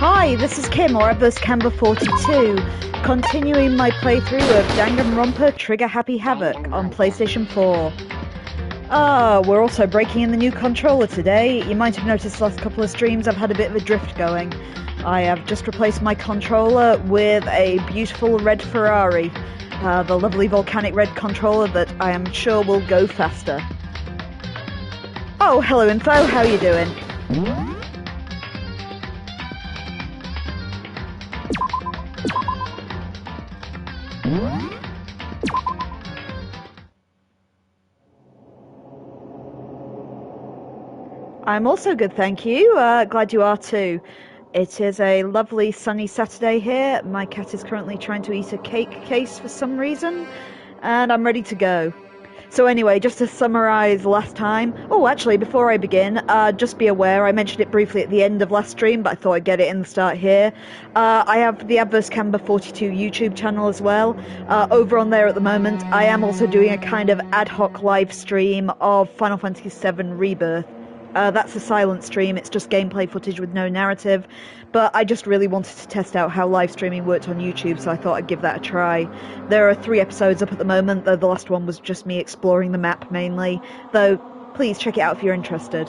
Hi, this is Kim, or Canva42, continuing my playthrough of Danganronpa Trigger Happy Havoc on PlayStation 4. We're also breaking in the new controller today. You might have noticed the last couple of streams I've had a bit of a drift going. I have just replaced my controller with a beautiful red Ferrari, the lovely volcanic red controller that I am sure will go faster. Oh, hello Info, how you doing? I'm also good, thank you. Glad you are too. It is a lovely sunny Saturday here. My cat is currently trying to eat a cake case for some reason, and I'm ready to go. So anyway, just to summarise last time... Oh, actually, before I begin, just be aware, I mentioned it briefly at the end of last stream, but I thought I'd get it in the start here. I have the Canva42 YouTube channel as well. Over on there at the moment, I am also doing a kind of ad hoc live stream of Final Fantasy VII Rebirth. That's a silent stream, it's just gameplay footage with no narrative, but I just really wanted to test out how live streaming worked on YouTube, so I thought I'd give that a try. There are 3 episodes up at the moment, though the last one was just me exploring the map mainly, though please check it out if you're interested.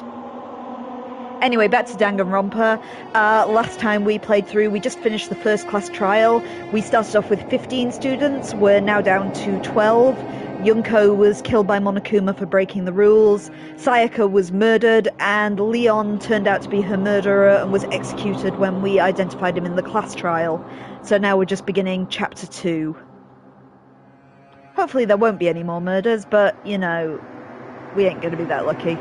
Anyway, back to Danganronpa. Last time we played through, we just finished the first class trial. We started off with 15 students, we're now down to 12. Junko was killed by Monokuma for breaking the rules, Sayaka was murdered, and Leon turned out to be her murderer and was executed when we identified him in the class trial. So now we're just beginning Chapter 2. Hopefully there won't be any more murders, but, you know, we ain't gonna be that lucky.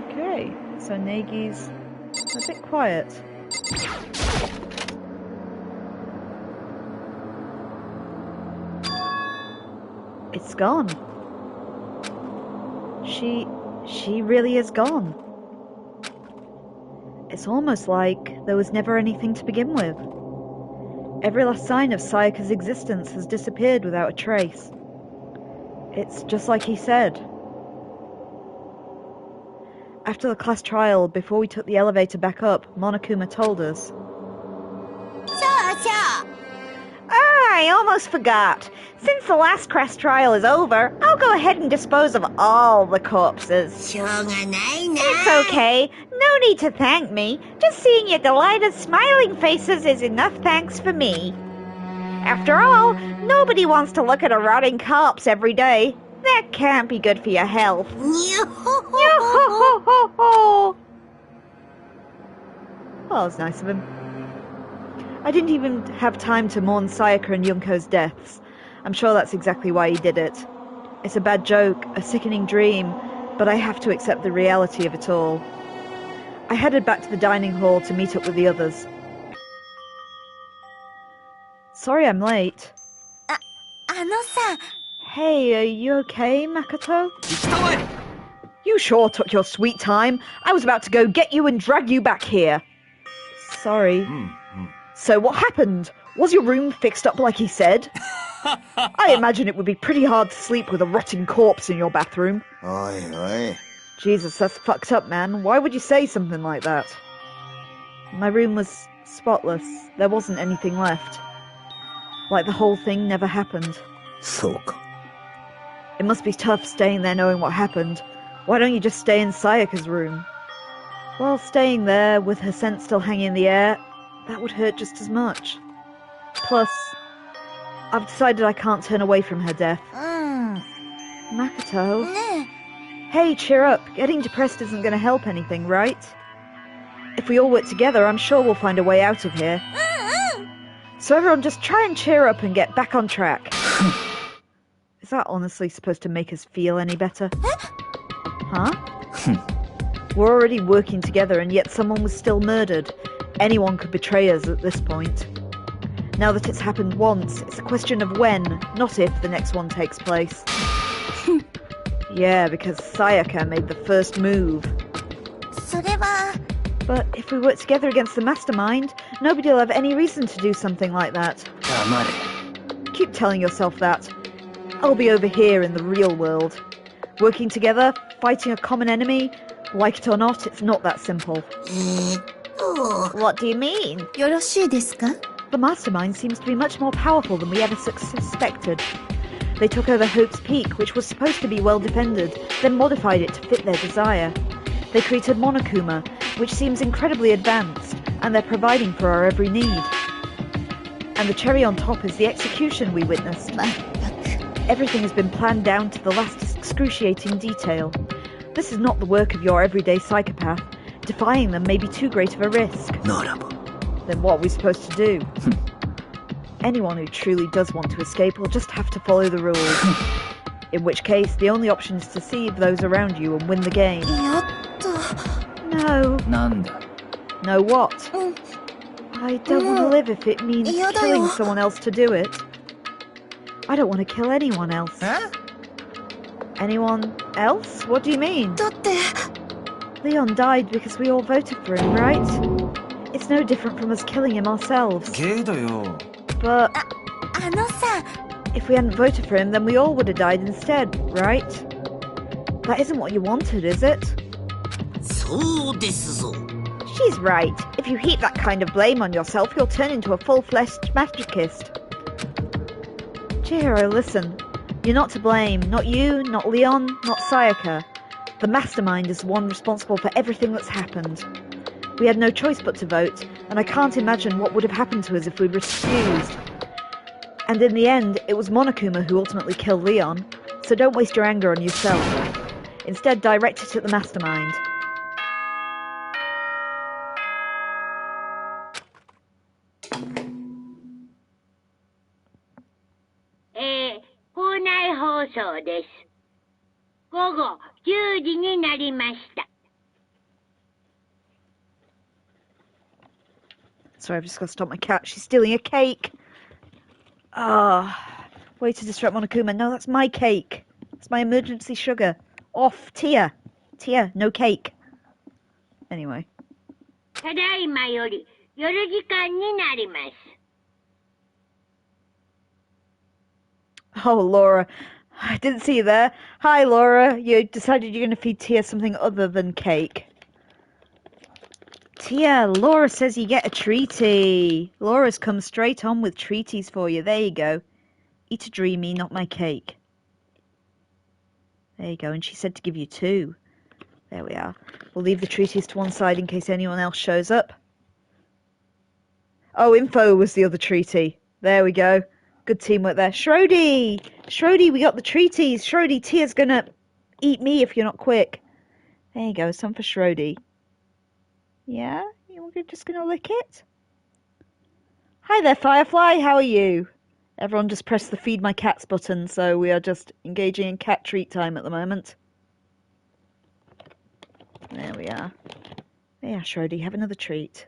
Okay, so Naegi's a bit quiet. It's gone. She really is gone. It's almost like there was never anything to begin with. Every last sign of Sayaka's existence has disappeared without a trace. It's just like he said. After the class trial, before we took the elevator back up, Monokuma told us. I almost forgot. Since the last class trial is over, I'll go ahead and dispose of all the corpses. It's okay. No need to thank me. Just seeing your delighted smiling faces is enough thanks for me. After all, nobody wants to look at a rotting corpse every day. That can't be good for your health. Well, it's nice of him. I didn't even have time to mourn Sayaka and Junko's deaths. I'm sure that's exactly why he did it. It's a bad joke, a sickening dream, but I have to accept the reality of it all. I headed back to the dining hall to meet up with the others. Sorry I'm late. Hey, are you okay, Makoto? You sure took your sweet time. I was about to go get you and drag you back here. Sorry. So what happened? Was your room fixed up like he said? I imagine it would be pretty hard to sleep with a rotting corpse in your bathroom. Oi. Jesus, that's fucked up, man. Why would you say something like that? My room was spotless. There wasn't anything left. Like the whole thing never happened. It must be tough staying there knowing what happened. Why don't you just stay in Sayaka's room? Well, staying there with her scent still hanging in the air, that would hurt just as much. Plus, I've decided I can't turn away from her death. Makoto? Hey, cheer up. Getting depressed isn't going to help anything, right? If we all work together, I'm sure we'll find a way out of here. So everyone just try and cheer up and get back on track. Is that honestly supposed to make us feel any better? Huh? We're already working together and yet someone was still murdered. Anyone could betray us at this point. Now that it's happened once, it's a question of when, not if, the next one takes place. Yeah, because Sayaka made the first move. But if we work together against the mastermind, nobody will have any reason to do something like that. Keep telling yourself that. I'll be over here in the real world. Working together, fighting a common enemy, like it or not, it's not that simple. What do you mean? よろしいですか? The mastermind seems to be much more powerful than we ever suspected. They took over Hope's Peak, which was supposed to be well defended, then modified it to fit their desire. They created Monokuma, which seems incredibly advanced, and they're providing for our every need. And the cherry on top is the execution we witnessed. Everything has been planned down to the last excruciating detail. This is not the work of your everyday psychopath. Defying them may be too great of a risk. Then what are we supposed to do? Anyone who truly does want to escape will just have to follow the rules. In which case, the only option is to deceive those around you and win the game. No. No what? I don't want to live if it means killing someone else to do it. I don't want to kill anyone else. Huh? Anyone else? What do you mean? Leon died because we all voted for him, right? It's no different from us killing him ourselves. But if we hadn't voted for him, then we all would have died instead, right? That isn't what you wanted, is it? She's right. If you heap that kind of blame on yourself, you'll turn into a full-fleshed masochist. Chihiro, listen. You're not to blame. Not you, not Leon, not Sayaka. The mastermind is the one responsible for everything that's happened. We had no choice but to vote, and I can't imagine what would have happened to us if we refused. And in the end, it was Monokuma who ultimately killed Leon, so don't waste your anger on yourself. Instead, direct it at the mastermind. Sorry, I've just got to stop my cat. She's stealing a cake. Way to disrupt Monokuma. No, that's my cake. It's my emergency sugar. Off, Tia. Tia, no cake. Anyway. Oh, Laura. I didn't see you there. Hi, Laura. You decided you're going to feed Tia something other than cake. Tia, Laura says you get a treaty. Laura's come straight on with treaties for you. There you go. Eat a dreamy, not my cake. There you go. And she said to give you 2. There we are. We'll leave the treaties to one side in case anyone else shows up. Oh, info was the other treaty. There we go. Good teamwork there. Shrody! Shrody, we got the treaties. Shrody, Tia's gonna eat me if you're not quick. There you go. Some for Shrody. Yeah? You're just gonna lick it? Hi there, Firefly. How are you? Everyone just pressed the feed my cats button, so we are just engaging in cat treat time at the moment. There we are. Yeah, Shrody, have another treat.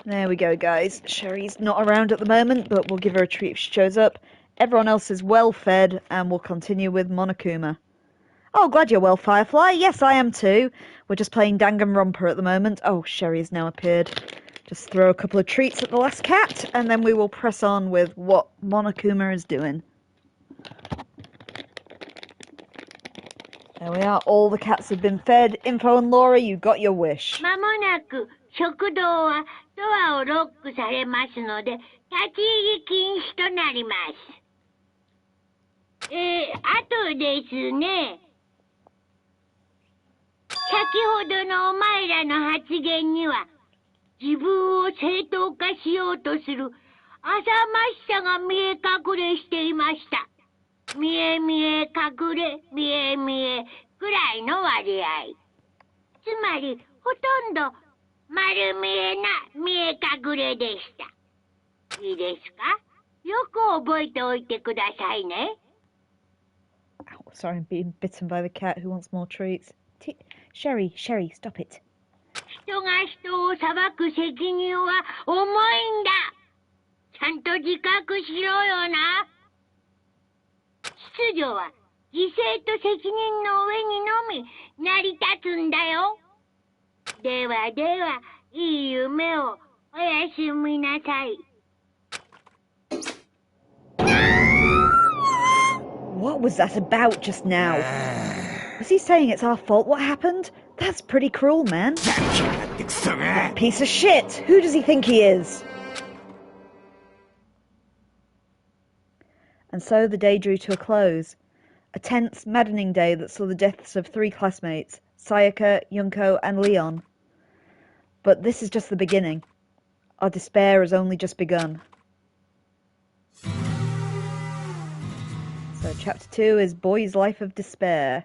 There we go, guys. Sherry's not around at the moment, but we'll give her a treat if she shows up. Everyone else is well fed, and we'll continue with Monokuma. Oh, glad you're well, Firefly. Yes, I am too. We're just playing Danganronpa at the moment. Oh, Sherry has now appeared. Just throw a couple of treats at the last cat, and then we will press on with what Monokuma is doing. There we are. All the cats have been fed. Info and Laura, you got your wish. まもなく食堂はドアをロックされますので、立ち入り禁止となります。あとですね、先ほどのお前らの発言には、自分を正当化しようとする浅ましさが見え隠れしていました。見え見え隠れ、見え見えくらいの割合。つまり、ほとんど丸見えな見え隠れでした。いいですか？よく覚えておいてくださいね。Oh, sorry, I'm being bitten by the cat who wants more treats. Sherry, stop it. 人が人を裁く責任は重いんだ。ちゃんと自覚しろよな。秩序は犠牲と責任の上にのみ成り立つんだよ。ではでは、いい夢をおやすみなさい。What was that about just now? Was he saying it's our fault what happened? That's pretty cruel, man. That piece of shit! Who does he think he is? And so the day drew to a close. A tense, maddening day that saw the deaths of 3 classmates, Sayaka, Junko, and Leon. But this is just the beginning. Our despair has only just begun. So chapter 2 is Boy's Life of Despair.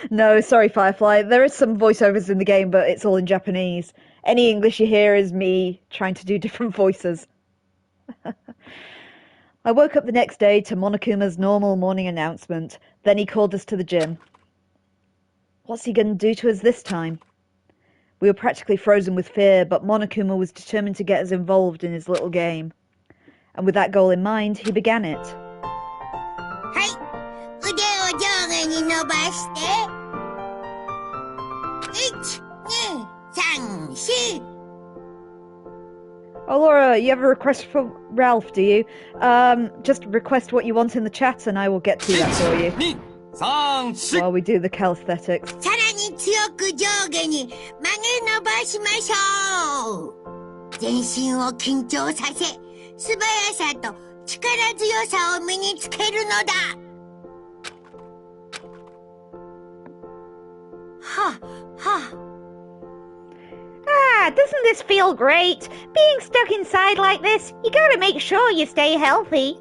No, sorry Firefly, there is some voiceovers in the game, but it's all in Japanese. Any English you hear is me trying to do different voices. I woke up the next day to Monokuma's normal morning announcement. Then he called us to the gym. What's he going to do to us this time? We were practically frozen with fear, but Monokuma was determined to get us involved in his little game. And with that goal in mind, he began it. Oh, Laura, you have a request for Ralph, do you? Just request what you want in the chat and I will get to that for you. While we do the calisthenics. Doesn't this feel great? Being stuck inside like this, you gotta make sure you stay healthy.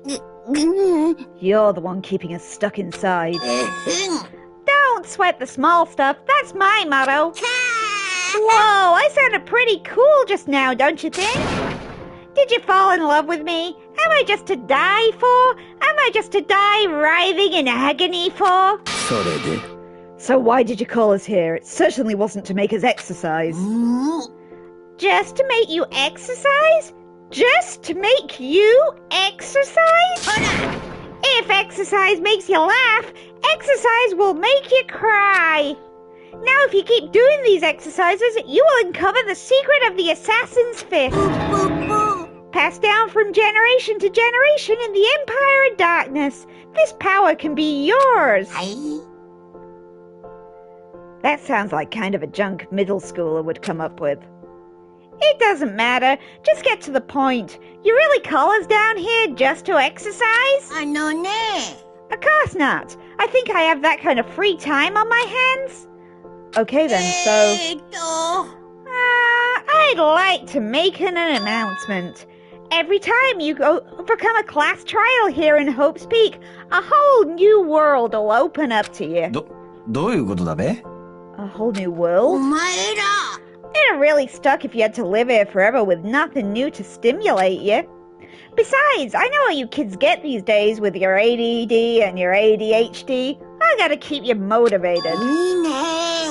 You're the one keeping us stuck inside. Don't sweat the small stuff, that's my motto. Whoa, I sounded pretty cool just now, don't you think? Did you fall in love with me? Am I just to die for? Am I just to die writhing in agony for? So why did you call us here? It certainly wasn't to make us exercise. Just to make you exercise? Just to make you exercise? If exercise makes you laugh, exercise will make you cry. Now if you keep doing these exercises, you will uncover the secret of the assassin's fist. Passed down from generation to generation in the Empire of Darkness. This power can be yours. That sounds like kind of a junk middle schooler would come up with. It doesn't matter. Just get to the point. You really call us down here just to exercise? Of course not. I think I have that kind of free time on my hands. Okay then, so... I'd like to make an announcement. Every time you overcome a class trial here in Hope's Peak, a whole new world will open up to you. A whole new world? It'd really suck if you had to live here forever with nothing new to stimulate you. Besides, I know how you kids get these days with your ADD and your ADHD. I gotta keep you motivated.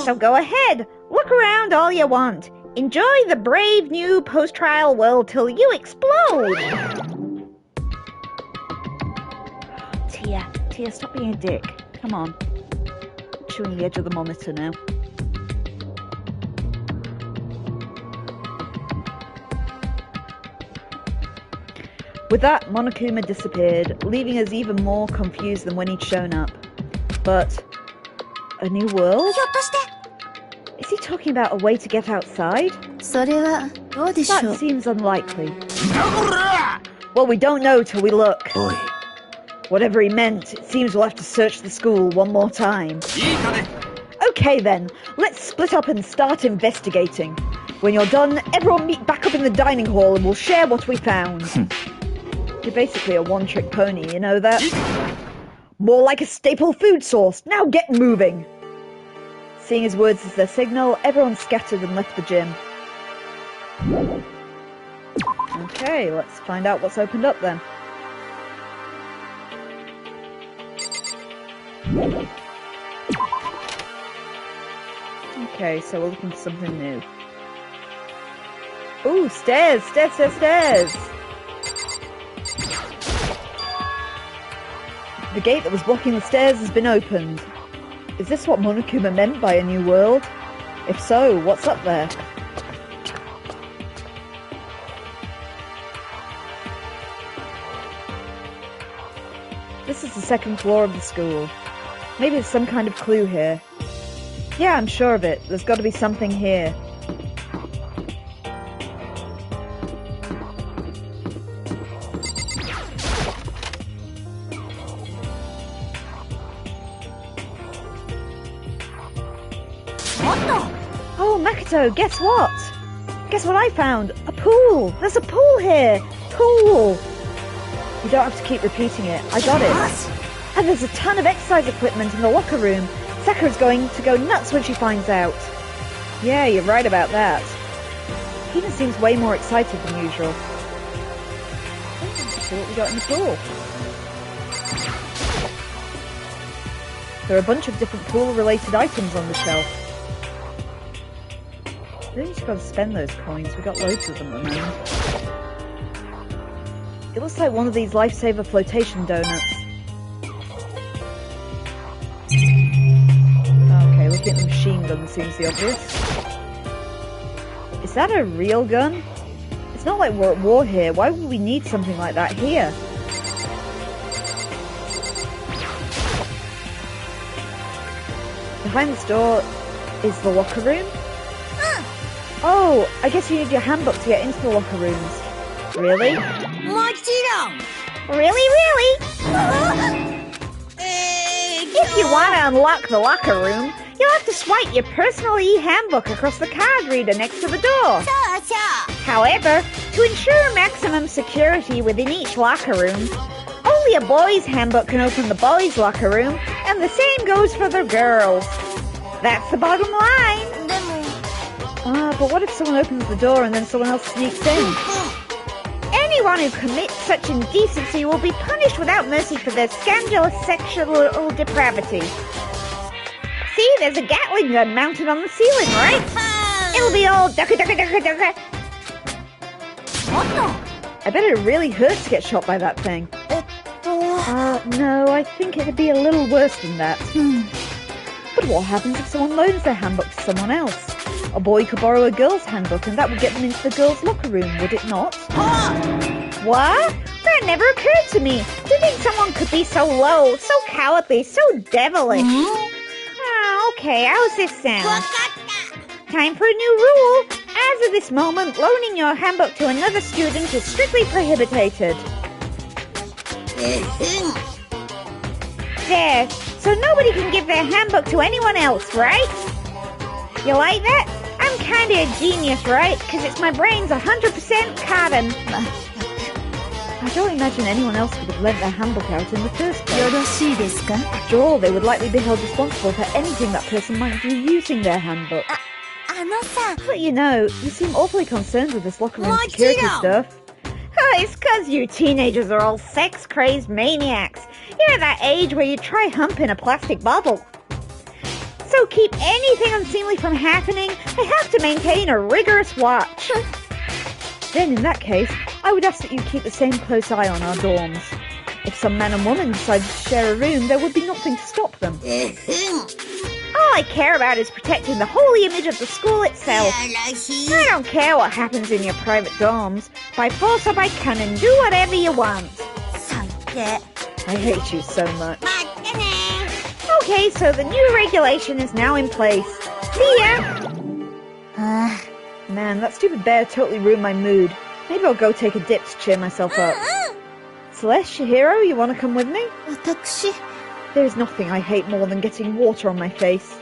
So go ahead, look around all you want. Enjoy the brave new post-trial world till you explode. Tia, stop being a dick. Come on. Chewing the edge of the monitor now. With that, Monokuma disappeared, leaving us even more confused than when he'd shown up. But... a new world? Is he talking about a way to get outside? That seems unlikely. Well, we don't know till we look. Whatever he meant, it seems we'll have to search the school one more time. Okay then, let's split up and start investigating. When you're done, everyone meet back up in the dining hall and we'll share what we found. You're basically a one-trick pony, you know that? More like a staple food source. Now get moving! Seeing his words as their signal, everyone scattered and left the gym. Okay, let's find out what's opened up then. Okay, so we're looking for something new. Ooh, stairs! The gate that was blocking the stairs has been opened. Is this what Monokuma meant by a new world? If so, what's up there? This is the second floor of the school. Maybe there's some kind of clue here. Yeah, I'm sure of it. There's got to be something here. Oh, Makoto, guess what? Guess what I found? A pool! There's a pool here! Pool! You don't have to keep repeating it. I got it. And there's a ton of exercise equipment in the locker room. Sakura's going to go nuts when she finds out. Yeah, you're right about that. Hina seems way more excited than usual. Let's see what we got in the pool. There are a bunch of different pool-related items on the shelf. Really just got to spend those coins. We got loads of them at the moment. It looks like one of these lifesaver flotation donuts. Okay, looking at the machine gun seems the obvious. Is that a real gun? It's not like we're at war here. Why would we need something like that here? Behind this door is the locker room. Oh, I guess you need your handbook to get into the locker rooms. Really? Really? If you want to unlock the locker room, you'll have to swipe your personal e-handbook across the card reader next to the door. However, to ensure maximum security within each locker room, only a boy's handbook can open the boys' locker room, and the same goes for the girls. That's the bottom line. But what if someone opens the door and then someone else sneaks in? Anyone who commits such indecency will be punished without mercy for their scandalous sexual depravity. See, there's a Gatling gun mounted on the ceiling, right? It'll be all ducka ducka ducka ducka. I bet it really hurts to get shot by that thing. No, I think it'd be a little worse than that. But what happens if someone loans their handbook to someone else? A boy could borrow a girl's handbook and that would get them into the girls' locker room, would it not? What? That never occurred to me. To think someone could be so low, so cowardly, so devilish. Okay, how's this sound? Time for a new rule. As of this moment, loaning your handbook to another student is strictly prohibited. There, so nobody can give their handbook to anyone else, right? You like that? I'm kinda a genius, right? Because it's my brain's 100% carbon. I don't imagine anyone else would have lent their handbook out in the first place. After all, they would likely be held responsible for anything that person might do using their handbook. But you know, you seem awfully concerned with this locker room security stuff. Oh, it's 'cause you teenagers are all sex-crazed maniacs. You're at that age where you try humping a plastic bottle. So keep anything unseemly from happening, I have to maintain a rigorous watch. Then in that case, I would ask that you keep the same close eye on our dorms. If some man and woman decided to share a room, there would be nothing to stop them. All I care about is protecting the holy image of the school itself. I don't care what happens in your private dorms. By force or by cunning, do whatever you want. I hate you so much. Okay, so the new regulation is now in place. See ya! Man, that stupid bear totally ruined my mood. Maybe I'll go take a dip to cheer myself up. Celeste, Chihiro, you want to come with me? There is nothing I hate more than getting water on my face.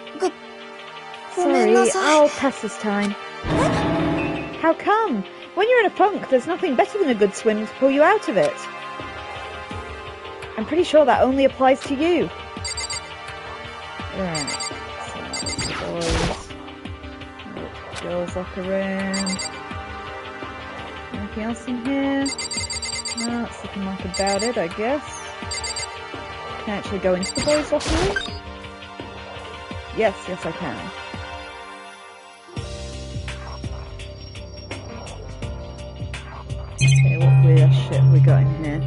Sorry, I'll pass this time. How come? When you're in a funk, there's nothing better than a good swim to pull you out of it. I'm pretty sure that only applies to you. Right, so boys, girls' locker room. Anything else in here? No, it's looking like about it, I guess. Can I actually go into the boys' locker room? Yes, I can. Okay, what weird shit have we got in here?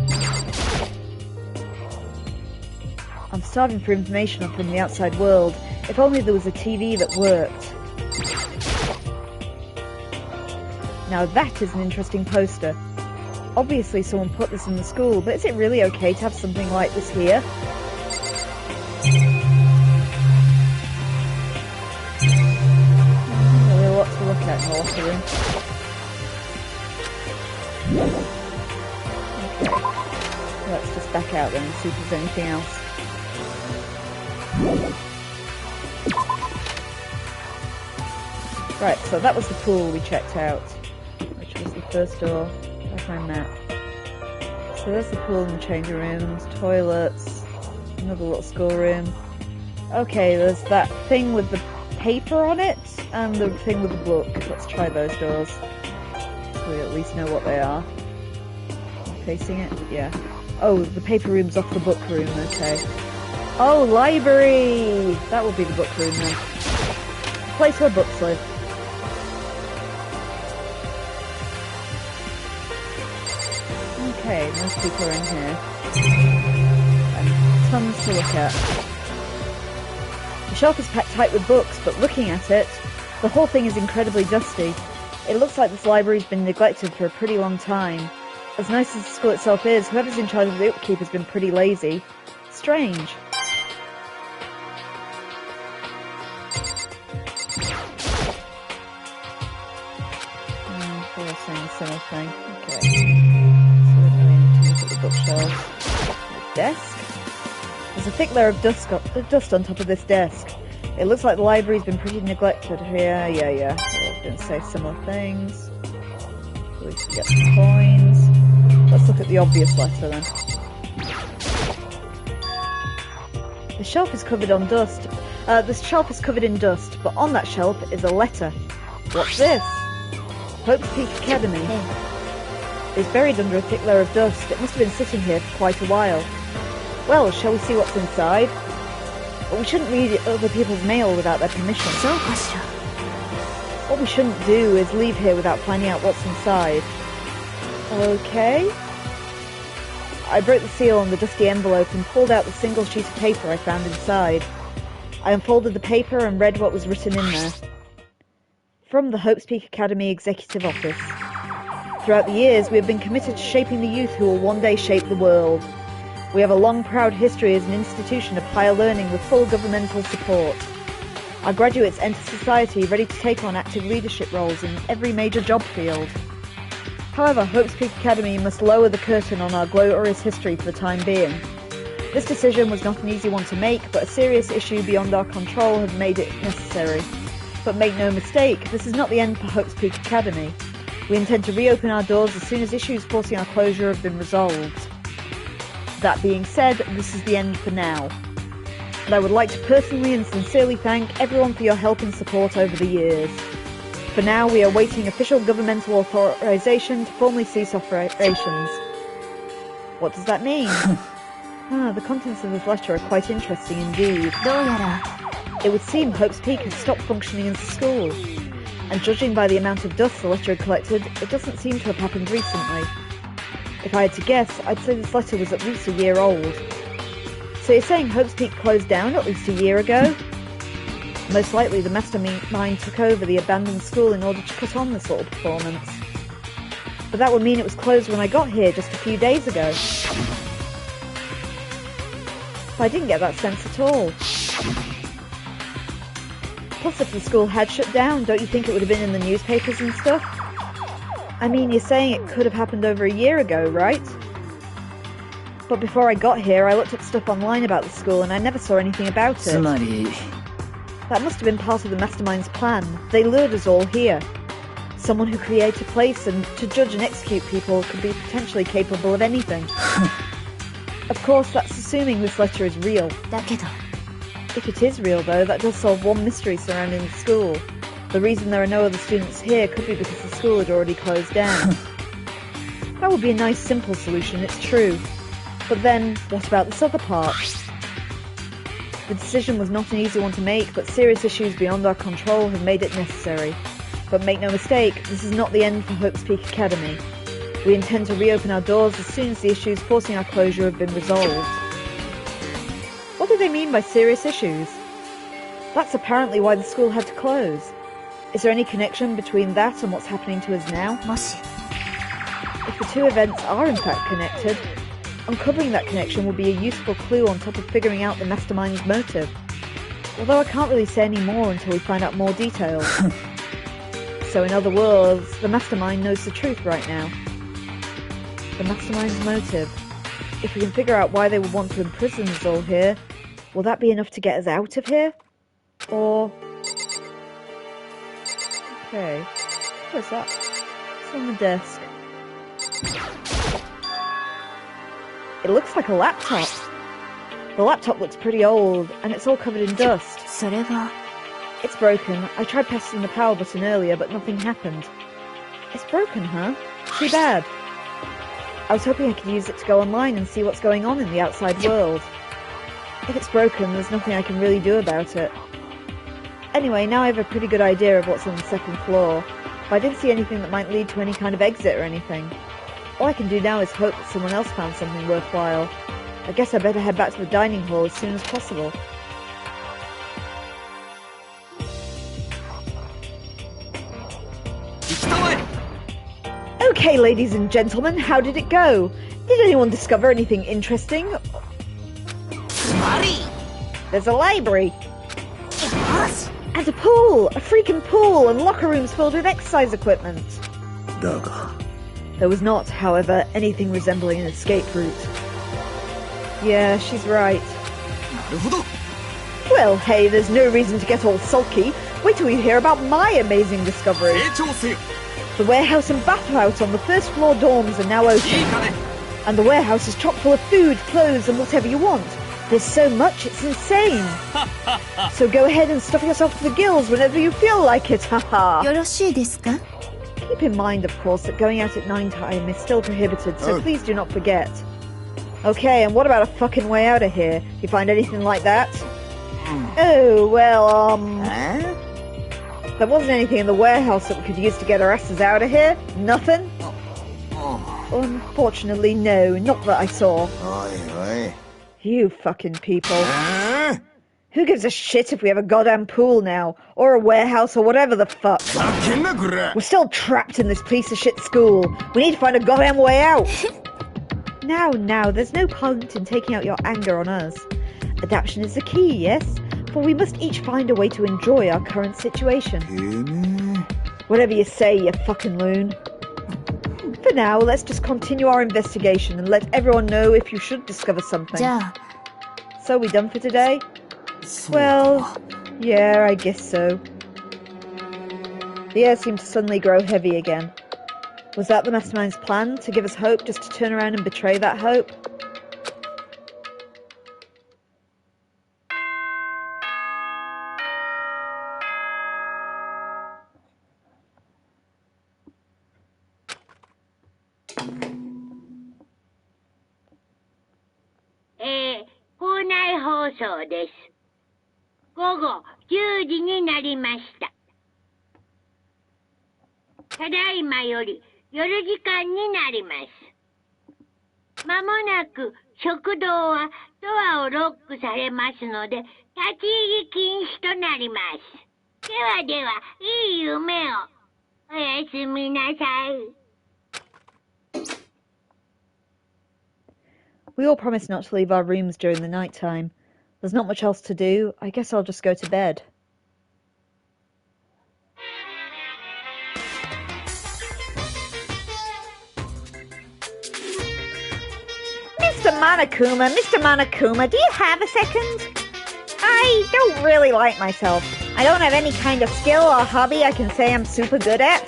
I'm starving for information from the outside world. If only there was a TV that worked. Now that is an interesting poster. Obviously someone put this in the school, but is it really okay to have something like this here? Really a lot to look at in the locker room. Okay. Let's just back out then and see if there's anything else. Right, so that was the pool we checked out, which was the first door. That's my map. So there's the pool and changing rooms, toilets, another little schoolroom. Okay, there's that thing with the paper on it, and the thing with the book. Let's try those doors, so we at least know what they are. Facing it? Yeah. Oh, the paper room's off the book room, okay. Oh, library! That will be the book room then. Place where books live. Okay, most people are in here. And tons to look at. The shelf is packed tight with books, but looking at it, the whole thing is incredibly dusty. It looks like this library's been neglected for a pretty long time. As nice as the school itself is, whoever's in charge of the upkeep has been pretty lazy. Strange. They're all saying a similar thing. Okay. Bookshelves. Desk? There's a thick layer of dust on top of this desk. It looks like the library's been pretty neglected. Yeah. We're all going to say similar things. We can get some coins. Let's look at the obvious letter then. The shelf is covered in dust. But on that shelf is a letter. What's this? Hope's Peak Academy. It's buried under a thick layer of dust. It must have been sitting here for quite a while. Well, shall we see what's inside? But we shouldn't read other people's mail without their permission. What we shouldn't do is leave here without finding out what's inside. Okay. I broke the seal on the dusty envelope and pulled out the single sheet of paper I found inside. I unfolded the paper and read what was written in there. From the Hope's Peak Academy Executive Office. Throughout the years, we have been committed to shaping the youth who will one day shape the world. We have a long, proud history as an institution of higher learning with full governmental support. Our graduates enter society ready to take on active leadership roles in every major job field. However, Hope's Peak Academy must lower the curtain on our glorious history for the time being. This decision was not an easy one to make, but a serious issue beyond our control had made it necessary. But make no mistake, this is not the end for Hope's Peak Academy. We intend to reopen our doors as soon as issues forcing our closure have been resolved. That being said, this is the end for now. And I would like to personally and sincerely thank everyone for your help and support over the years. For now, we are awaiting official governmental authorization to formally cease operations. What does that mean? The contents of this letter are quite interesting indeed. It would seem Hope's Peak has stopped functioning as a school. And judging by the amount of dust the letter had collected, it doesn't seem to have happened recently. If I had to guess, I'd say this letter was at least a year old. So you're saying Hope's Peak closed down at least a year ago? Most likely the mastermind took over the abandoned school in order to put on this little performance. But that would mean it was closed when I got here just a few days ago. But I didn't get that sense at all. Plus, if the school had shut down, don't you think it would have been in the newspapers and stuff? I mean, you're saying it could have happened over a year ago, right? But before I got here, I looked up stuff online about the school and I never saw anything about it. That must have been part of the mastermind's plan. They lured us all here. Someone who creates a place and to judge and execute people could be potentially capable of anything. Of course, that's assuming this letter is real. If it is real, though, that does solve one mystery surrounding the school. The reason there are no other students here could be because the school had already closed down. That would be a nice, simple solution, it's true. But then, what about this other part? The decision was not an easy one to make, but serious issues beyond our control have made it necessary. But make no mistake, this is not the end for Hope's Peak Academy. We intend to reopen our doors as soon as the issues forcing our closure have been resolved. What do they mean by serious issues? That's apparently why the school had to close. Is there any connection between that and what's happening to us now? If the two events are in fact connected, uncovering that connection will be a useful clue on top of figuring out the mastermind's motive. Although I can't really say any more until we find out more details. So in other words, the mastermind knows the truth right now. The mastermind's motive. If we can figure out why they would want to imprison us all here, will that be enough to get us out of here? Or... Okay. What's that? It's on the desk. It looks like a laptop. The laptop looks pretty old, and it's all covered in dust. It's broken. I tried pressing the power button earlier, but nothing happened. It's broken, huh? Too bad. I was hoping I could use it to go online and see what's going on in the outside world. If it's broken, there's nothing I can really do about it. Anyway, now I have a pretty good idea of what's on the second floor, but I didn't see anything that might lead to any kind of exit or anything. All I can do now is hope that someone else found something worthwhile. I guess I better head back to the dining hall as soon as possible. Okay, ladies and gentlemen, how did it go? Did anyone discover anything interesting? There's a library. And a pool! A freaking pool and locker rooms filled with exercise equipment. There was not, however, anything resembling an escape route. Yeah, she's right. Well, hey, there's no reason to get all sulky. Wait till you hear about my amazing discovery. The warehouse and bathhouse on the first floor dorms are now open. And the warehouse is chock full of food, clothes, and whatever you want. There's so much, it's insane. So go ahead and stuff yourself to the gills whenever you feel like it, haha. Keep in mind, of course, that going out at 9 time is still prohibited, so please do not forget. Okay, and what about a fucking way out of here? You find anything like that? Oh, well, there wasn't anything in the warehouse that we could use to get our asses out of here? Nothing? Unfortunately, no, not that I saw. You fucking people. Who gives a shit if we have a goddamn pool now? Or a warehouse or whatever the fuck? We're still trapped in this piece of shit school. We need to find a goddamn way out. Now, there's no point in taking out your anger on us. Adaptation is the key, yes? For we must each find a way to enjoy our current situation. Whatever you say, you fucking loon. For now, let's just continue our investigation and let everyone know if you should discover something. So we done for today? Well, yeah, I guess so. The air seemed to suddenly grow heavy again. Was that the mastermind's plan, to give us hope just to turn around and betray that hope?午後10時になりました。ただいまより夜時間になります。まもなく食堂はドアをロックされますので、立ち入り禁止となります。ではでは、いい夢を。おやすみなさい。We all promised not to leave our rooms during the night time. There's not much else to do. I guess I'll just go to bed. Mr. Monokuma, do you have a second? I don't really like myself. I don't have any kind of skill or hobby I can say I'm super good at.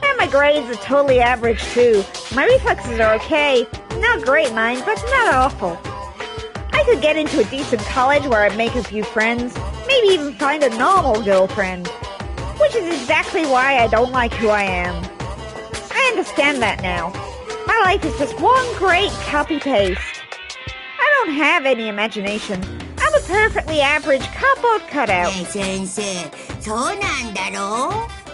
And my grades are totally average too. My reflexes are okay. Not great, mind, but not awful. I could get into a decent college where I'd make a few friends, maybe even find a normal girlfriend. Which is exactly why I don't like who I am. I understand that now. My life is just one great copy-paste. I don't have any imagination. I'm a perfectly average cardboard cutout. ねえ先生、そうなんだろう？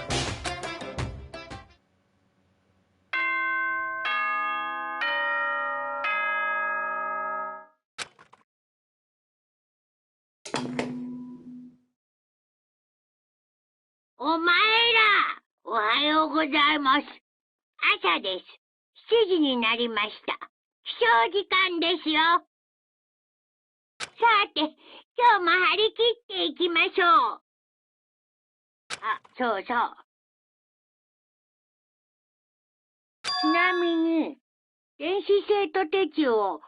お前ら、おはようございます。朝です。7時になりました。起床時間ですよ。さて、今日も張り切っていきましょう。あ、そうそう。ちなみに、電子生徒手帳を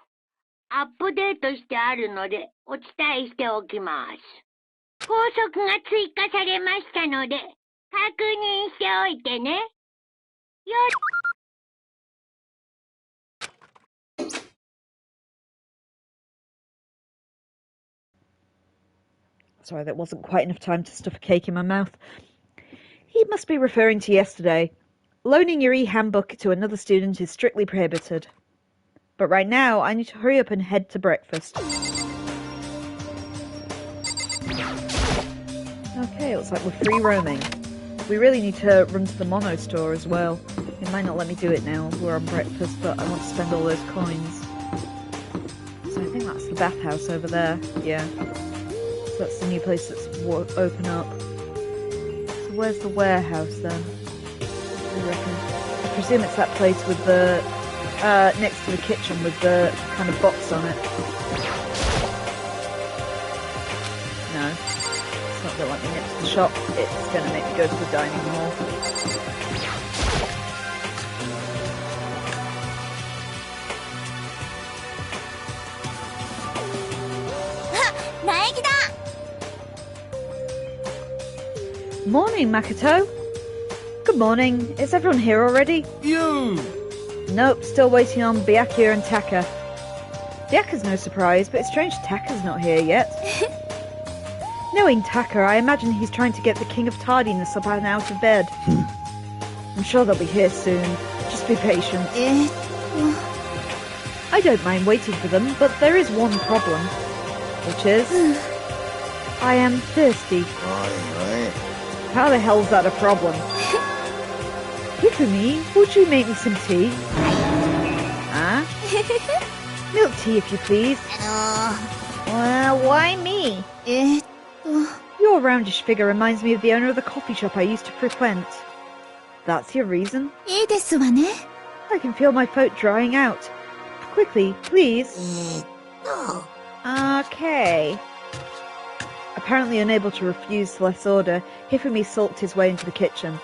アップデートしてあるのでお伝えしておきます。校則が追加されましたので、確認しておいてね。Sorry, that wasn't quite enough time to stuff a cake in my mouth. He must be referring to yesterday. Loaning your e-handbook to another student is strictly prohibited. But right now, I need to hurry up and head to breakfast. Okay, looks like we're free roaming. We really need to run to the Mono store as well. It might not let me do it now, we're on breakfast, but I want to spend all those coins. So I think that's the bathhouse over there, yeah. So that's the new place that's open up. So where's the warehouse then? I reckon. I presume it's that place with the, next to the kitchen with the kind of box on it. No. It's not going to let me next to the shop. It's going to make me go to the dining hall. Naegi! Morning, Makoto. Good morning. Is everyone here already? You! Nope, still waiting on Byakuya and Taka. Byaka's no surprise, but it's strange Taka's not here yet. Knowing Taka, I imagine he's trying to get the King of Tardiness up and out of bed. I'm sure they'll be here soon. Just be patient. I don't mind waiting for them, but there is one problem. Which is... I am thirsty. How the hell's that a problem? Hifumi, would you make me some tea? Huh? Milk tea, if you please. Well, Why me? Your roundish figure reminds me of the owner of the coffee shop I used to frequent. That's your reason? いいですわね。 I can feel my throat drying out. Quickly, please. Okay. Apparently unable to refuse Celeste's order, Hifumi sulked his way into the kitchen.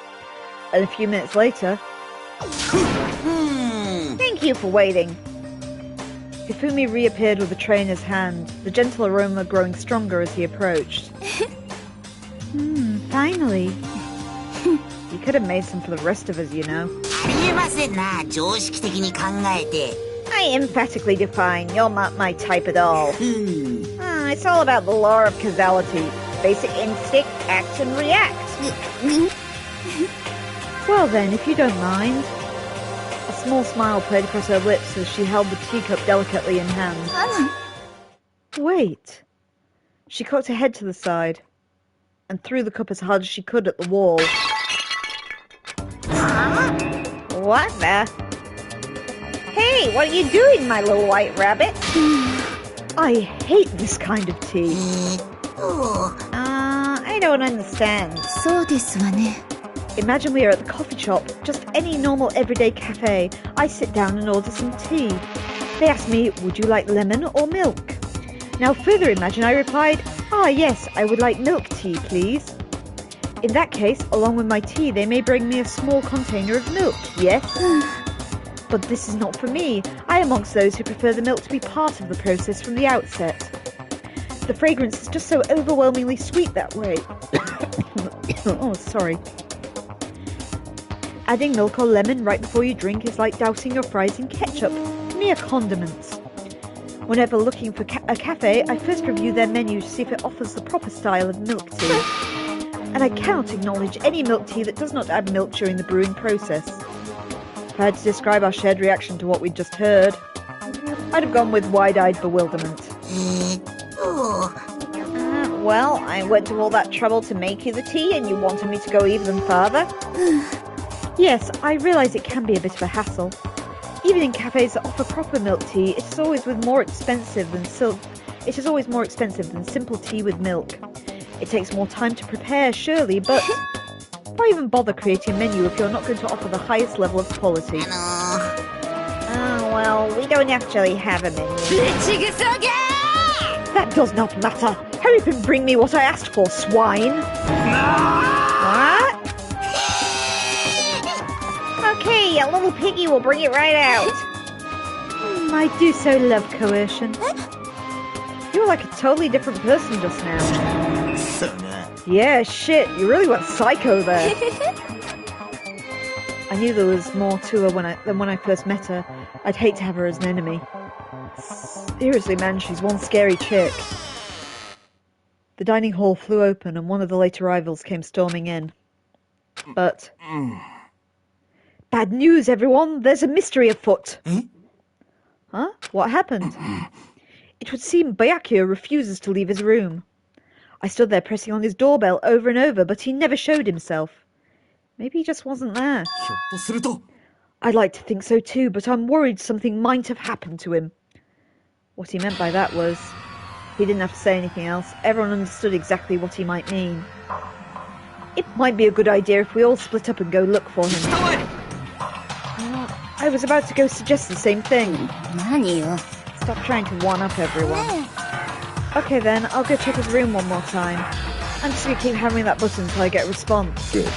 And a few minutes later... Thank you for waiting. Hifumi reappeared with a tray in his hand, the gentle aroma growing stronger as he approached. Finally. You could have made some for the rest of us, you know. ありえませんな、常識的に考えて。 I emphatically define you're not my type at all. It's all about the law of causality. Basic instinct, act and react. Well then, if you don't mind. A small smile played across her lips as she held the teacup delicately in hand. Wait. She cocked her head to the side and threw the cup as hard as she could at the wall. What the? Hey, what are you doing, my little white rabbit? I hate this kind of tea. I don't understand. そうですわね。 Imagine we are at the coffee shop, just any normal everyday cafe. I sit down and order some tea. They ask me, would you like lemon or milk? Now further imagine I replied, yes, I would like milk tea, please. In that case, along with my tea, they may bring me a small container of milk, yes? But this is not for me. I am amongst those who prefer the milk to be part of the process from the outset. The fragrance is just so overwhelmingly sweet that way. Oh, sorry. Adding milk or lemon right before you drink is like dousing your fries in ketchup, mere condiments. Whenever looking for a cafe, I first review their menu to see if it offers the proper style of milk tea. And I cannot acknowledge any milk tea that does not add milk during the brewing process. If I had to describe our shared reaction to what we'd just heard, I'd have gone with wide-eyed bewilderment. Well, I went to all that trouble to make you the tea and you wanted me to go even further? Yes, I realise it can be a bit of a hassle. Even in cafes that offer proper milk tea, it is always more expensive than simple tea with milk. It takes more time to prepare, surely, but why even bother creating a menu if you're not going to offer the highest level of quality? Well, we don't actually have a menu. That does not matter. Hurry up and bring me what I asked for, swine. What? Okay, a little piggy will bring it right out. I do so love coercion. You were like a totally different person just now. Yeah, shit, you really went psycho there. I knew there was more to her than when I first met her. I'd hate to have her as an enemy. Seriously, man, she's one scary chick. The dining hall flew open and one of the late arrivals came storming in. But... Bad news, everyone! There's a mystery afoot! Huh? What happened? It would seem Byakuya refuses to leave his room. I stood there pressing on his doorbell over and over, but he never showed himself. Maybe he just wasn't there. I'd like to think so too, but I'm worried something might have happened to him. What he meant by that was... He didn't have to say anything else. Everyone understood exactly what he might mean. It might be a good idea if we all split up and go look for him. I was about to go suggest the same thing. Stop trying to one-up everyone. Okay then, I'll go check his room one more time. I'm just gonna keep hammering that button until I get a response. Good.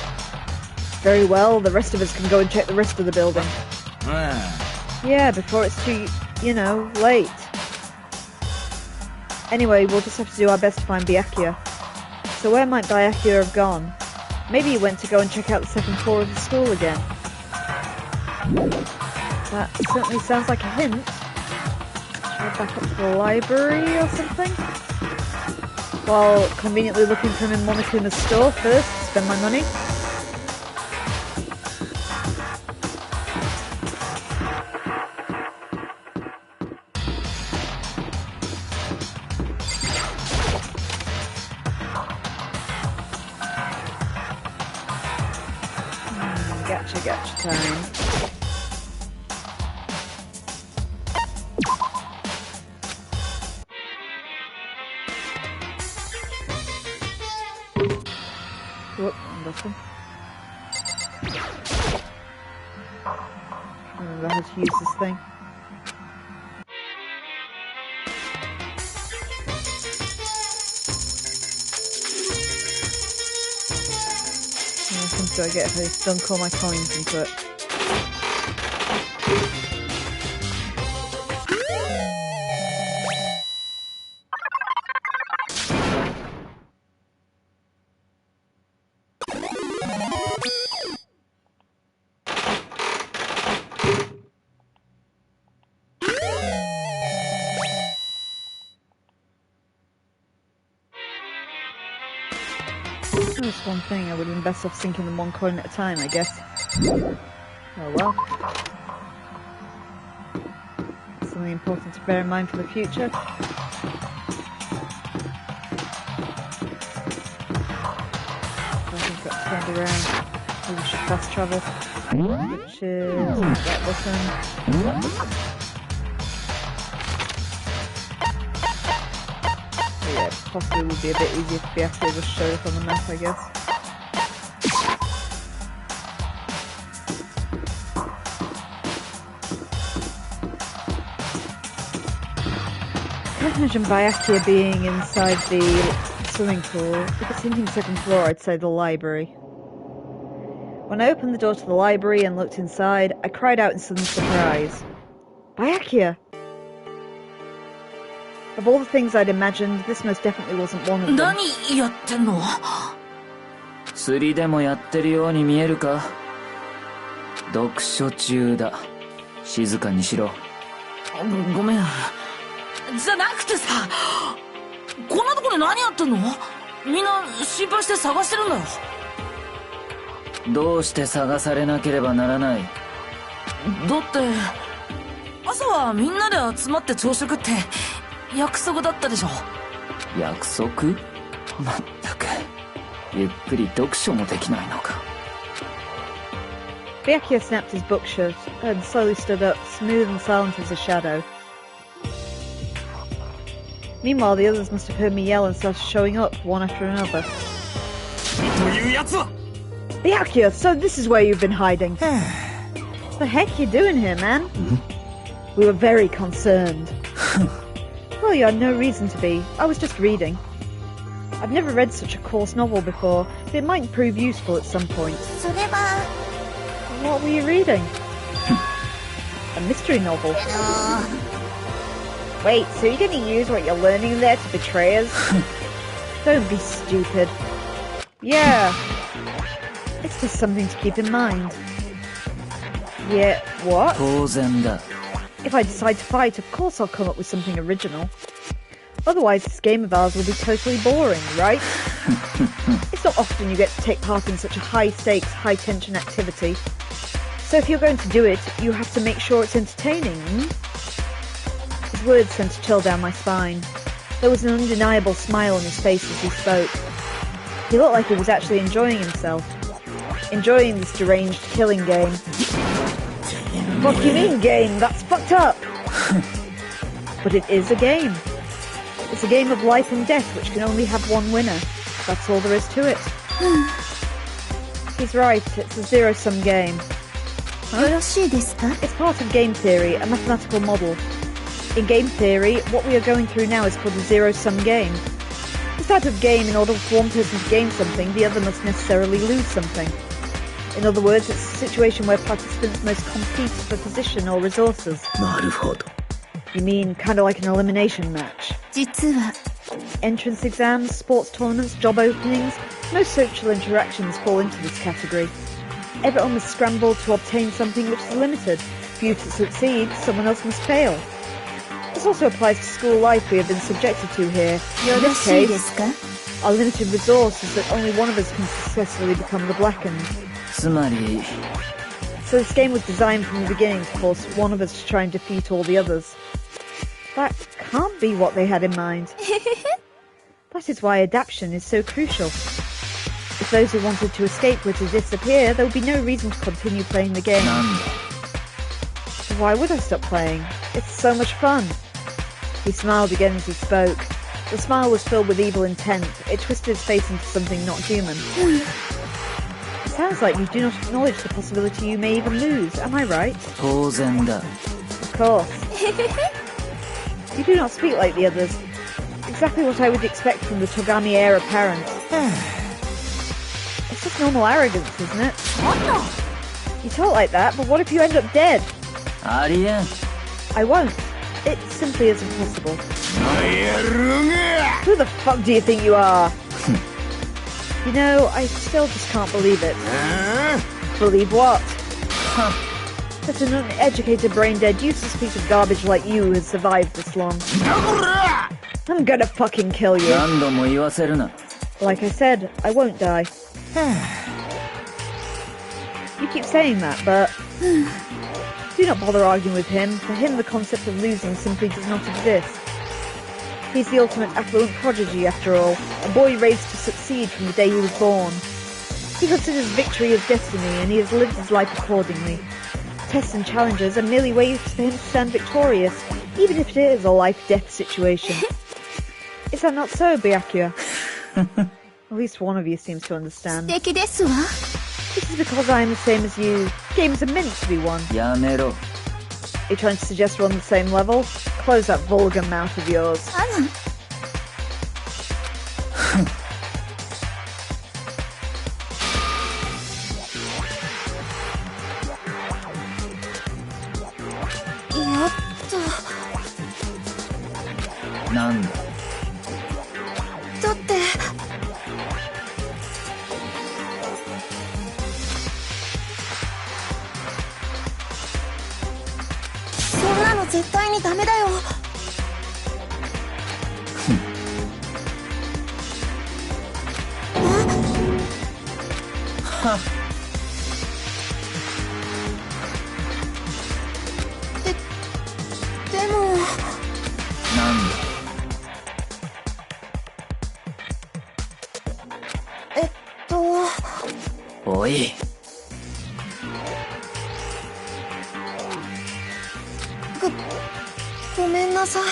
Very well, the rest of us can go and check the rest of the building. Yeah, before it's too, late. Anyway, we'll just have to do our best to find Byakuya. So where might Byakuya have gone? Maybe he went to go and check out the second floor of the school again. That certainly sounds like a hint. Head back up to the library or something? While conveniently looking for him in Monokuma's store first to spend my money. Gotcha time. Whoop, nothing. I don't know how to use this thing. Do I get if I dunk all my coins into it? That's one thing, I would have been best off sinking them one coin at a time, I guess. Oh well. That's something important to bear in mind for the future. I think that's turned around. Maybe we should fast travel. Which is that button. Yeah, possibly would be a bit easier if Byakuya just showed up on the map, I guess. I can't imagine Byakuya being inside the swimming pool. If it's hinting second floor, I'd say the library. When I opened the door to the library and looked inside, I cried out in sudden surprise. Byakuya! Of all the things I'd imagined, this most definitely wasn't one of them. 何やってんの？釣りでもやってるように見えるか？読書中だ。静かにしろ。ごめん。じゃなくてさ、こんなとこで何やってんの？みんな心配して探してるんだよ。どうして探されなければならない？だって朝はみんなで集まって朝食って。約束だったでしょ。約束？まったく。ゆっくり読書もできないのか。Byakuya snapped his book shut and slowly stood up, smooth and silent as a shadow. Meanwhile, the others must have heard me yell and started showing up, one after another. Byakuya, so this is where you've been hiding. The heck you doing here, man? We were very concerned. Well, you had no reason to be. I was just reading. I've never read such a coarse novel before, but it might prove useful at some point. それは What were you reading? A mystery novel. Wait, so you're gonna use what you're learning there to betray us? Don't be stupid. Yeah. It's just something to keep in mind. Yeah, what? 当然だ。 If I decide to fight, of course I'll come up with something original. Otherwise, this game of ours will be totally boring, right? It's not often you get to take part in such a high-stakes, high-tension activity. So if you're going to do it, you have to make sure it's entertaining, His words sent a chill down my spine. There was an undeniable smile on his face as he spoke. He looked like he was actually enjoying himself. Enjoying this deranged killing game. What do you mean, game? That's fucked up! But it is a game. It's a game of life and death which can only have one winner. That's all there is to it. He's right, it's a zero-sum game. Huh? It's part of game theory, a mathematical model. In game theory, what we are going through now is called a zero-sum game. This type of game, in order for one person to gain something, the other must necessarily lose something. In other words, it's a situation where participants must compete for position or resources. なるほど。 You mean kind of like an elimination match? 実は Entrance exams, sports tournaments, job openings, most social interactions fall into this category. Everyone must scramble to obtain something which is limited. For you to succeed, someone else must fail. This also applies to school life we have been subjected to here. In this case, our limited resource is that only one of us can successfully become the Blackened. つまり So this game was designed from the beginning to force one of us to try and defeat all the others. That can't be what they had in mind. That is why adaptation is so crucial. If those who wanted to escape were to disappear, there would be no reason to continue playing the game. なんだ Why would I stop playing? It's so much fun. He smiled again as he spoke. The smile was filled with evil intent. It twisted his face into something not human. It sounds like you do not acknowledge the possibility you may even lose. Am I right? 当然だ Of course. You do not speak like the others. Exactly what I would expect from the Togami heir apparent. It's just normal arrogance, isn't it? You talk like that, but what if you end up dead? ありえん I won't. It simply isn't possible. Who the fuck do you think you are? You know, I still just can't believe it. Believe what? That an uneducated, brain-dead, useless piece of garbage like you has survived this long. I'm gonna fucking kill you. 何度も言わせるな Like I said, I won't die. You keep saying that, but... Do not bother arguing with him. For him, the concept of losing simply does not exist. He's the ultimate affluent prodigy, after all, a boy raised to succeed from the day he was born. He considers victory as destiny, and he has lived his life accordingly. Tests and challenges are merely ways for him to stand victorious, even if it is a life-death situation. Is that not so, Byakuya? At least one of you seems to understand. 素敵ですわ This is because I am the same as you. Games are meant to be won. やめろ Are you trying to suggest we're on the same level? Close that vulgar mouth of yours. あら やっなんだとだってそんなの絶対にダメだよはでもなんだおいごめんなさい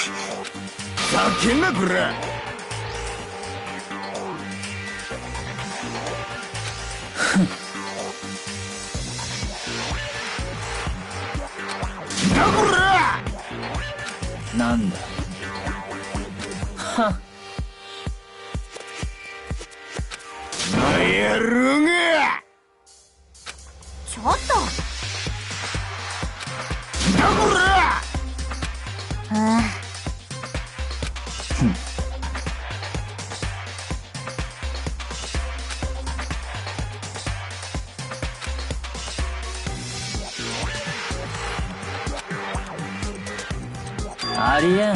ふざけんなこらだこらなんだ。はっ。なんやるが。ちょっと。だこら。ありえん。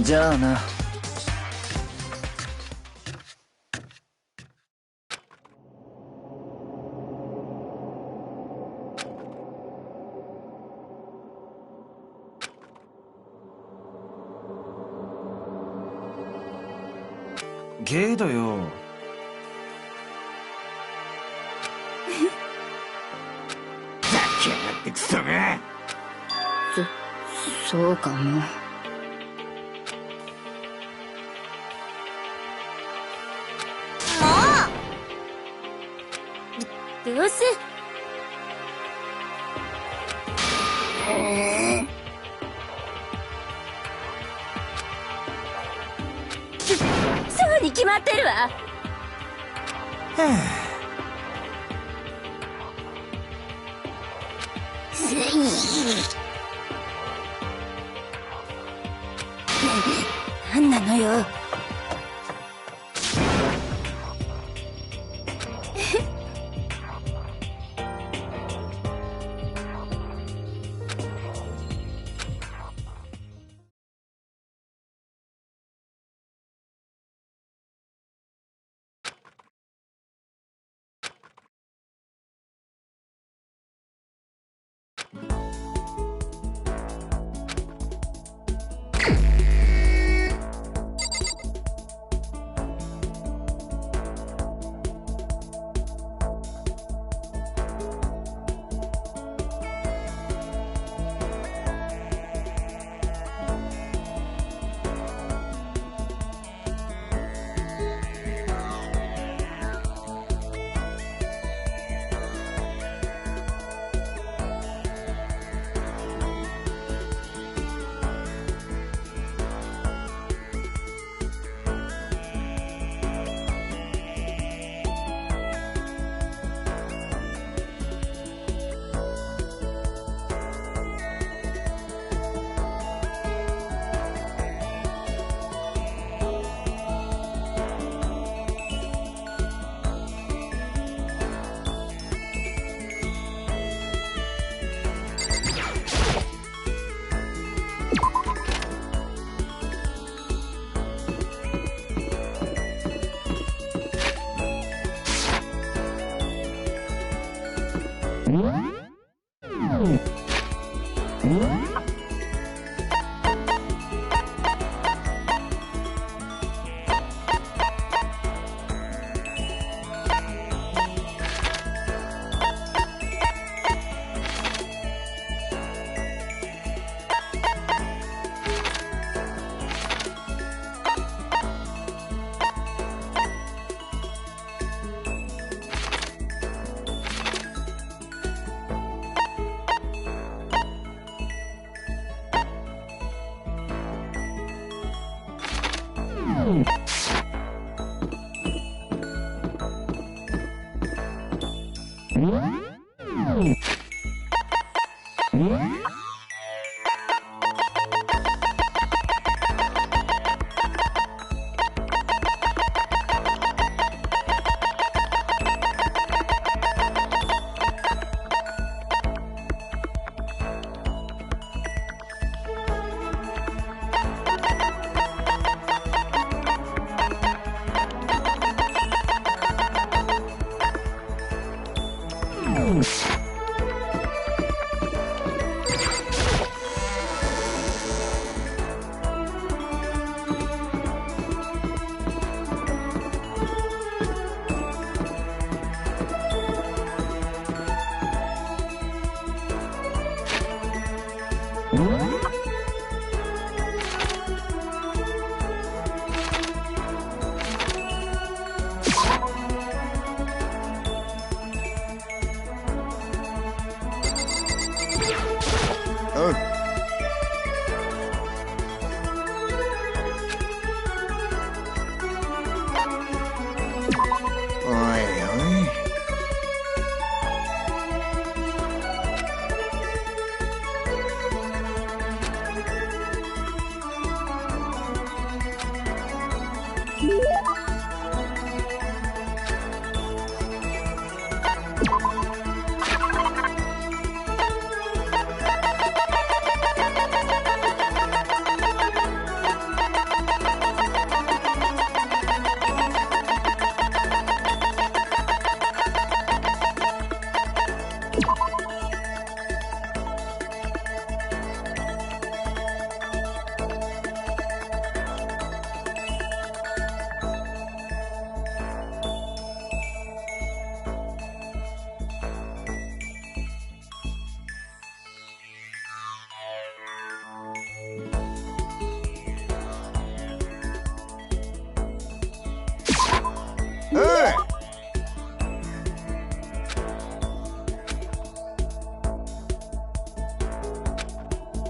じゃあな。ゲイだよ。ざけやがってクソが。そうかも。どうせ。そうに決まってるわ。なんなのよ。おう。おいおい。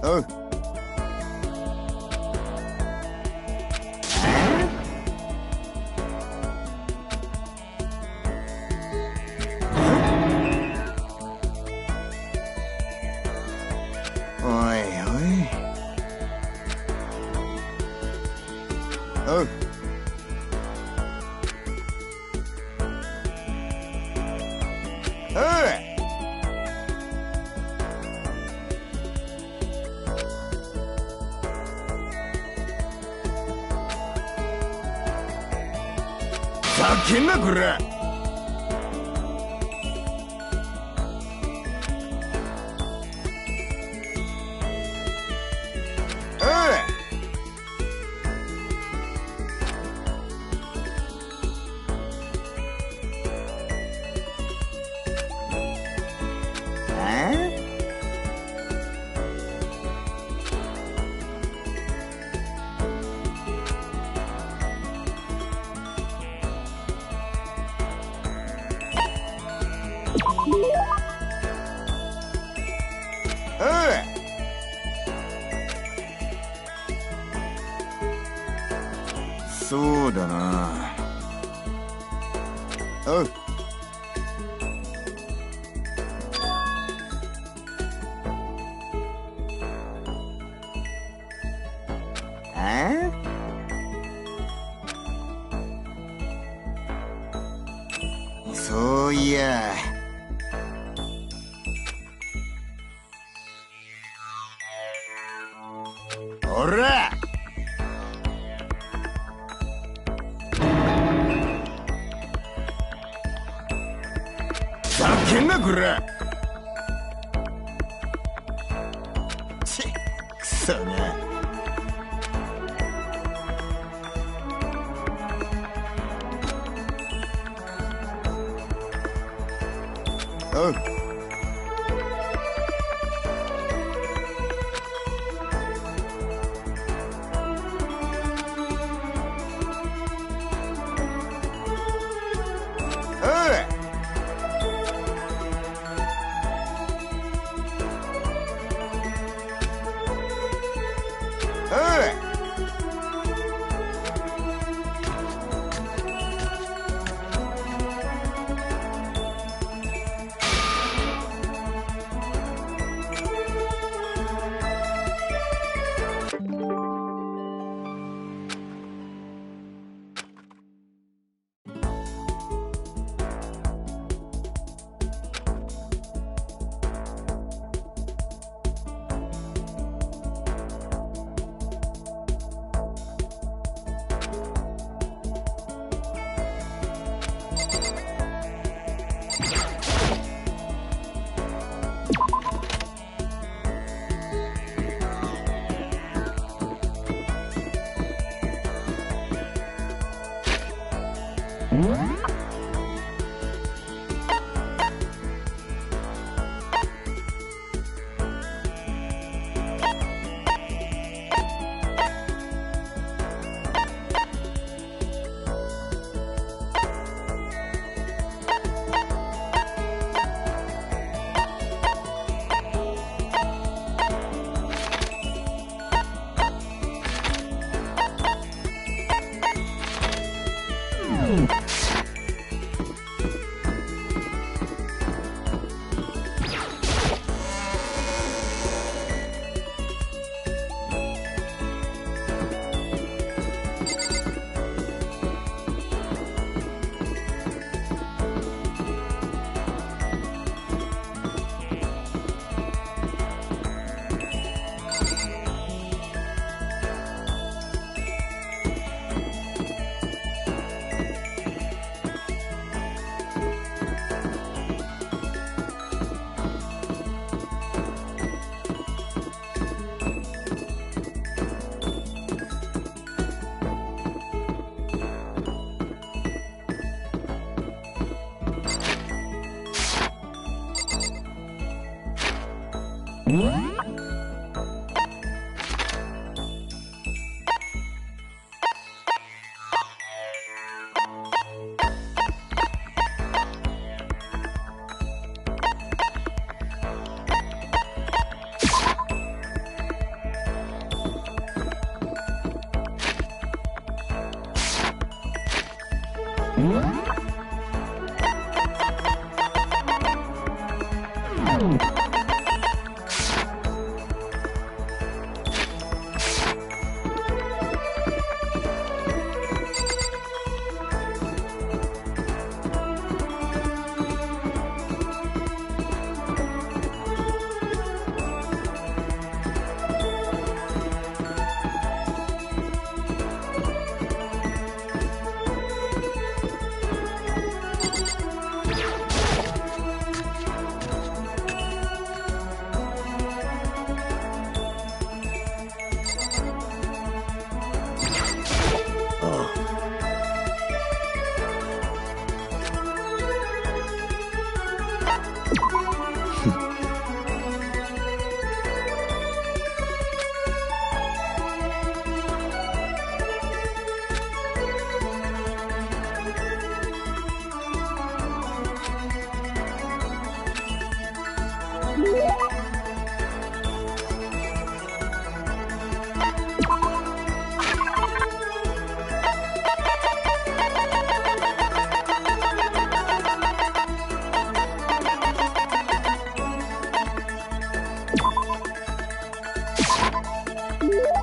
おう。おいおい。おう。ふざけんなこら。そうだな。おう。そういや。おら。ふざけんなこら。ちっ、くそな。おう。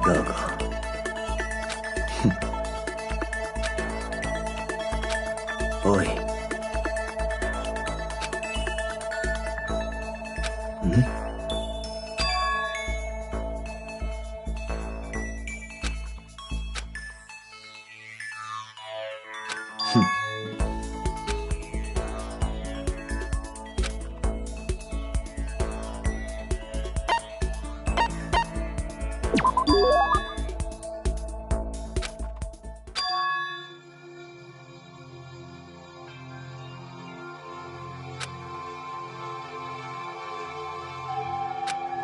だが、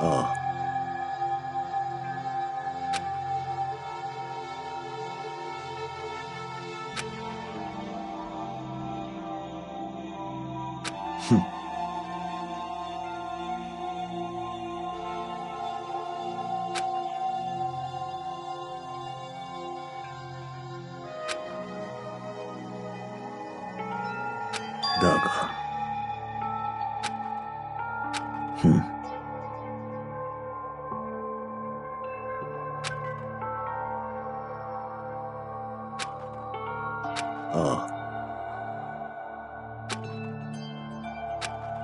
ああ。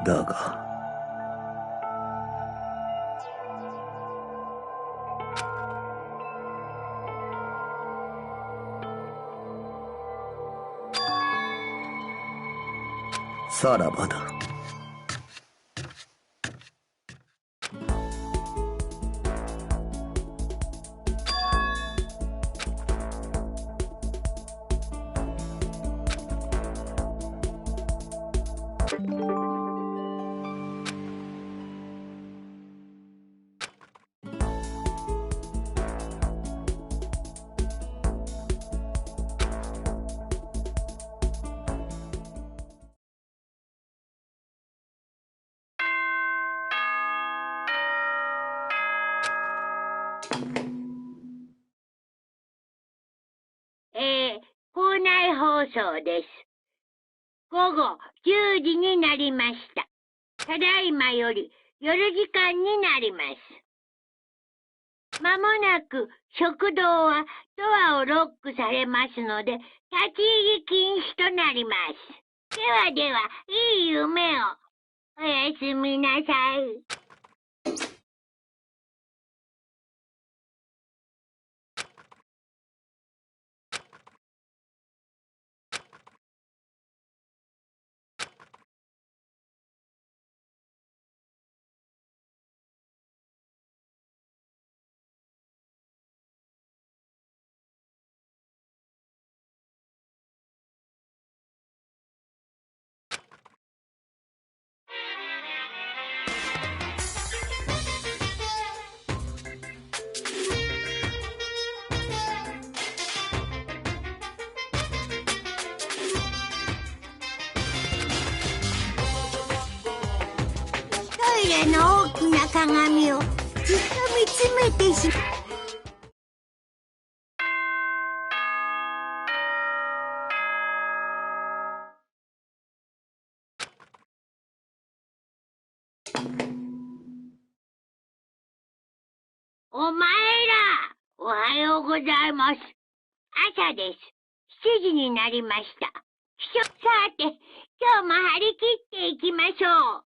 だが、さらばだ。校内放送です。午後10時になりました。ただいまより夜時間になります。まもなく食堂はドアをロックされますので、立ち入り禁止となります。ではでは、いい夢を。おやすみなさい。麗な大きな鏡をじっと見つめてしまう。お前ら、おはようございます。朝です。7時になりました。さて、今日も張り切っていきましょう。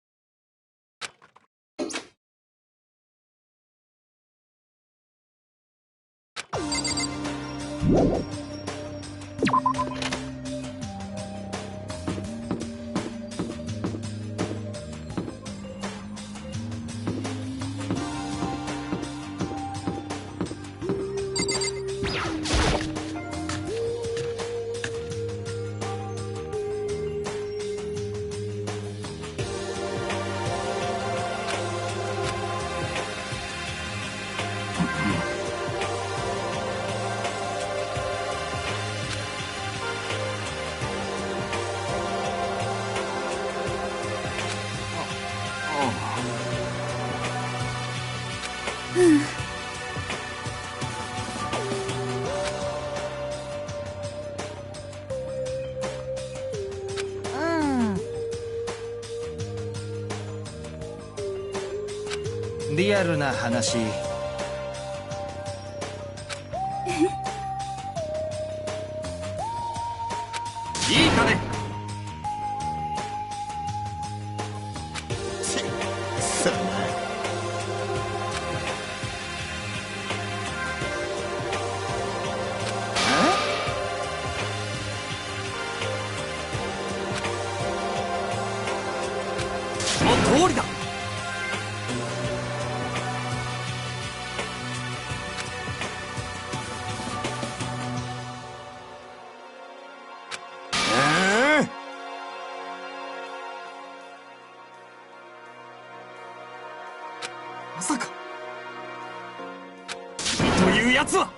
リアルな話。いいかね。くそな。その通りだ。まさか君というやつは。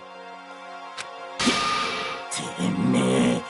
てめえ。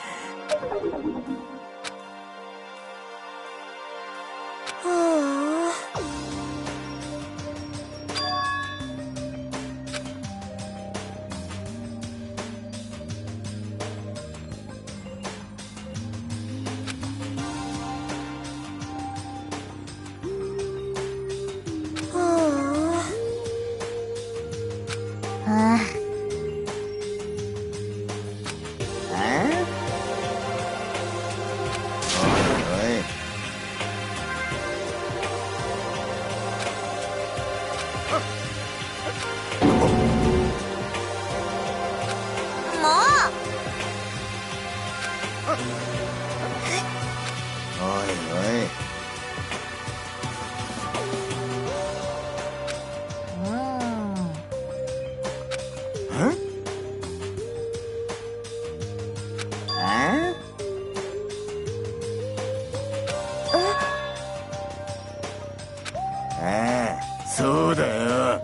そうだよ。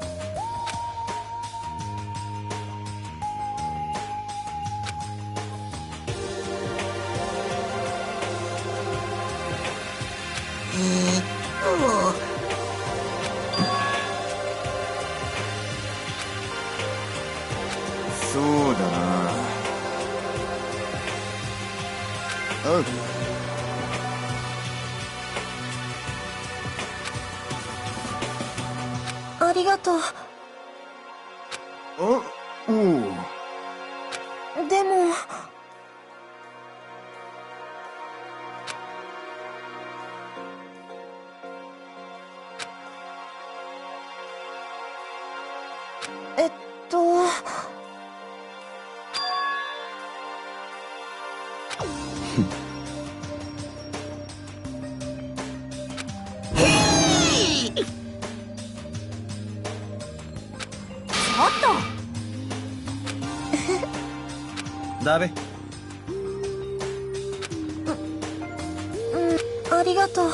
そうだな。おう。ありがとう。おう。でも。えっと。だべ。ありがとう。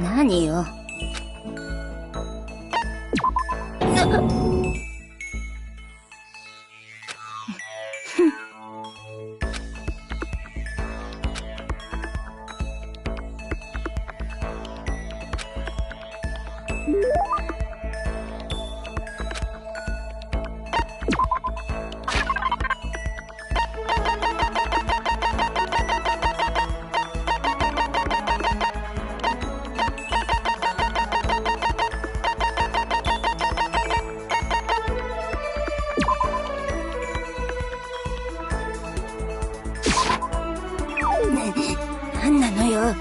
何よ。何なのよ。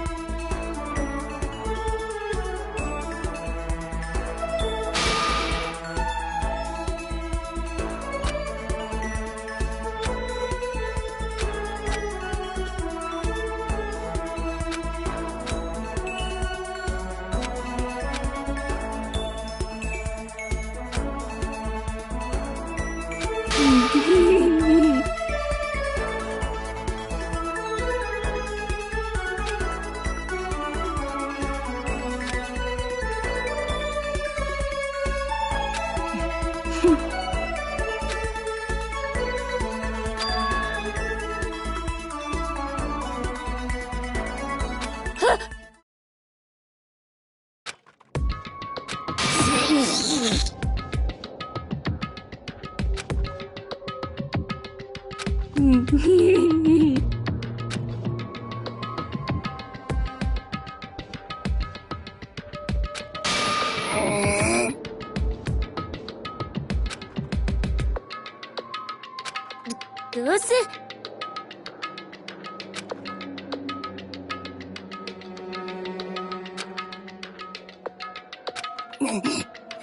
どうせ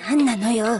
何なのよ。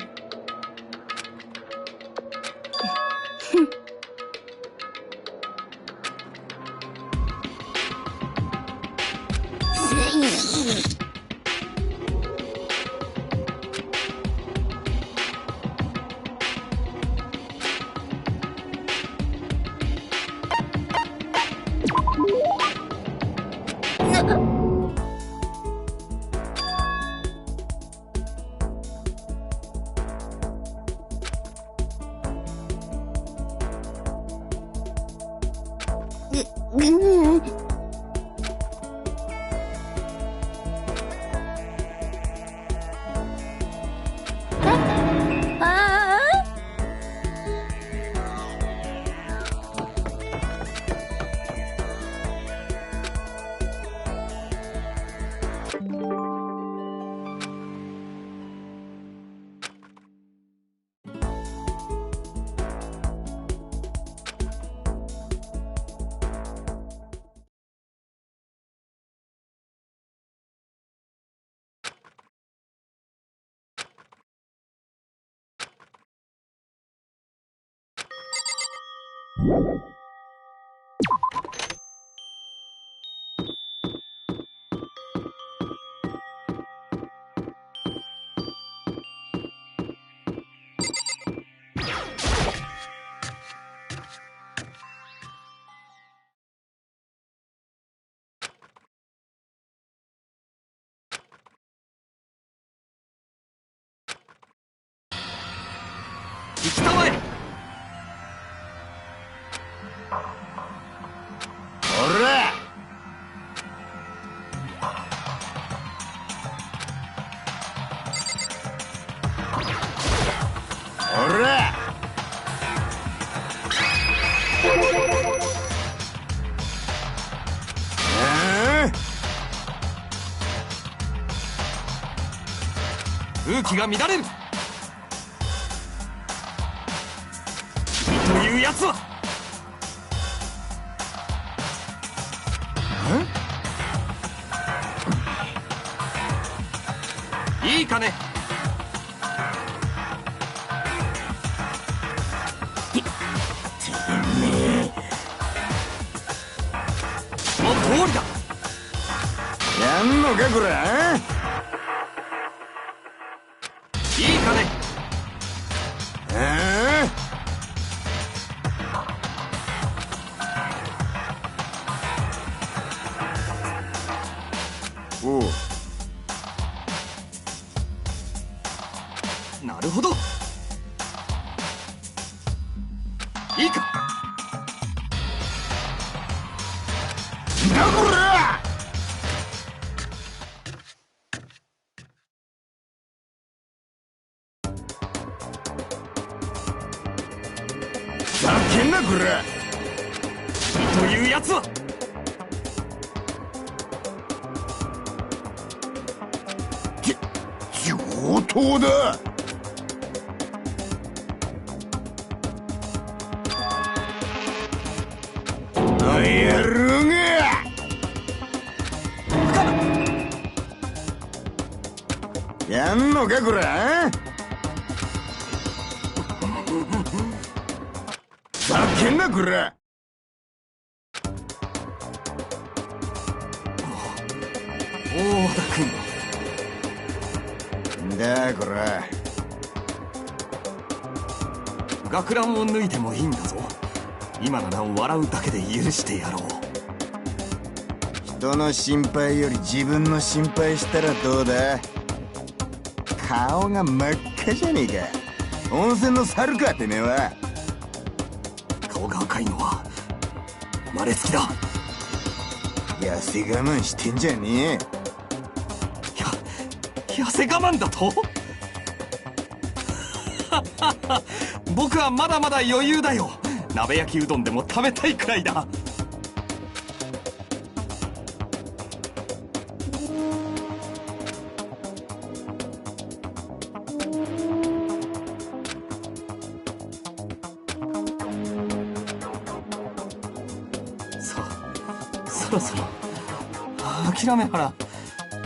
行きたまえ。おらおら空気が乱れる。というやつは。いいかね。その通りだ。やんのかこら。いいかね。おうなるほど。いいか。だこら。ざけんなこら。というやつは上等だ。やるがやんのかこら。ざけんなこら。大和田君だこら。学ランを脱いでもいいんだぞ。今なら笑うだけで許してやろう。人の心配より自分の心配したらどうだ。顔が真っ赤じゃねえか。温泉の猿かてめえは。顔が赤いのは生まれつきだ。痩せ我慢してんじゃね痩せ我慢だと僕はまだまだ余裕だよ。鍋焼きうどんでも食べたいくらいだ。そろそろ諦めから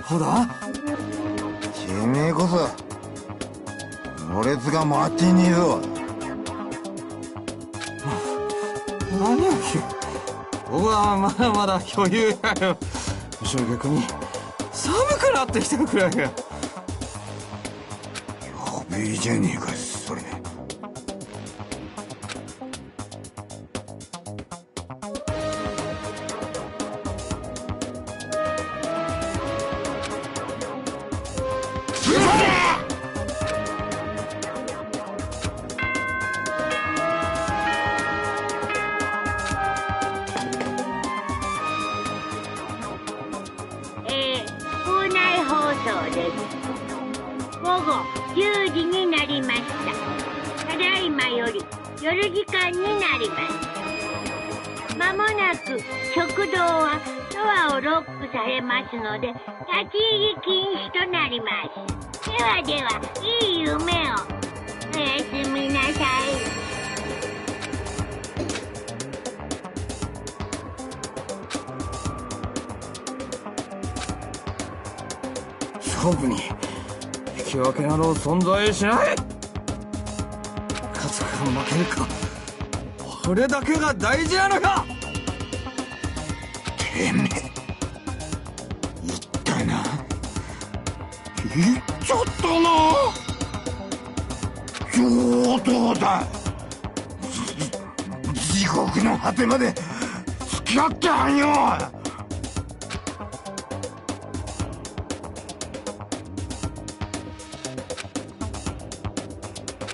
ほだ。てめえこそろれつが回ってねえぞ。何を言う。僕はまだまだ余裕やよ。むしろ逆に寒くなってきてるくらいや。やべえじゃねえかそれ。校内放送です。午後10時になりました。ただいまより夜時間になります。まもなく食堂はドアをロックされますので立ち入り禁止となります。ではでは、いい夢を。おやすみなさい。勝負に引き分けなど存在しない。勝つか負けるか、これだけが大事なのか。てめえ言ったな。言っちゃったな。上等だ。地獄の果てまで付き合ってあんよ。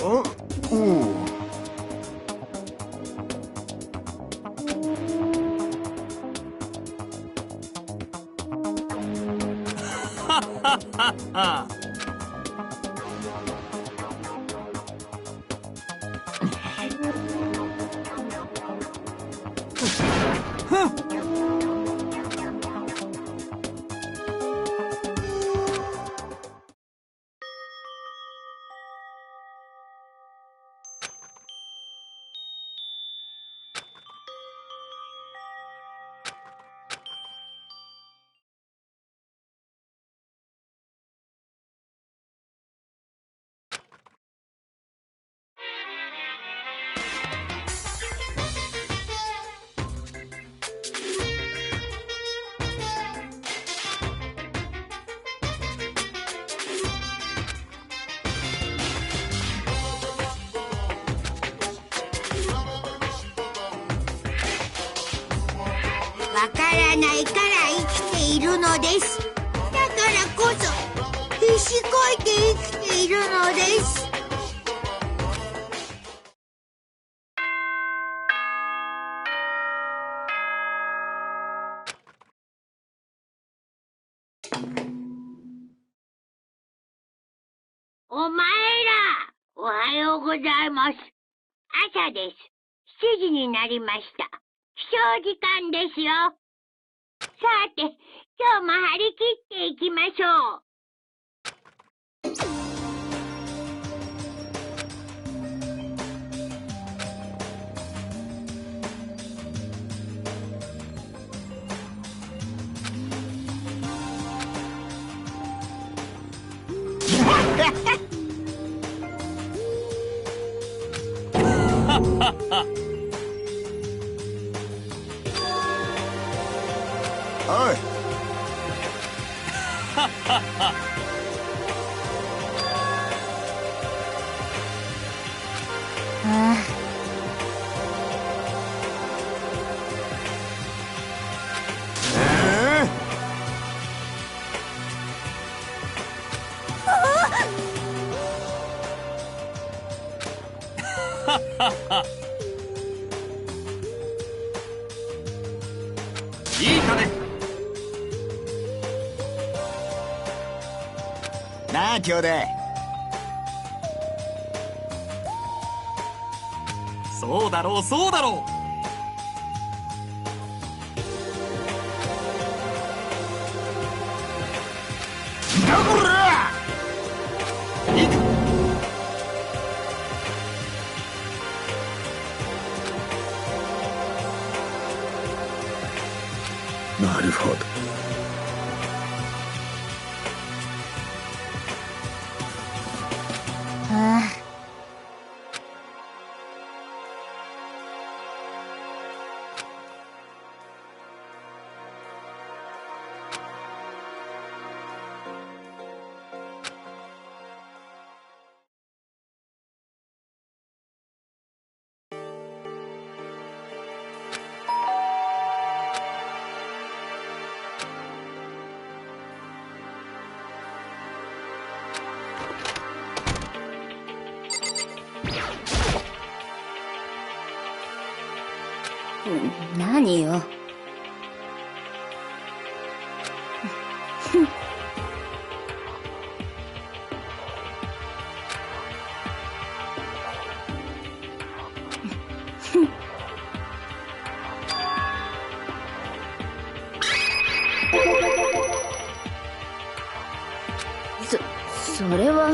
おう。わからないから生きているのです。だからこそ必死こいて生きているのです。お前ら、おはようございます。朝です。7時になりました。起床時間ですよ。さて、今日も張り切っていきましょう。おいいいかね。なあ兄弟。そうだろうそうだろう。だこらいいか。なるほど。何よ。それは。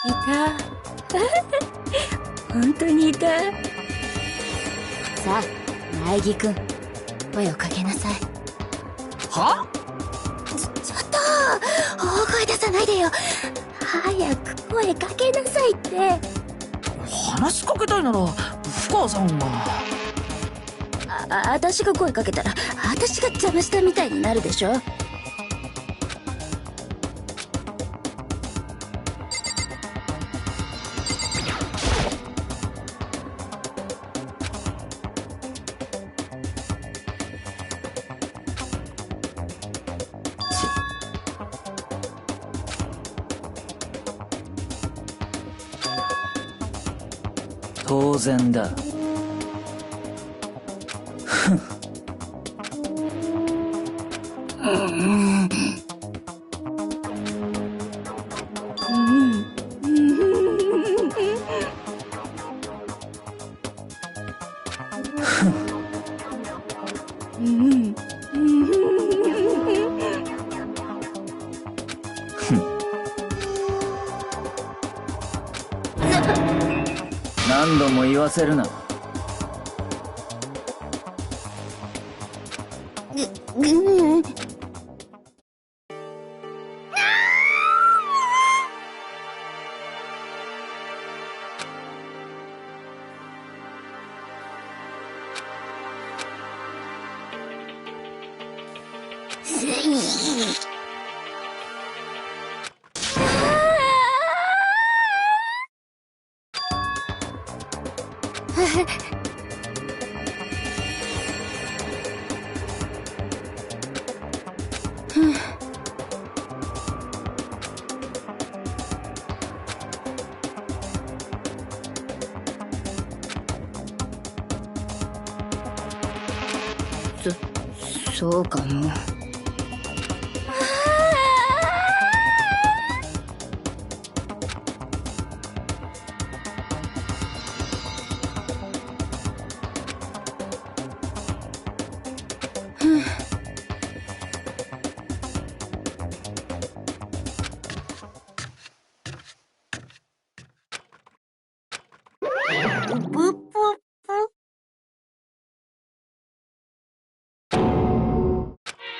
いた。本当にいた。さあ、苗木くん、声をかけなさい。は？ちょっと、大声出さないでよ。早く声かけなさいって。話しかけたいなら深川さんが。私が声かけたら私が邪魔したみたいになるでしょ。当然だ。ふん。何度も言わせるな。そうかも。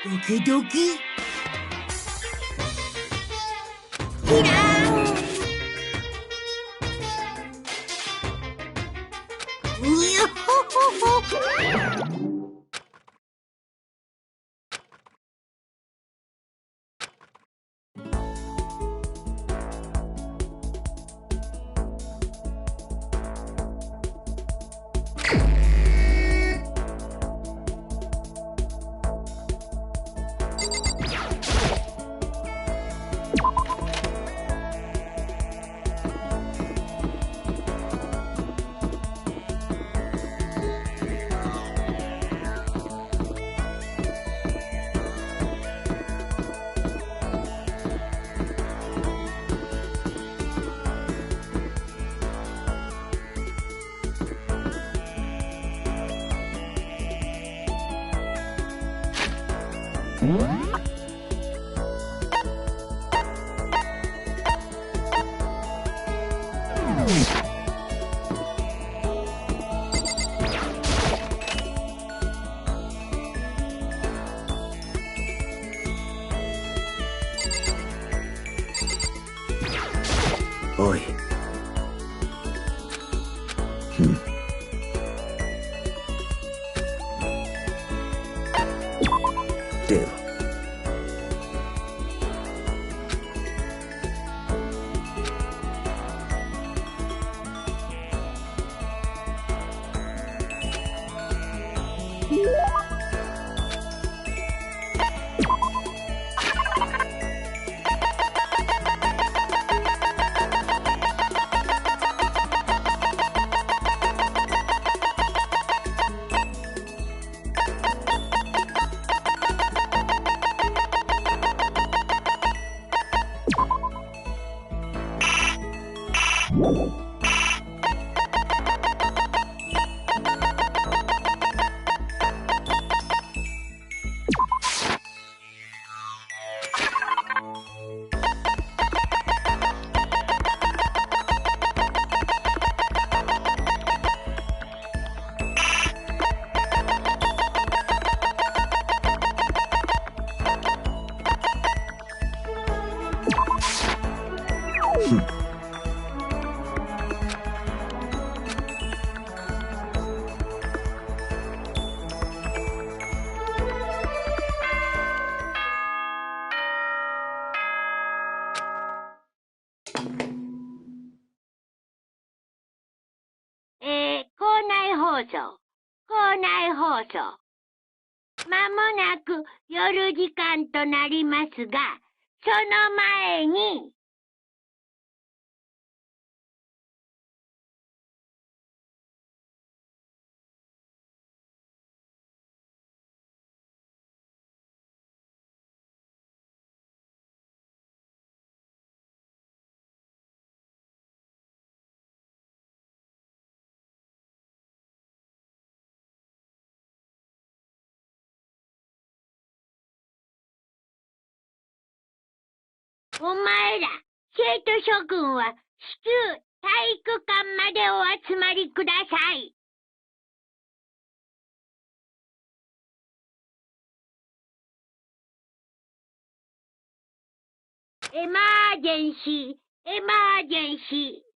ドキドキ。にゃほほほ。おい。では。校内放送。まもなく夜時間となりますが、その前に、お前ら、生徒諸君は至急体育館までお集まりください。エマージェンシー、エマージェンシー。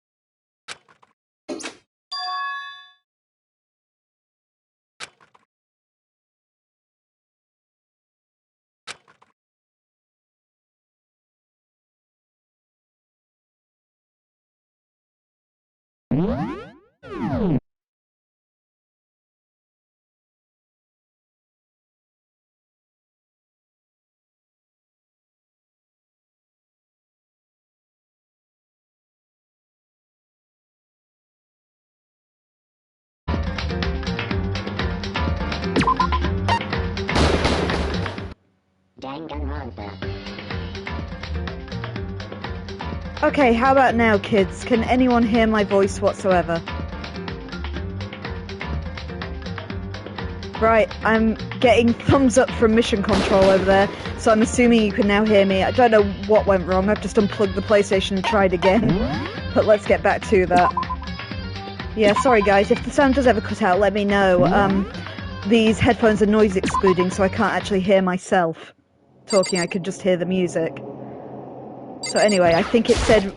Danganronpa. Okay, how about now, kids? Can anyone hear my voice whatsoever? Right, I'm getting thumbs up from mission control over there, so I'm assuming you can now hear me. I don't know what went wrong, I've just unplugged the PlayStation and tried again. But let's get back to that. Yeah, sorry guys, if the sound does ever cut out, let me know. These headphones are noise excluding, so I can't actually hear myself talking, I could just hear the music. So anyway, I think it said,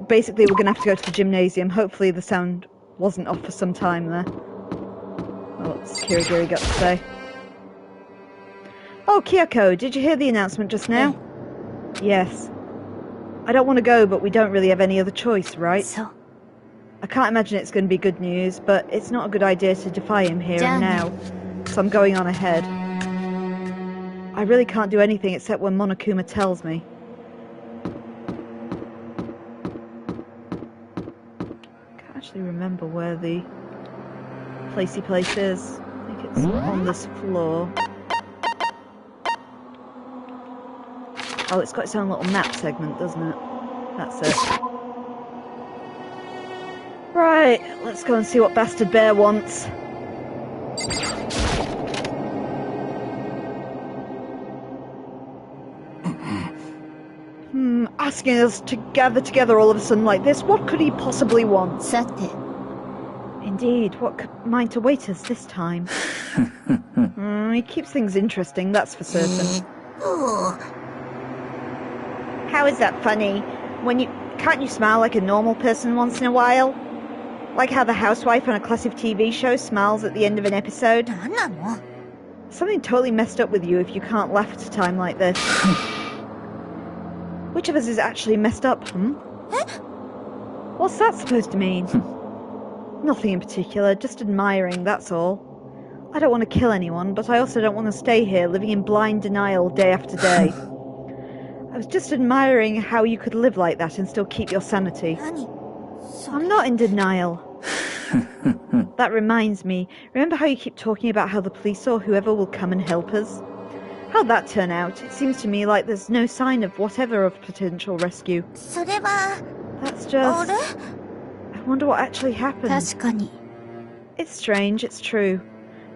basically we're gonna have to go to the gymnasium. Hopefully the sound wasn't off for some time there. What's Kirigiri got to say? Oh, Kyoko, did you hear the announcement just now? Yes. I don't want to go, but we don't really have any other choice, right? So. I can't imagine it's going to be good news, but it's not a good idea to defy him here and now. So I'm going on ahead. I really can't do anything except when Monokuma tells me. I can't actually remember where the placey place is. I think it's on this floor. Oh, it's got its own little map segment, doesn't it? That's it. Right, let's go and see what Bastard Bear wants. Asking us to gather together all of a sudden like this, what could he possibly want? Sate. Indeed, what could mind to wait us this time? He keeps things interesting, that's for certain. How is that funny? Can't you smile like a normal person once in a while? Like how the housewife on a classic TV show smiles at the end of an episode? Something totally messed up with you if you can't laugh at a time like this. Which of us is actually messed up, What's that supposed to mean? Nothing in particular, just admiring, that's all. I don't want to kill anyone, but I also don't want to stay here living in blind denial day after day. I was just admiring how you could live like that and still keep your sanity. I'm not in denial. That reminds me, remember how you keep talking about how the police or whoever will come and help us? How'd that turn out? It seems to me like there's no sign of whatever of potential rescue. That's just... I wonder what actually happened. It's strange, it's true.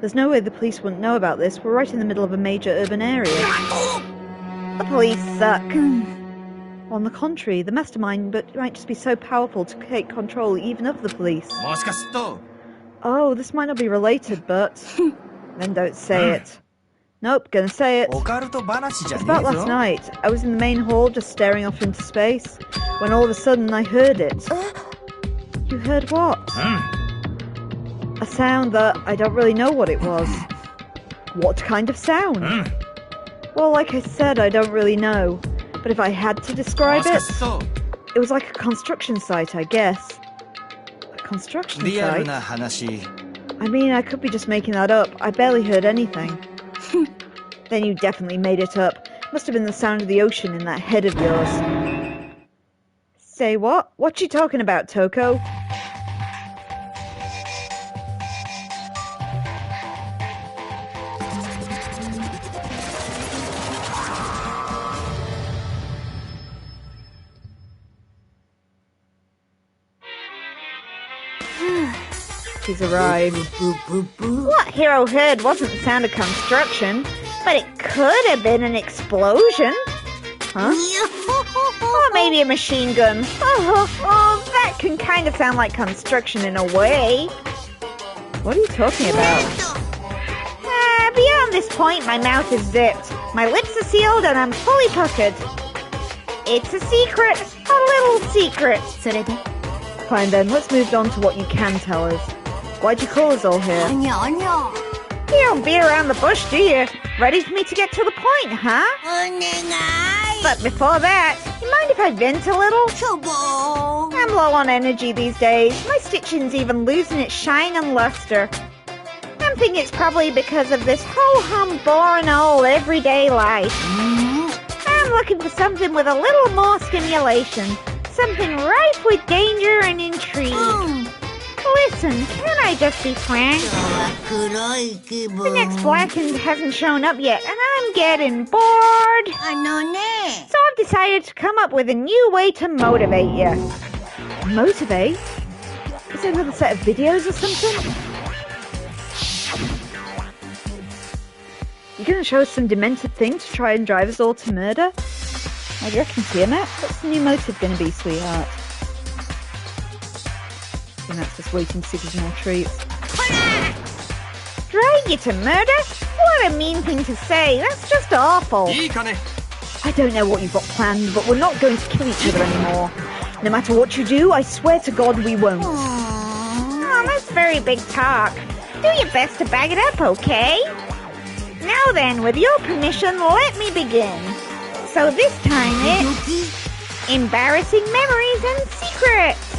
There's no way the police wouldn't know about this. We're right in the middle of a major urban area. The police suck. On the contrary, the mastermind might just be so powerful to take control even of the police. Oh, this might not be related, but... Then don't say it. Nope, gonna say it. It's about last night. I was in the main hall just staring off into space, when all of a sudden I heard it. You heard what? A sound that I don't really know what it was. What kind of sound? Well, like I said, I don't really know. But if I had to describe it, it was like a construction site, I guess. A construction site? I mean, I could be just making that up. I barely heard anything. Then you definitely made it up. Must have been the sound of the ocean in that head of yours. Say what? What you talking about, Toko? He's arrived. What Hiro heard wasn't the sound of construction, but it could have been an explosion. Huh? Or maybe a machine gun. Oh, That can kind of sound like construction in a way. What are you talking about? Beyond this point, my mouth is zipped. My lips are sealed and I'm fully puckered. It's a secret. A little secret. Fine then, let's move on to what you can tell us. Why'd you call us all here? You don't beat around the bush, do you? Ready for me to get to the point, huh? But before that, you mind if I vent a little? I'm low on energy these days. My stitching's even losing its shine and luster. I'm thinking it's probably because of this ho-hum, boring old everyday life. I'm looking for something with a little more stimulation. Something rife with danger and intrigue. Listen, can I just be frank? The next Blackened hasn't shown up yet, and I'm getting bored. So I've decided to come up with a new way to motivate you. Motivate? Is there another set of videos or something? You gonna show us some demented thing to try and drive us all to murder? How do you reckon, Tiamat? What's the new motive gonna be, sweetheart? And that's just waiting to see if there's more treats. Drag you to murder? What a mean thing to say. That's just awful. I don't know what you've got planned, but we're not going to kill each other anymore. No matter what you do, I swear to God we won't. Oh, that's very big talk. Do your best to bag it up, okay? Now then, with your permission, let me begin. So this time it's embarrassing memories and secrets.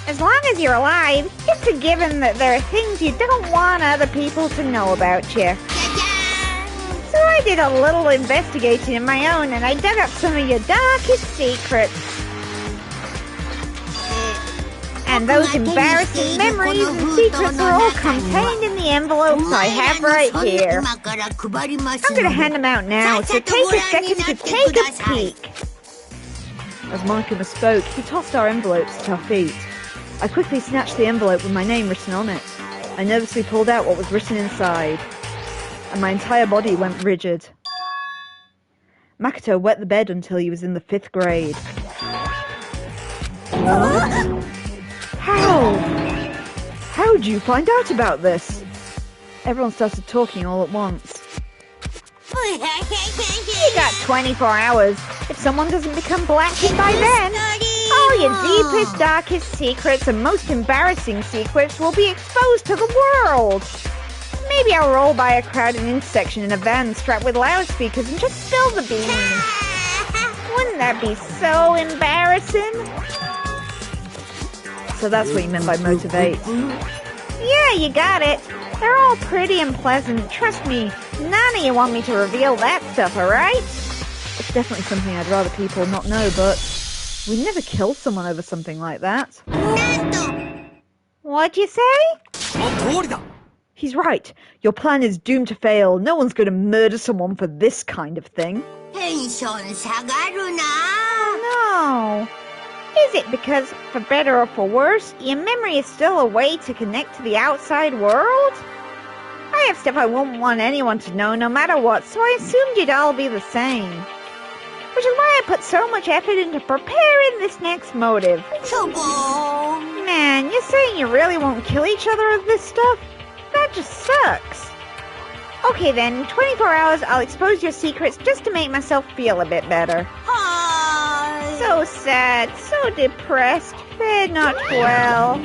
As long as you're alive, it's a given that there are things you don't want other people to know about you. So I did a little investigating of my own and I dug up some of your darkest secrets. And those embarrassing memories and secrets are all contained in the envelopes I have right here. I'm going to hand them out now, so take a second to take a peek. As Monokuma spoke, he tossed our envelopes at our feet. I quickly snatched the envelope with my name written on it. I nervously pulled out what was written inside, and my entire body went rigid. Makoto wet the bed until he was in the 5th grade. What? How? How'd you find out about this? Everyone started talking all at once. You got 24 hours. If someone doesn't become blackened by then, all your deepest, darkest secrets and most embarrassing secrets will be exposed to the world. Maybe I'll roll by a crowded intersection in a van strapped with loudspeakers and just spill the beans. Wouldn't that be so embarrassing? So that's what you meant by motivate. Yeah, you got it. They're all pretty and pleasant. Trust me, none of you want me to reveal that stuff, alright? It's definitely something I'd rather people not know, but we'd never kill someone over something like that. What'd you say? He's right. Your plan is doomed to fail. No one's going to murder someone for this kind of thing. No. Is it because, for better or for worse, your memory is still a way to connect to the outside world? I have stuff I wouldn't want anyone to know no matter what, so I assumed you'd all be the same. Which is why I put so much effort into preparing this next motive. Man, you're saying you really won't kill each other with this stuff? That just sucks. Okay then, in 24 hours I'll expose your secrets just to make myself feel a bit better. So sad, so depressed, fared not well.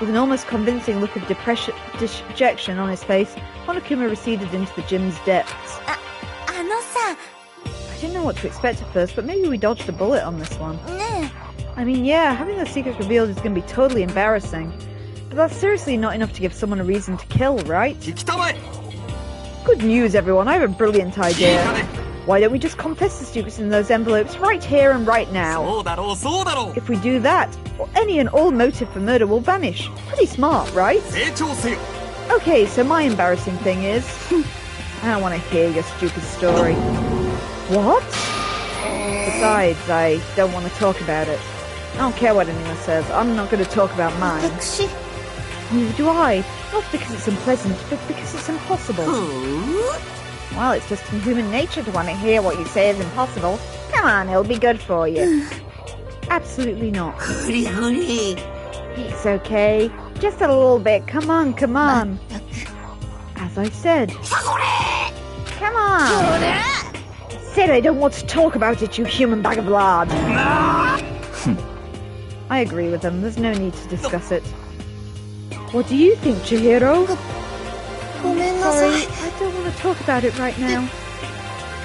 With an almost convincing look of dejection on his face, Monokuma receded into the gym's depths. I didn't know what to expect at first, but maybe we dodged a bullet on this one. I mean, yeah, having those secrets revealed is going to be totally embarrassing. But that's seriously not enough to give someone a reason to kill, right? Good news, everyone, I have a brilliant idea. Why don't we just confess the secrets in those envelopes right here and right now? If we do that, any and all motive for murder will vanish. Pretty smart, right? Okay, so my embarrassing thing is... I don't want to hear your stupid story. What? Besides, I don't want to talk about it. I don't care what anyone says. I'm not going to talk about mine. Neither do I. Not because it's unpleasant, but because it's impossible. Well, it's just in human nature to want to hear what you say is impossible. Come on, it'll be good for you. Absolutely not. グリグリ。 It's okay. Just a little bit. Come on, come on. As I said. さこれ Come on. Said I don't want to talk about it, you human bag of lard. I agree with them. There's no need to discuss it. What do you think, Chihiro? ごめんなさ Sorry, い。 I don't want to talk about it right now.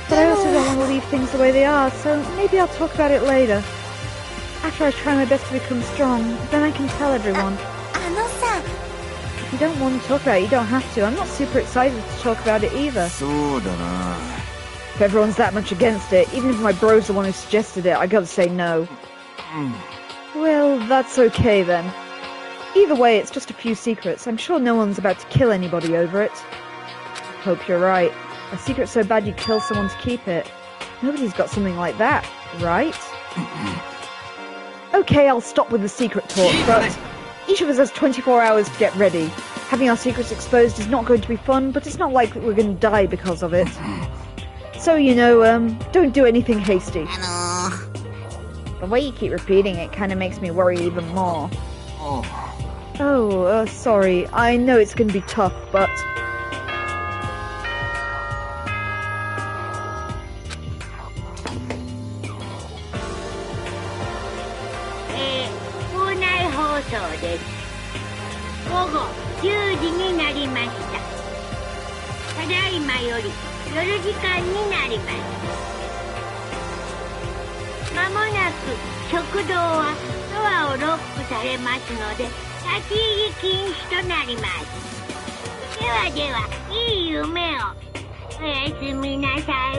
But I also don't want to leave things the way they are, so maybe I'll talk about it later. After I try my best to become strong, then I can tell everyone. あのさ、 If you don't want to talk about it, you don't have to. I'm not super excited to talk about it either. そうだな。 If everyone's that much against it, even if my bro's the one who suggested it, I gotta say no. Well, that's okay then. Either way, it's just a few secrets. I'm sure no one's about to kill anybody over it. Hope you're right. A secret so bad you'd kill someone to keep it. Nobody's got something like that, right? Okay, I'll stop with the secret talk, but each of us has 24 hours to get ready. Having our secrets exposed is not going to be fun, but it's not like we're going to die because of it. So, you know, don't do anything hasty. The way you keep repeating it kind of makes me worry even more. Oh, sorry. I know it's going to be tough, but...午後10時になりました。ただいまより夜時間になります。まもなく食堂はドアをロックされますので立ち入り禁止となります。ではでは、いい夢を。おやすみなさい。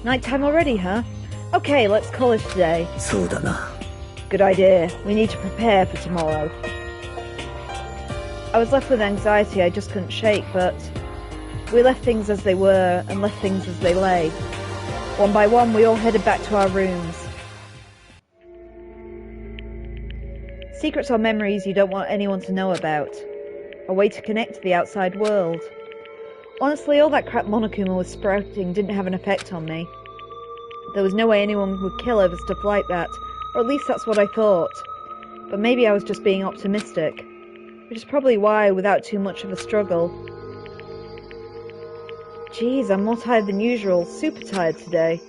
Nighttime already, huh? Okay, let's call it a day. そうだな。 Good idea. We need to prepare for tomorrow. I was left with anxiety I just couldn't shake, but we left things as they were and left things as they lay. One by one, we all headed back to our rooms. Secrets are memories you don't want anyone to know about. A way to connect to the outside world. Honestly, all that crap Monokuma was sprouting didn't have an effect on me. There was no way anyone would kill over stuff like that, or at least that's what I thought. But maybe I was just being optimistic, which is probably why, without too much of a struggle... Geez, I'm more tired than usual, super tired today.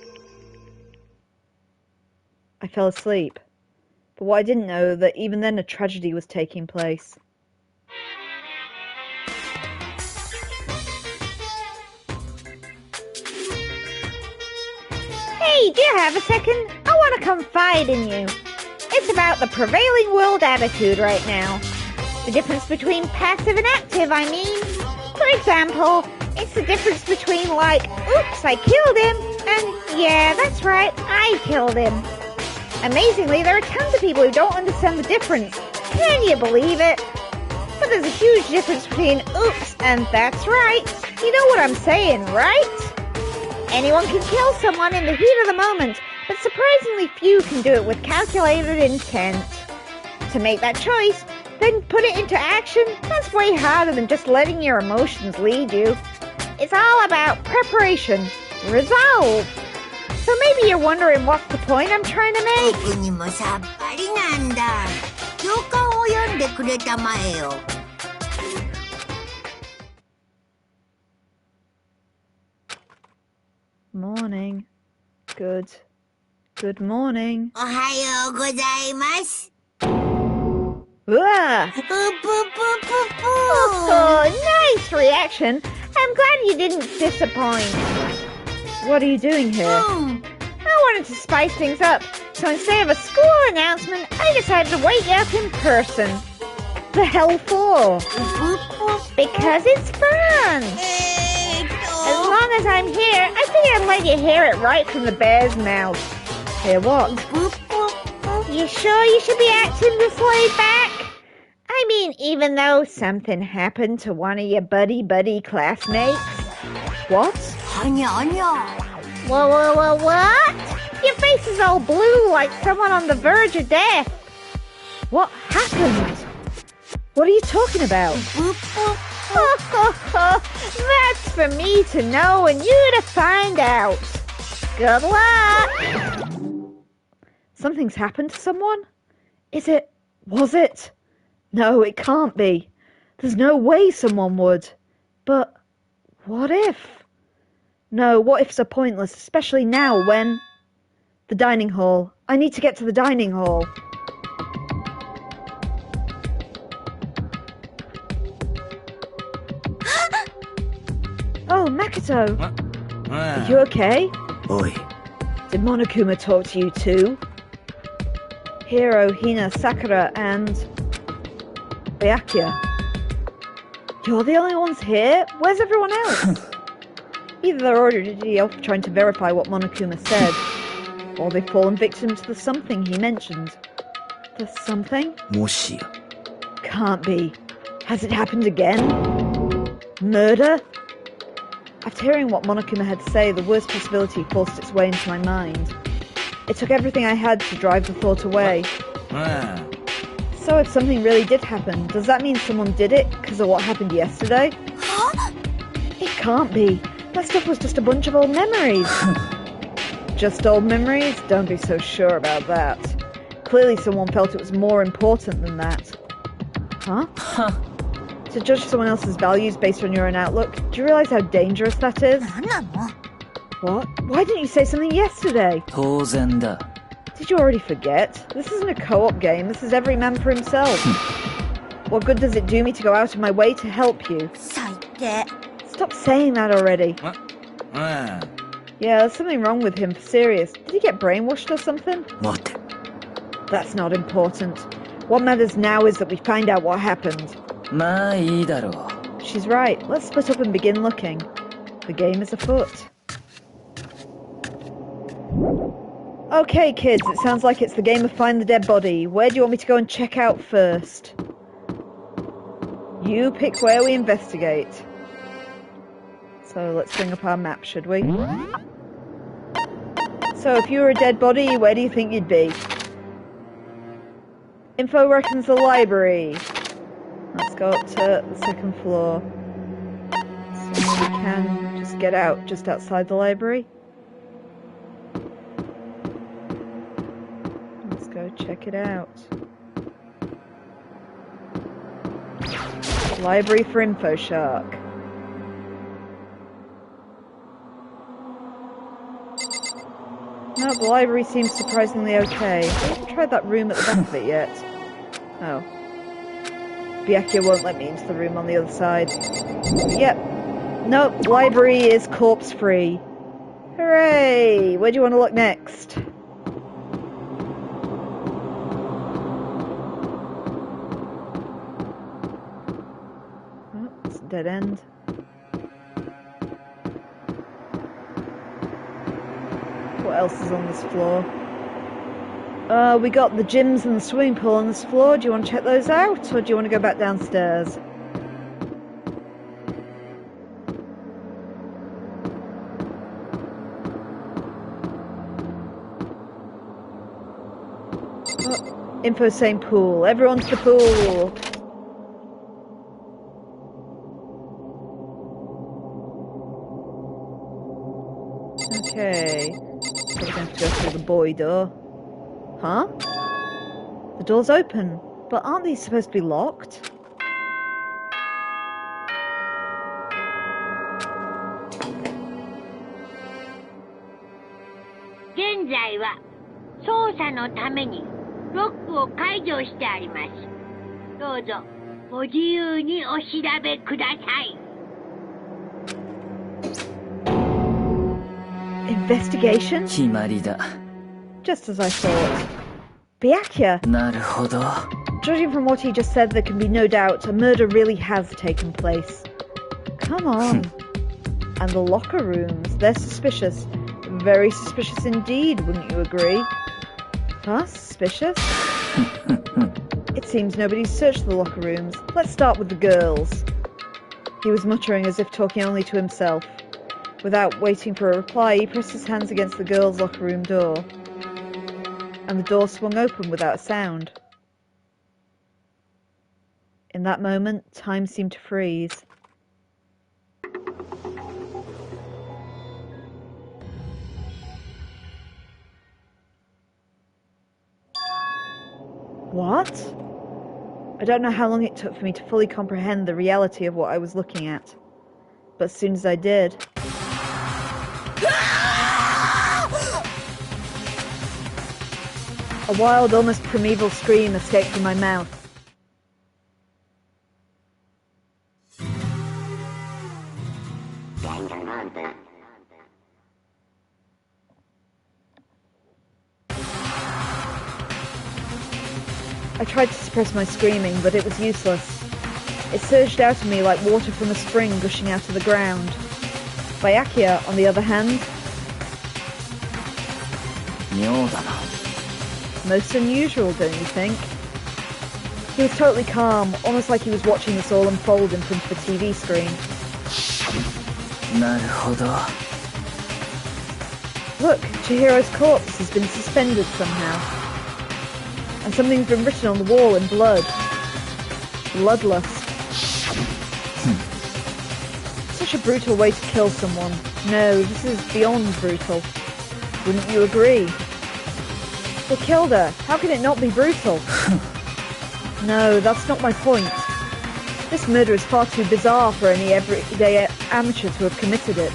I fell asleep, but what I didn't know that even then a tragedy was taking place. Hey, do you have a second? I want to confide in you. It's about the prevailing world attitude right now. The difference between passive and active, I mean. For example, it's the difference between like, oops, I killed him, and yeah, that's right, I killed him. Amazingly, there are tons of people who don't understand the difference. Can you believe it? But there's a huge difference between oops and that's right. You know what I'm saying, right? Anyone can kill someone in the heat of the moment, but surprisingly few can do it with calculated intent. To make that choice, then put it into action, that's way harder than just letting your emotions lead you. It's all about preparation, resolve. So maybe you're wondering what's the point I'm trying to make? 僕にもさっぱりなんだ。行間を読んでくれたまえよ。Morning. Good morning. おはようございます。 Ah! ぷぷぷぷぷ。 Oh, nice reaction. I'm glad you didn't disappoint. What are you doing here? I wanted to spice things up, so instead of a school announcement, I decided to wake you up in person. The hell for? Because it's fun. As long as I'm here, I figure I'd let you hear it right from the bear's mouth. Hear what? You sure you should be acting this laid back? I mean, even though something happened to one of your buddy classmates. What? はにゃはにゃ。 What? Your face is all blue like someone on the verge of death. What happened? What are you talking about? That's for me to know and you to find out. Good luck! Something's happened to someone? Was it? No, it can't be. There's no way someone would. But what if? No, what ifs are pointless, especially now when... The dining hall. I need to get to the dining hall. Oh, Makoto. Are you okay? Oi. Did Monokuma talk to you too? Hiro, Hina, Sakura, and... Byakuya. You're the only ones here? Where's everyone else? Either they're already off trying to verify what Monokuma said, or they've fallen victim to the something he mentioned. The something? もしや Can't be. Has it happened again? Murder? After hearing what Monokuma had to say, the worst possibility forced its way into my mind. It took everything I had to drive the thought away. So if something really did happen, does that mean someone did it because of what happened yesterday? Huh? It can't be. That stuff was just a bunch of old memories. Just old memories? Don't be so sure about that. Clearly someone felt it was more important than that. Huh? To judge someone else's values based on your own outlook, do you realise how dangerous that is? 何なの? What? Why didn't you say something yesterday? 当然だ Did you already forget? This isn't a co-op game, this is every man for himself. What good does it do me to go out of my way to help you? 最低. Stop saying that already. Yeah, there's something wrong with him, for serious. Did he get brainwashed or something? 待て That's not important. What matters now is that we find out what happened. まあいいだろう She's right. Let's split up and begin looking. The game is afoot. Okay, kids, it sounds like it's the game of Find the Dead Body. Where do you want me to go and check out first? You pick where we investigate. So let's bring up our map, should we? So if you were a dead body, where do you think you'd be? Info reckons the library. Let's go up to the second floor. So we can just get out just outside the library. Let's go check it out. Library for Info Shark. No, the library seems surprisingly okay. I haven't tried that room at the back of it yet. Oh. Byakuya won't let me into the room on the other side. Yep. Nope, library is corpse-free. Hooray! Where do you want to look next? Oh, it's a dead end. What else is on this floor? We got the gyms and the swimming pool on this floor. Do you want to check those out, or do you want to go back downstairs? Oh, info saying pool. Everyone to the pool! Okay. We're going to have to go through the boy door. Huh? The door's open, but aren't these supposed to be locked? Now, 捜査のためにロックを解除してあります。どうぞご自由にお調べください。Investigation? 決まりだ Just as I thought. Byakuya! なるほど Judging from what he just said, there can be no doubt a murder really has taken place. Come on. And the locker rooms, they're suspicious. Very suspicious indeed, wouldn't you agree? Huh? Suspicious? It seems nobody's searched the locker rooms. Let's start with the girls. He was muttering as if talking only to himself. Without waiting for a reply, he pressed his hands against the girls' locker room door. And the door swung open without a sound. In that moment, time seemed to freeze. What? I don't know how long it took for me to fully comprehend the reality of what I was looking at. But as soon as I did... a wild, almost primeval scream escaped from my mouth. Danganronpa. I tried to suppress my screaming, but it was useless. It surged out of me like water from a spring gushing out of the ground. Byakuya, on the other hand... most unusual, don't you think? He was totally calm, almost like he was watching this all unfold in front of a TV screen. Look, Chihiro's corpse has been suspended somehow. And something's been written on the wall in blood. Bloodlust. Such a brutal way to kill someone. No, this is beyond brutal. Wouldn't you agree? They killed her. How can it not be brutal? No, that's not my point. This murder is far too bizarre for any everyday amateur to have committed it.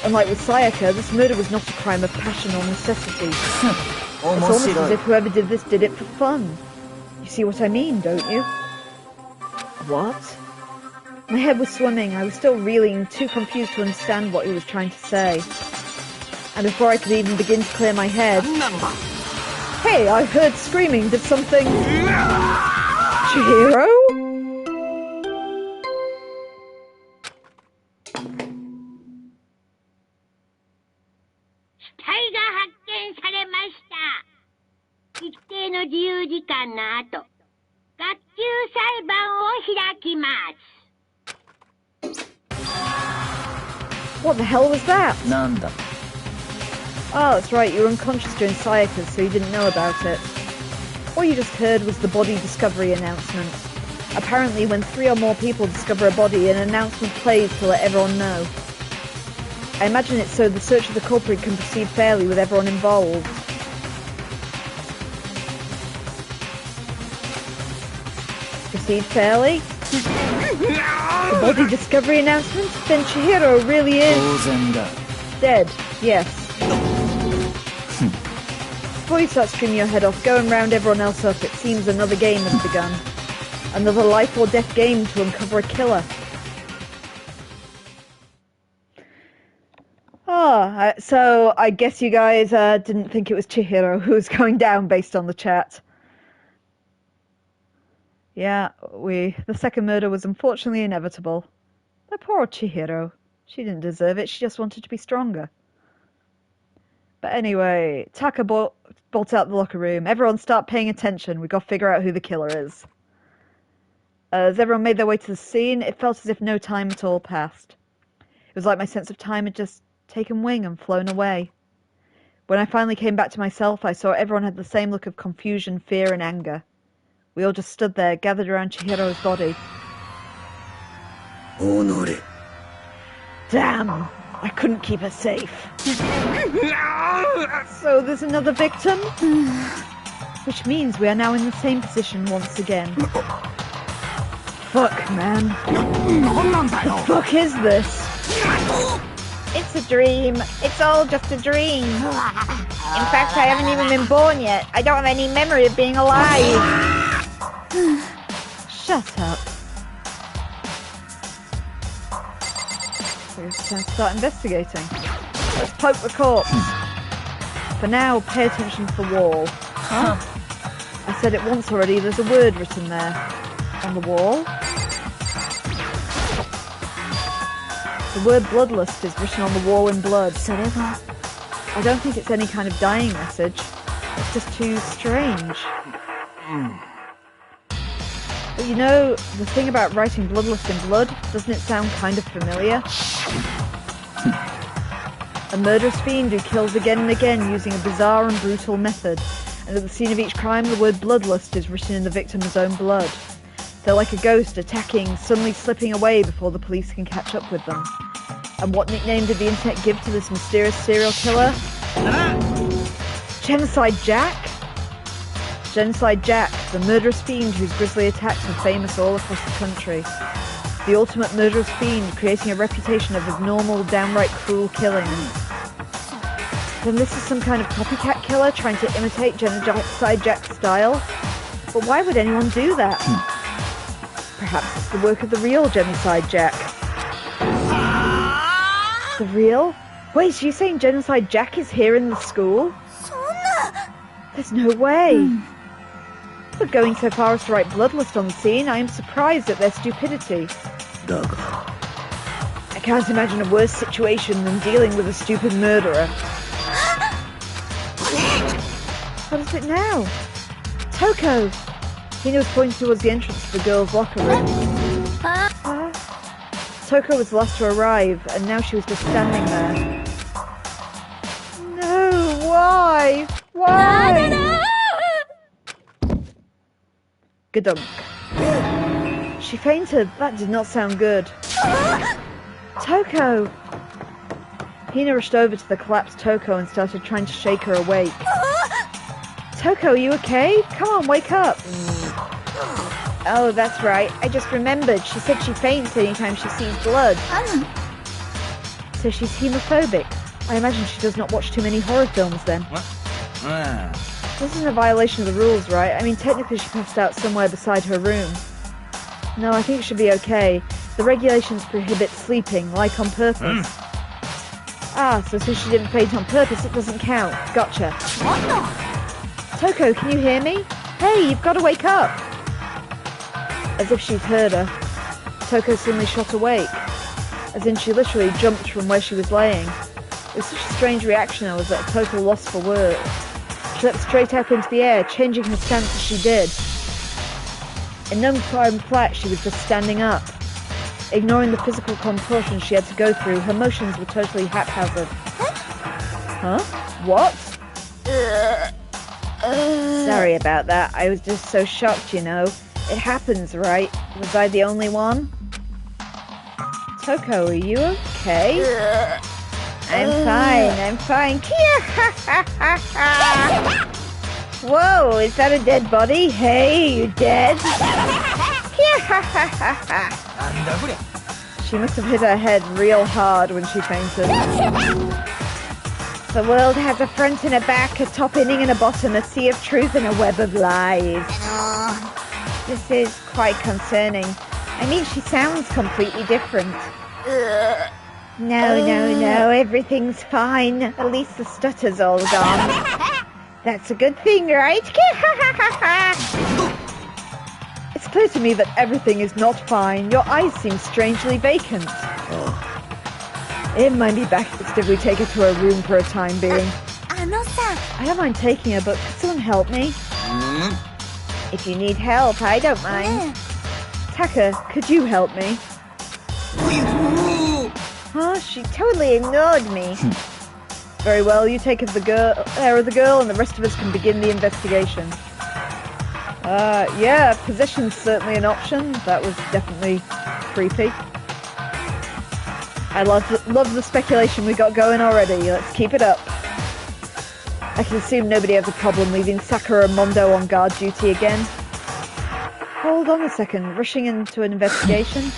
Unlike with Sayaka, this murder was not a crime of passion or necessity. It's almost as if whoever did this did it for fun. You see what I mean, don't you? What? My head was swimming. I was still reeling, too confused to understand what he was trying to say. And before I could even begin to clear my head... Hey, I heard screaming. Did something... Chihiro? What the hell was that? Oh, that's right, you were unconscious during Sayaka's, so you didn't know about it. What you just heard was the body discovery announcement. Apparently, when 3 or more people discover a body, an announcement plays to let everyone know. I imagine it's so the search of the culprit can proceed fairly with everyone involved. Proceed fairly? The body discovery announcement? Then Chihiro really is... dead, yes. Before you start screaming your head off, go and round everyone else up. It seems another game has begun. Another life or death game to uncover a killer. Oh, so I guess you guys didn't think it was Chihiro who was going down based on the chat. Yeah, the second murder was unfortunately inevitable. But poor Chihiro. She didn't deserve it, she just wanted to be stronger. But anyway, Taka bolts out the locker room. Everyone start paying attention, we gotta figure out who the killer is. As everyone made their way to the scene, it felt as if no time at all passed. It was like my sense of time had just taken wing and flown away. When I finally came back to myself, I saw everyone had the same look of confusion, fear and anger. We all just stood there, gathered around Chihiro's body. Damn! I couldn't keep her safe. So there's another victim? Which means we are now in the same position once again. Fuck, man. What the fuck is this? It's a dream. It's all just a dream. In fact, I haven't even been born yet. I don't have any memory of being alive. Shut up. So it's time to start investigating. Let's poke the corpse. For now, pay attention to the wall. Huh? I said it once already, there's a word written there. On the wall. The word bloodlust is written on the wall in blood. I don't think it's any kind of dying message. It's just too strange. But you know, the thing about writing bloodlust in blood, doesn't it sound kind of familiar? A murderous fiend who kills again and again using a bizarre and brutal method, and at the scene of each crime the word bloodlust is written in the victim's own blood. They're like a ghost attacking, suddenly slipping away before the police can catch up with them. And what nickname did the internet give to this mysterious serial killer? Genocide Jack? Genocide Jack. the murderous fiend whose grisly attacks are famous all across the country. The ultimate murderous fiend, creating a reputation of abnormal, downright cruel killing. Then this is some kind of copycat killer trying to imitate Genocide Jack's style? But why would anyone do that? Perhaps it's the work of the real Genocide Jack. The real? Wait, are you saying Genocide Jack is here in the school? There's no way. But going so far as to write Bloodlust on the scene, I am surprised at their stupidity. I can't imagine a worse situation than dealing with a stupid murderer. What is it now? Toko! Hina was pointing towards the entrance to the girls' locker room. Toko was the last to arrive, and now she was just standing there. No, why? Why? Gadunk. She fainted. That did not sound good. Toko! Hina rushed over to the collapsed Toko and started trying to shake her awake. Toko, are you okay? Come on, wake up! Oh, that's right. I just remembered. She said she faints anytime she sees blood. So she's hemophobic. I imagine she does not watch too many horror films then. This isn't a violation of the rules, right? I mean, technically she passed out somewhere beside her room. No, I think it should be okay. The regulations prohibit sleeping, like on purpose. Ah, so since she didn't faint on purpose, it doesn't count. Gotcha. Toko, can you hear me? Hey, you've got to wake up! As if she'd heard her, Toko suddenly shot awake. As in she literally jumped from where she was laying. It was such a strange reaction I was at a total loss for words. She leapt straight up into the air, changing her stance as she did. In no time flat, she was just standing up. Ignoring the physical contortions she had to go through, her motions were totally haphazard. Huh? What? Sorry about that. I was just so shocked, you know. It happens, right? Was I the only one? Toko, are you okay? I'm fine. Whoa, is that a dead body? Hey, you dead? She must have hit her head real hard when she fainted. The world has a front and a back, a top inning and a bottom, a sea of truth and a web of lies. This is quite concerning. I mean, she sounds completely different. No, everything's fine. At least the stutter's all gone. That's a good thing, right? It's clear to me that everything is not fine. Your eyes seem strangely vacant. It might be best if we take her to her room for a time being. I don't mind taking her, but could someone help me? If you need help, I don't mind. Taka, could you help me? Huh? She totally ignored me. Very well, you take care of the girl, and the rest of us can begin the investigation. Yeah, possession's certainly an option. That was definitely creepy. I love the speculation we got going already. Let's keep it up. I can assume nobody has a problem leaving Sakura and Mondo on guard duty again. Hold on a second. Rushing into an investigation?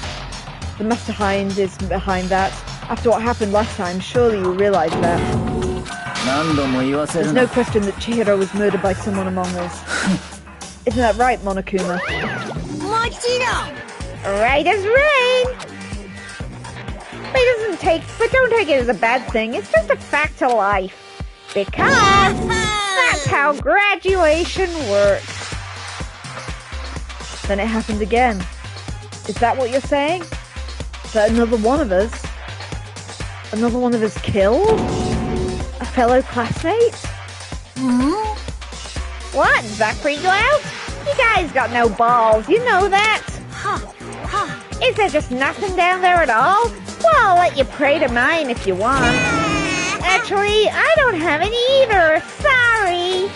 The Mastermind is behind that. After what happened last time, surely you realise that. There's no question that Chihiro was murdered by someone among us. Isn't that right, Monokuma? Right as rain! But don't take it as a bad thing. It's just a fact of life. Because that's how graduation works. Then it happened again. Is that what you're saying? That another one of us killed? A fellow classmate? What? Does that freak you out? You guys got no balls, you know that. Is there just nothing down there at all? Well, I'll let you pray to mine if you want. Actually, I don't have any either. Sorry.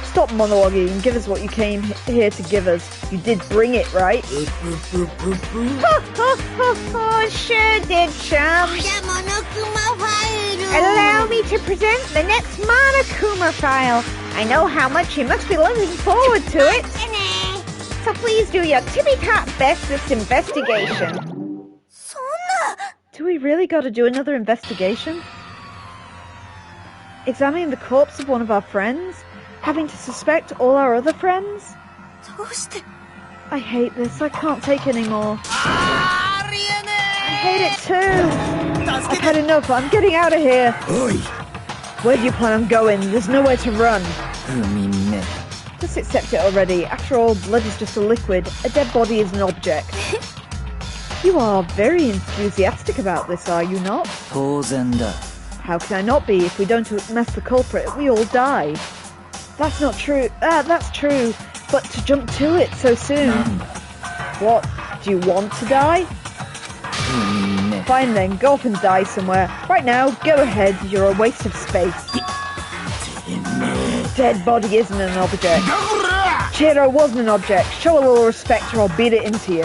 Stop monologuing and give us what you came here to give us. You did bring it, right? Sure did, chum. Allow me to present the next Monokuma file. I know how much you must be looking forward to it. So please do your tippy-top best this investigation. Do we really got to do another investigation? Examining the corpse of one of our friends? Having to suspect all our other friends? I hate this. I can't take anymore. I hate it too. I've had enough. I'm getting out of here. Where do you plan on going? There's nowhere to run. Just accept it already. After all, blood is just a liquid. A dead body is an object. You are very enthusiastic about this, are you not? How can I not be? If we don't mess the culprit, we all die. That's not true. That's true. But to jump to it so soon. What? Do you want to die? Fine then, go off and die somewhere. Right now, go ahead. You're a waste of space. Dead body isn't an object. Chihiro wasn't an object. Show a little respect or I'll beat it into you.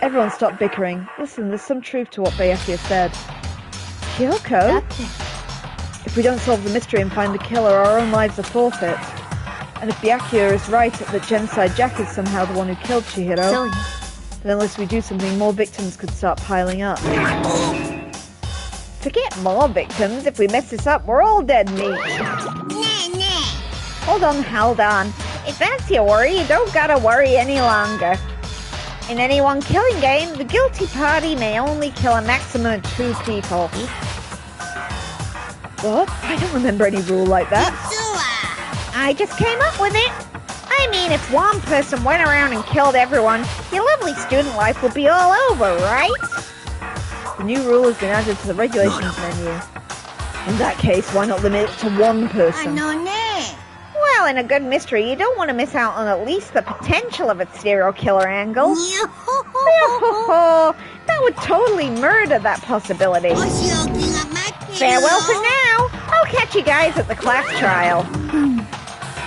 Everyone stop bickering. Listen, there's some truth to what Byakuya said. Kyoko? If we don't solve the mystery and find the killer, our own lives are forfeit. And if Byakuya is right that Genocide Jack is somehow the one who killed Chihiro, then unless we do something, more victims could start piling up. Forget more victims. If we mess this up, we're all dead meat. Hold on. If that's your worry, you don't gotta worry any longer. In any one killing game, the guilty party may only kill a maximum of 2 people. What? I don't remember any rule like that. I just came up with it. I mean, if one person went around and killed everyone, your lovely student life would be all over, right? The new rule has been added to the regulations menu. In that case, why not limit it to one person? Well, in a good mystery, you don't want to miss out on at least the potential of a serial killer angle. That would totally murder that possibility. Farewell for now. I'll catch you guys at the class trial.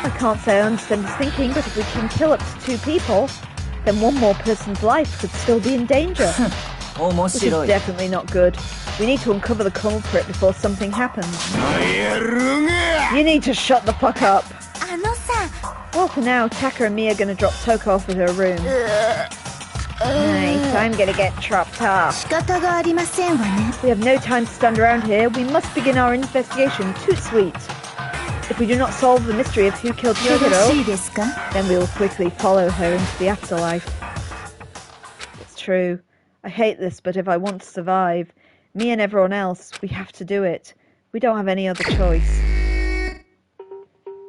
I can't say I understand his thinking, but if we can kill up to 2 people, then one more person's life could still be in danger. Which is definitely not good. We need to uncover the culprit before something happens. You need to shut the fuck up. Well, for now, Taka and me are going to drop Toko off at her room. Nice, I'm gonna get chopped off. We have no time to stand around here. We must begin our investigation. Too sweet. If we do not solve the mystery of who killed Chihiro, then we will quickly follow her into the afterlife. It's true. I hate this, but if I want to survive, me and everyone else, we have to do it. We don't have any other choice.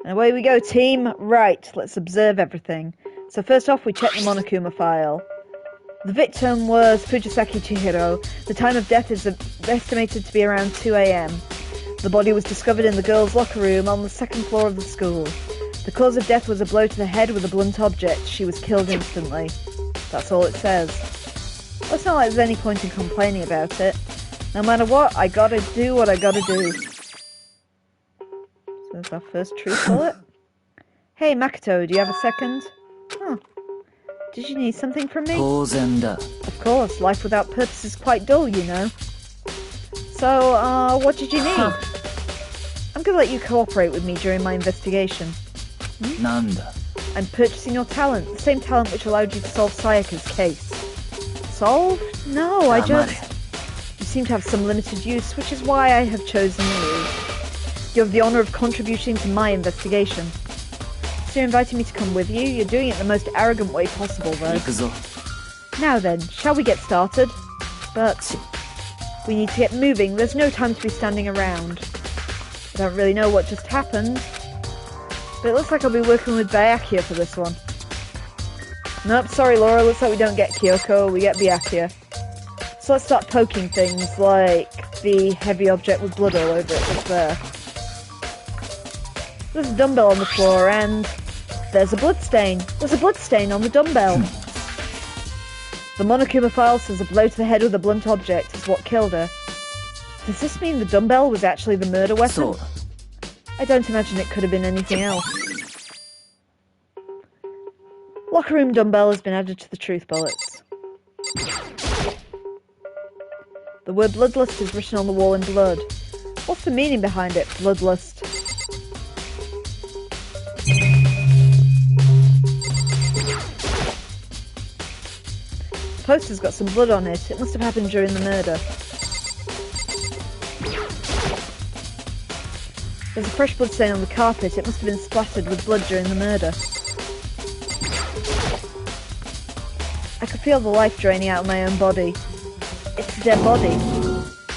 And away we go, team. Right, let's observe everything. So first off, we check the Monokuma file. The victim was Fujisaki Chihiro. The time of death is estimated to be around 2 a.m. The body was discovered in the girls' locker room on the 2nd floor of the school. The cause of death was a blow to the head with a blunt object. She was killed instantly. That's all it says. Well, it's not like there's any point in complaining about it. No matter what, I gotta do what I gotta do. So that's our first truth bullet. Hey, Makoto, do you have a second? Huh. Did you need something from me? Of course, life without purpose is quite dull, you know. So, what did you need? I'm gonna let you cooperate with me during my investigation. I'm purchasing your talent, the same talent which allowed you to solve Sayaka's case. Solved? No, I just... You seem to have some limited use, which is why I have chosen you. You have the honour of contributing to my investigation. So you're inviting me to come with you? You're doing it the most arrogant way possible, though. Now then, shall we get started? But we need to get moving. There's no time to be standing around. I don't really know what just happened, but it looks like I'll be working with Byakuya for this one. Nope, sorry Laura, looks like we don't get Kyoko, we get Byakuya. So let's start poking things like the heavy object with blood all over it just there. There's a dumbbell on the floor and there's a bloodstain. There's a bloodstain on the dumbbell. The Monokuma file says a blow to the head with a blunt object is what killed her. Does this mean the dumbbell was actually the murder weapon? I don't imagine it could have been anything else. Locker room dumbbell has been added to the truth bullets. The word bloodlust is written on the wall in blood. What's the meaning behind it, bloodlust? The poster's got some blood on it. It must have happened during the murder. There's a fresh blood stain on the carpet. It must have been splattered with blood during the murder. I could feel the life draining out of my own body. It's a dead body.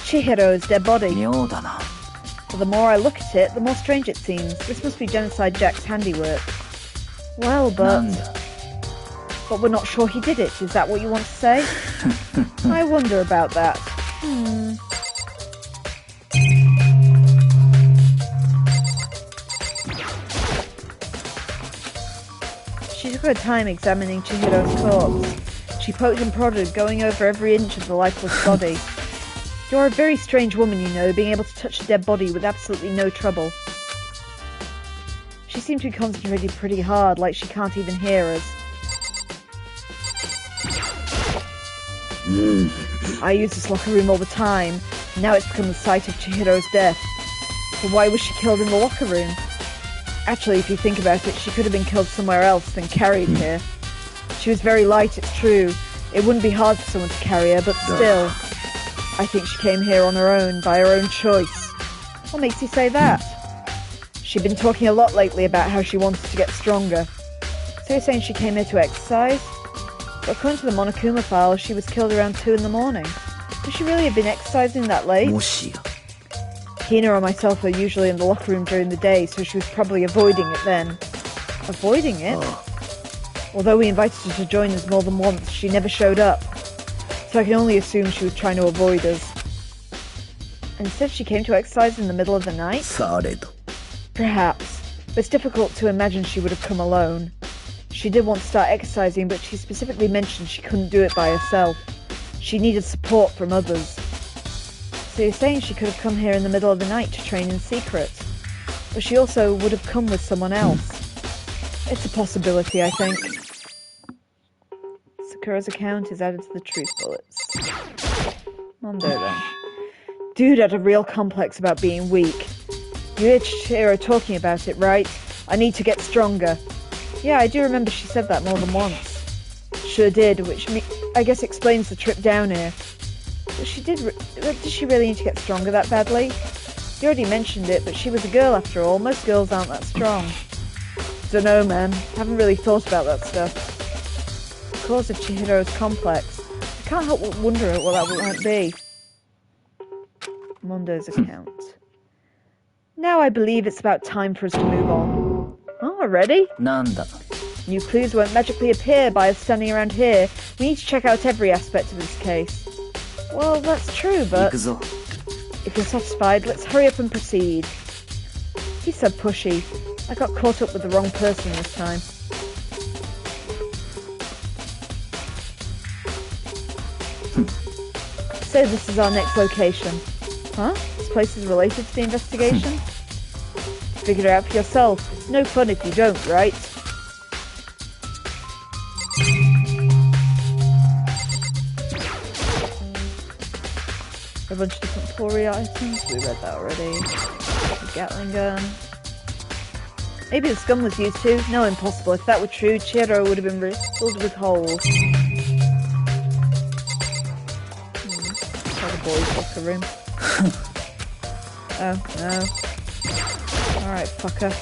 Chihiro's dead body. But the more I look at it, the more strange it seems. This must be Genocide Jack's handiwork. Well, but we're not sure he did it. Is that what you want to say? I wonder about that. She took her time examining Chihiro's corpse. She poked and prodded, going over every inch of the lifeless body. You're a very strange woman, you know, being able to touch a dead body with absolutely no trouble. She seemed to be concentrating pretty hard, like she can't even hear us. I use this locker room all the time. Now it's become the site of Chihiro's death. But why was she killed in the locker room? Actually, if you think about it, she could have been killed somewhere else than carried here. She was very light, it's true. It wouldn't be hard for someone to carry her, but still. I think she came here on her own, by her own choice. What makes you say that? She'd been talking a lot lately about how she wanted to get stronger. So you're saying she came here to exercise? But according to the Monokuma file, she was killed around 2 in the morning. Would she really have been exercising that late? Hina or myself are usually in the locker room during the day, so she was probably avoiding it then. Avoiding it? Although we invited her to join us more than once, she never showed up. So I can only assume she was trying to avoid us. And instead she came to exercise in the middle of the night? Perhaps. But it's difficult to imagine she would have come alone. She did want to start exercising, but she specifically mentioned she couldn't do it by herself. She needed support from others. So you're saying she could have come here in the middle of the night to train in secret. But she also would have come with someone else. It's a possibility, I think. Sakura's account is added to the truth bullets. Mondo then. Dude had a real complex about being weak. You hear Chihiro talking about it, right? I need to get stronger. Yeah, I do remember she said that more than once. Sure did, which I guess explains the trip down here. But did she really need to get stronger that badly? You already mentioned it, but she was a girl after all. Most girls aren't that strong. Dunno, man. Haven't really thought about that stuff. The cause of Chihiro's complex. I can't help but wonder what that might be. Mondo's account. Now I believe it's about time for us to move on. Oh, already? Nanda. New clues won't magically appear by us standing around here. We need to check out every aspect of this case. Well, that's true, but... If you're satisfied, let's hurry up and proceed. He's so pushy. I got caught up with the wrong person this time. So this is our next location. Huh? This place is related to the investigation? Figure it out for yourself. It's no fun if you don't, right? A bunch of different Pori items. We read that already. The Gatling gun. Maybe the scum was used too? No, impossible. If that were true, Chihiro would have been riddled with holes. The boys' locker room. Oh, no. Alright, fucker.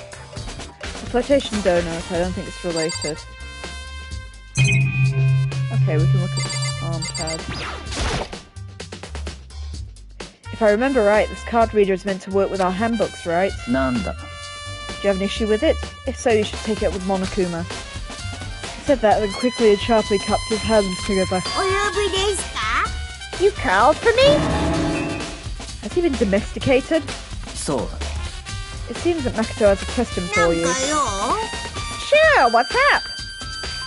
The flotation donut, I don't think it's related. Okay, we can look at the arm pad. If I remember right, this card reader is meant to work with our handbooks, right? Nanda. Do you have an issue with it? If so, you should take it up with Monokuma. He said that, then quickly and sharply cupped his hands together. You called for me? Has he been domesticated? So. It seems that Makoto has a question for you. Sure, what's up?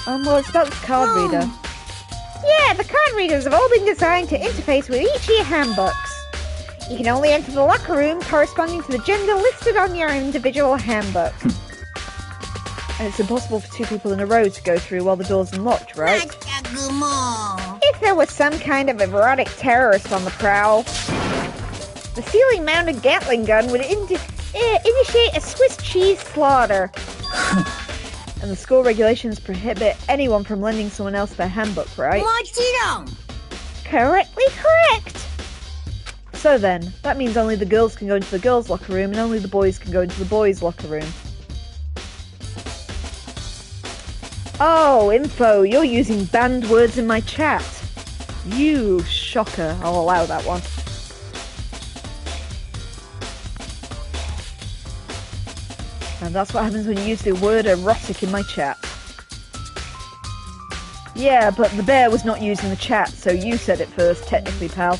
Well, it's about this card reader. Yeah, the card readers have all been designed to interface with each of your handbooks. You can only enter the locker room corresponding to the gender listed on your individual handbook. And it's impossible for two people in a row to go through while the door's unlocked, right? If there was some kind of erotic terrorist on the prowl, the ceiling-mounted Gatling gun would initiate a Swiss cheese slaughter. And the school regulations prohibit anyone from lending someone else their handbook, right? Correctly correct. So then, that means only the girls can go into the girls' locker room and only the boys can go into the boys' locker room. Oh, info, you're using banned words in my chat. You shocker, I'll allow that one. And that's what happens when you use the word erotic in my chat. Yeah, but the bear was not using the chat, so you said it first, technically, pal.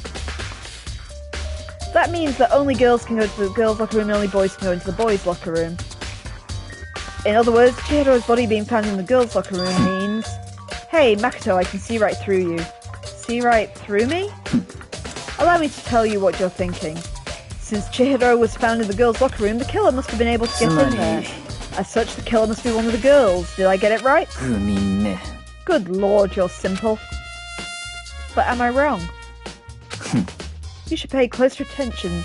That means that only girls can go to the girls' locker room and only boys can go into the boys' locker room. In other words, Chihiro's body being found in the girls' locker room means... Hey, Makoto, I can see right through you. See right through me? Allow me to tell you what you're thinking. Since Chihiro was found in the girls' locker room, the killer must have been able to get in there. As such, the killer must be one of the girls. Did I get it right? Good lord, you're simple. But am I wrong? You should pay closer attention.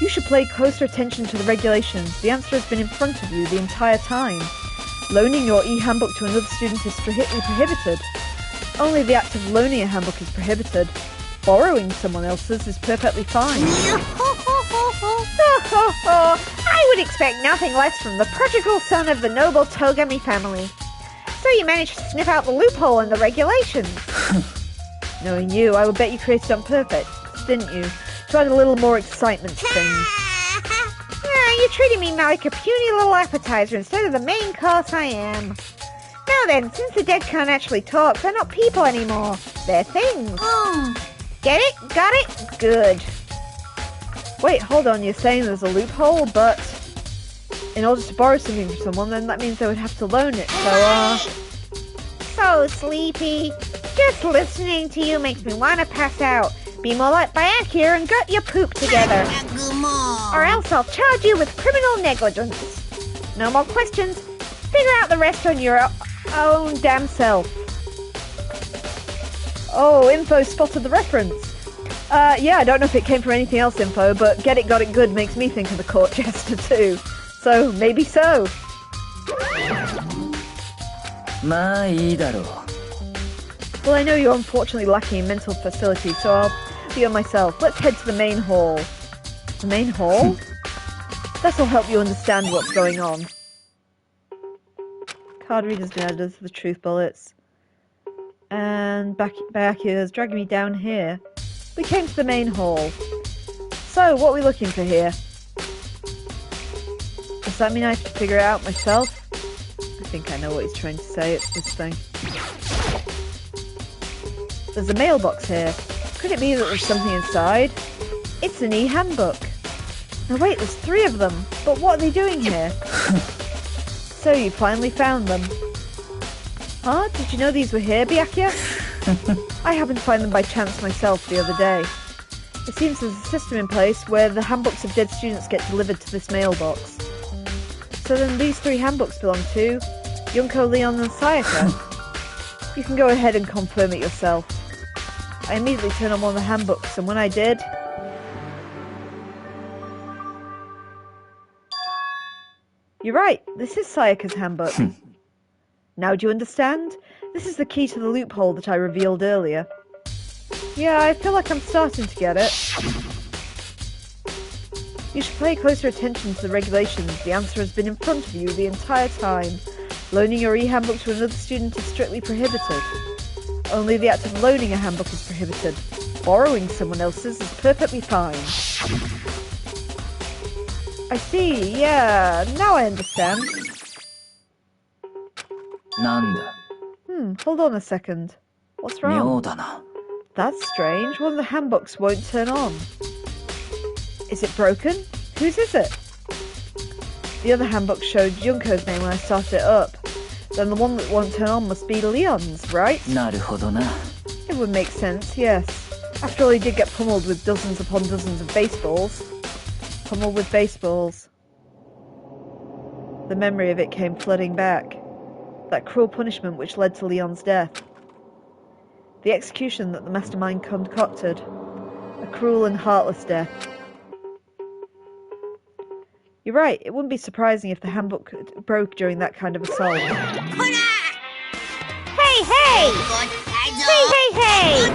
You should pay closer attention to the regulations. The answer has been in front of you the entire time. Loaning your e-handbook to another student is strictly prohibited. Only the act of loaning a handbook is prohibited. Borrowing someone else's is perfectly fine. I would expect nothing less from the prodigal son of the noble Togami family. So you managed to sniff out the loophole in the regulations. Knowing you, I would bet you created on purpose, didn't you? To add a little more excitement to things. You're treating me like a puny little appetizer instead of the main course I am. Now then, since the dead can't actually talk, they're not people anymore. They're things. Get it? Got it? Good. Wait, hold on, you're saying there's a loophole, but... In order to borrow something from someone, then that means they would have to loan it, So sleepy. Just listening to you makes me want to pass out. Be more like Byakuya and gut your poop together. Or else I'll charge you with criminal negligence. No more questions. Figure out the rest on your own damn self. Oh, Info spotted the reference. Yeah, I don't know if it came from anything else, Info, but get it, got it good makes me think of the court jester too. So, maybe so. Well, I know you're unfortunately lacking in mental facility, so I'll be on myself. Let's head to the main hall. The main hall? This'll help you understand what's going on. Card readers been added to the truth bullets. And Byakuya is dragging me down here. We came to the main hall. So, what are we looking for here? Does that mean I have to figure it out myself? I think I know what he's trying to say. It's this thing. There's a mailbox here. Could it be that there's something inside? It's an e-handbook. No wait, there's 3 of them. But what are they doing here? So you finally found them. Huh? Did you know these were here, Byakuya? I happened to find them by chance myself the other day. It seems there's a system in place where the handbooks of dead students get delivered to this mailbox. So then these 3 handbooks belong to Junko, Leon and Sayaka. You can go ahead and confirm it yourself. I immediately turned on one of the handbooks, and when I did... You're right, this is Sayaka's handbook. Now do you understand? This is the key to the loophole that I revealed earlier. Yeah, I feel like I'm starting to get it. You should pay closer attention to the regulations. The answer has been in front of you the entire time. Loaning your e-handbook to another student is strictly prohibited. Only the act of loaning a handbook is prohibited. Borrowing someone else's is perfectly fine. I see, yeah, now I understand. Hold on a second. What's wrong? That's strange. One of the handbooks won't turn on. Is it broken? Whose is it? The other handbook showed Junko's name when I started it up. Then the one that won't turn on must be Leon's, right? It would make sense, yes. After all, he did get pummeled with dozens upon dozens of baseballs. Pummeled with baseballs. The memory of it came flooding back. That cruel punishment which led to Leon's death. The execution that the mastermind concocted. A cruel and heartless death. You're right, it wouldn't be surprising if the handbook broke during that kind of assault. Hey, hey! Hey!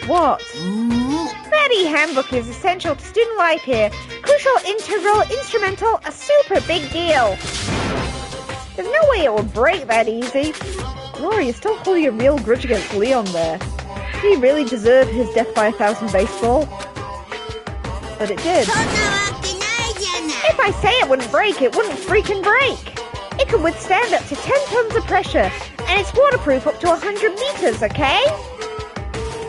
What? Bloody handbook is essential to student life here. Crucial, integral, instrumental, a super big deal. There's no way it will break that easy. Rory, you're still holding a real grudge against Leon there. Did he really deserve his death by 1,000 baseball? But it did. If I say it wouldn't break, it wouldn't freaking break. It can withstand up to 10 tons of pressure, and it's waterproof up to 100 meters, okay?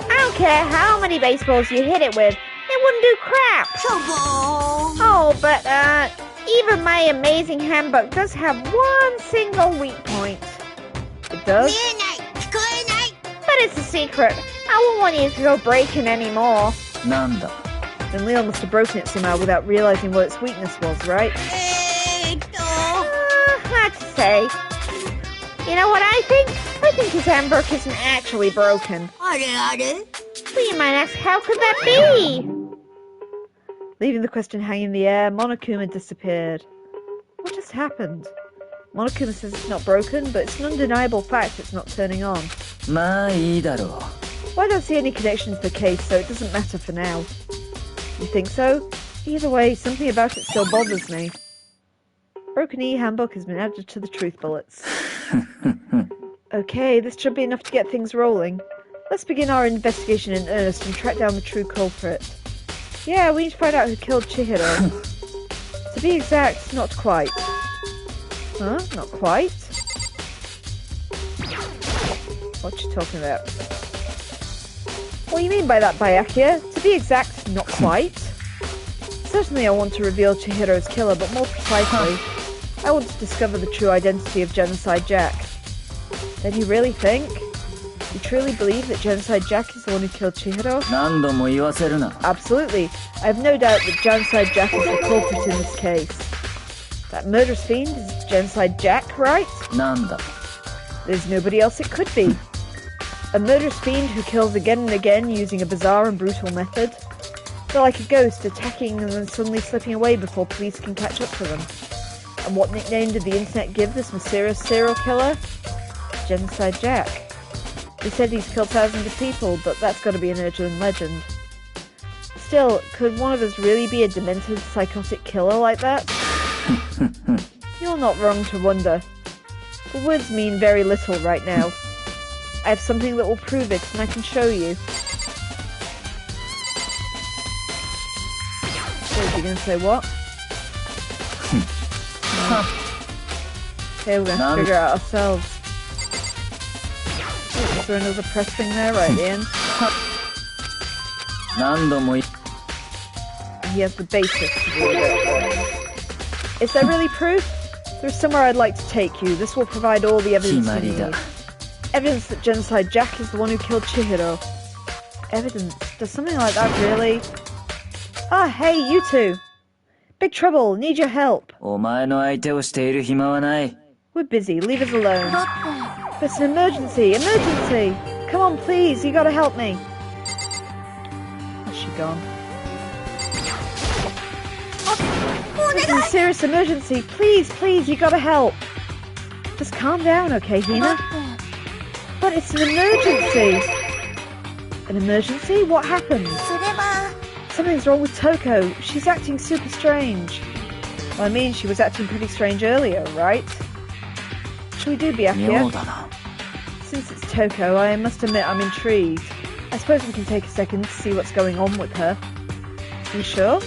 I don't care how many baseballs you hit it with, it wouldn't do crap. Oh, but, even my amazing handbook does have one single weak point. It does? But it's a secret. I won't want you to go breaking anymore. Nanda. Then Leon must have broken it somehow without realizing what its weakness was, right? Hard to say. You know what I think? I think his handbook isn't actually broken. But you might ask, how could that be? Leaving the question hanging in the air, Monokuma disappeared. What just happened? Monokuma says it's not broken, but it's an undeniable fact it's not turning on. Well, I don't see any connection to the case, so it doesn't matter for now. You think so? Either way, something about it still bothers me. Broken E-handbook has been added to the truth bullets. Okay, this should be enough to get things rolling. Let's begin our investigation in earnest and track down the true culprit. Yeah, we need to find out who killed Chihiro. To be exact, not quite. Huh? Not quite? What you talking about? What do you mean by that, Byakuya? To be exact, not quite. Certainly I want to reveal Chihiro's killer, but more precisely, I want to discover the true identity of Genocide Jack. Then you really think? You truly believe that Genocide Jack is the one who killed Chihiro? Absolutely. I have no doubt that Genocide Jack is the culprit in this case. That murderous fiend is Genocide Jack, right? There's nobody else it could be. A murderous fiend who kills again and again using a bizarre and brutal method. They're like a ghost, attacking and then suddenly slipping away before police can catch up to them. And what nickname did the internet give this mysterious serial killer? Genocide Jack. They said he's killed thousands of people, but that's got to be an urban legend. Still, could one of us really be a demented, psychotic killer like that? You're not wrong to wonder. The words mean very little right now. I have something that will prove it, and I can show you. So, you're going to say what? Okay, we're going to figure it out ourselves. Oh, is there another press thing there right at the end? He has the basis to do it. Is there really proof? There's somewhere I'd like to take you. This will provide all the evidence you need. Evidence that Genocide Jack is the one who killed Chihiro. Evidence? Does something like that really? Ah, hey, you two! Big trouble, need your help. We're busy, leave us alone. But it's an emergency, emergency! Come on, please, you gotta help me. Where's she gone? This is a serious emergency, please, please, you gotta help. Just calm down, okay, Hina? But it's an emergency! An emergency? What happened? Something's wrong with Toko. She's acting super strange. Well, I mean, she was acting pretty strange earlier, right? Shall we do Byakuya? Since it's Toko, I must admit I'm intrigued. I suppose we can take a second to see what's going on with her. You sure?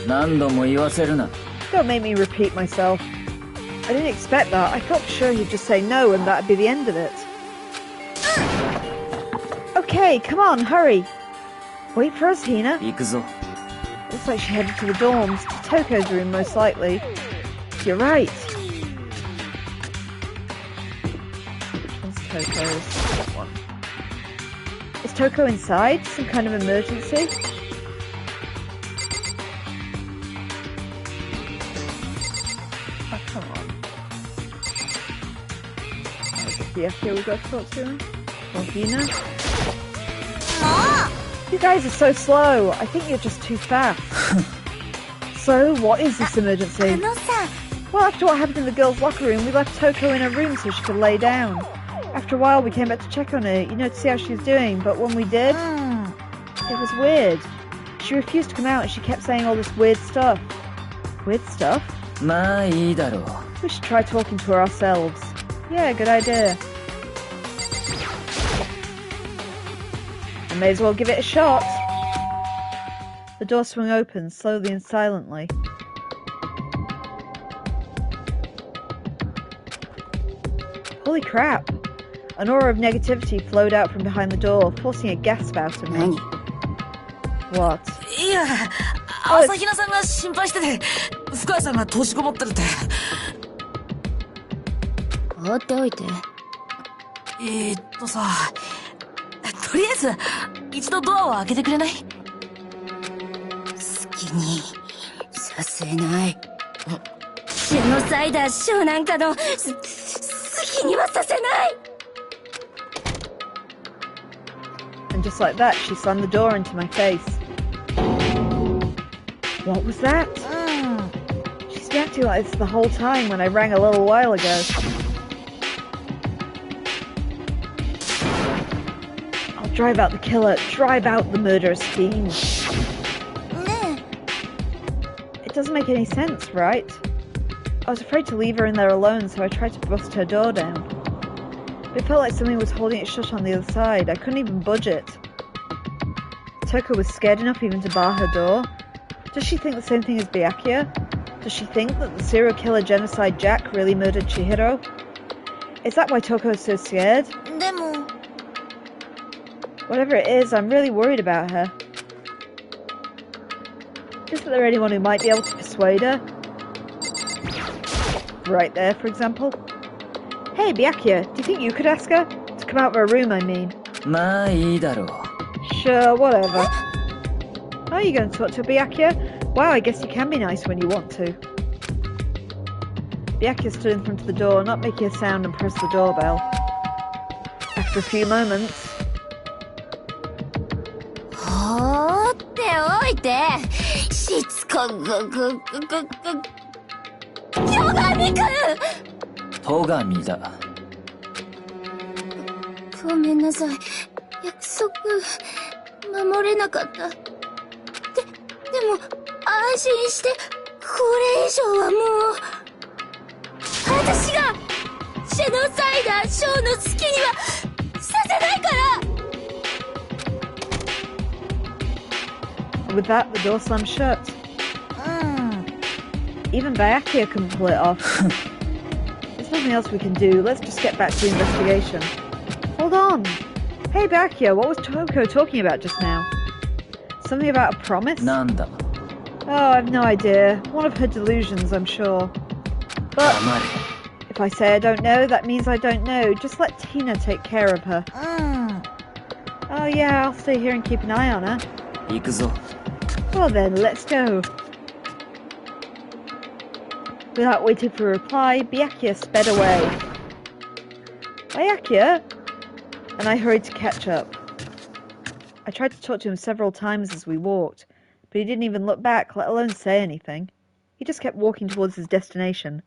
Don't make me repeat myself. I didn't expect that. I thought for sure he'd just say no and that'd be the end of it. Okay, come on, hurry. Wait for us, Hina. Looks like she headed to the dorms, to Toko's room most likely. You're right. Which one's Toko's? That one. Is Toko inside? Some kind of emergency? Oh, come on. Byakuya we've got to talk to him. Or Hina. You guys are so slow. I think you're just too fast. So, what is this emergency? Well, after what happened in the girls' locker room, we left Toko in her room so she could lay down. After a while, we came back to check on her, to see how she was doing, but when we did, it was weird. She refused to come out and she kept saying all this weird stuff. Weird stuff? We should try talking to her ourselves. Yeah, good idea. I may as well give it a shot. The door swung open, slowly and silently. Holy crap! An aura of negativity flowed out from behind the door, forcing a gasp out of me. What? Yeah, Asahina-sanが心配してて、深谷さんが閉じこもってるって。放っておいて。さ、とりあえず一度ドアを開けてくれない？好きにさせない。ジェノサイダーショーなんかの好きにはさせない。And just like that, she slammed the door into my face. What was that? She's been acting like this the whole time when I rang a little while ago. I'll drive out the killer, drive out the murderous fiend. It doesn't make any sense, right? I was afraid to leave her in there alone, so I tried to bust her door down. But it felt like something was holding it shut on the other side. I couldn't even budge it. Toko was scared enough even to bar her door. Does she think the same thing as Byakuya? Does she think that the serial killer Genocide Jack really murdered Chihiro? Is that why Toko is so scared? Whatever it is, I'm really worried about her. Isn't there anyone who might be able to persuade her? Right there, for example. Hey, Byakuya, do you think you could ask her? To come out of her room, I mean. Sure, whatever. Are you going to talk to Byakuya? Wow, I guess you can be nice when you want to. Byakuya stood in front of the door, not making a sound, and pressed the doorbell. After a few moments... Togamiだ。ごめんなさい。約束守れなかった。でも安心してこれ以上はもう私がジェノサイダーショーの好きにはさせないから。With that, the door slammed shut. Even Byakuya couldn't pull it off. There's nothing else we can do. Let's just get back to the investigation. Hold on. Hey Byakuya, what was Toko talking about just now? Something about a promise? Nanda. Oh, I have no idea. One of her delusions, I'm sure. But if I say I don't know, that means I don't know. Just let Tina take care of her. Oh yeah, I'll stay here and keep an eye on her. Well then, let's go. Without waiting for a reply, Byakuya sped away. Byakuya? And I hurried to catch up. I tried to talk to him several times as we walked, but he didn't even look back, let alone say anything. He just kept walking towards his destination.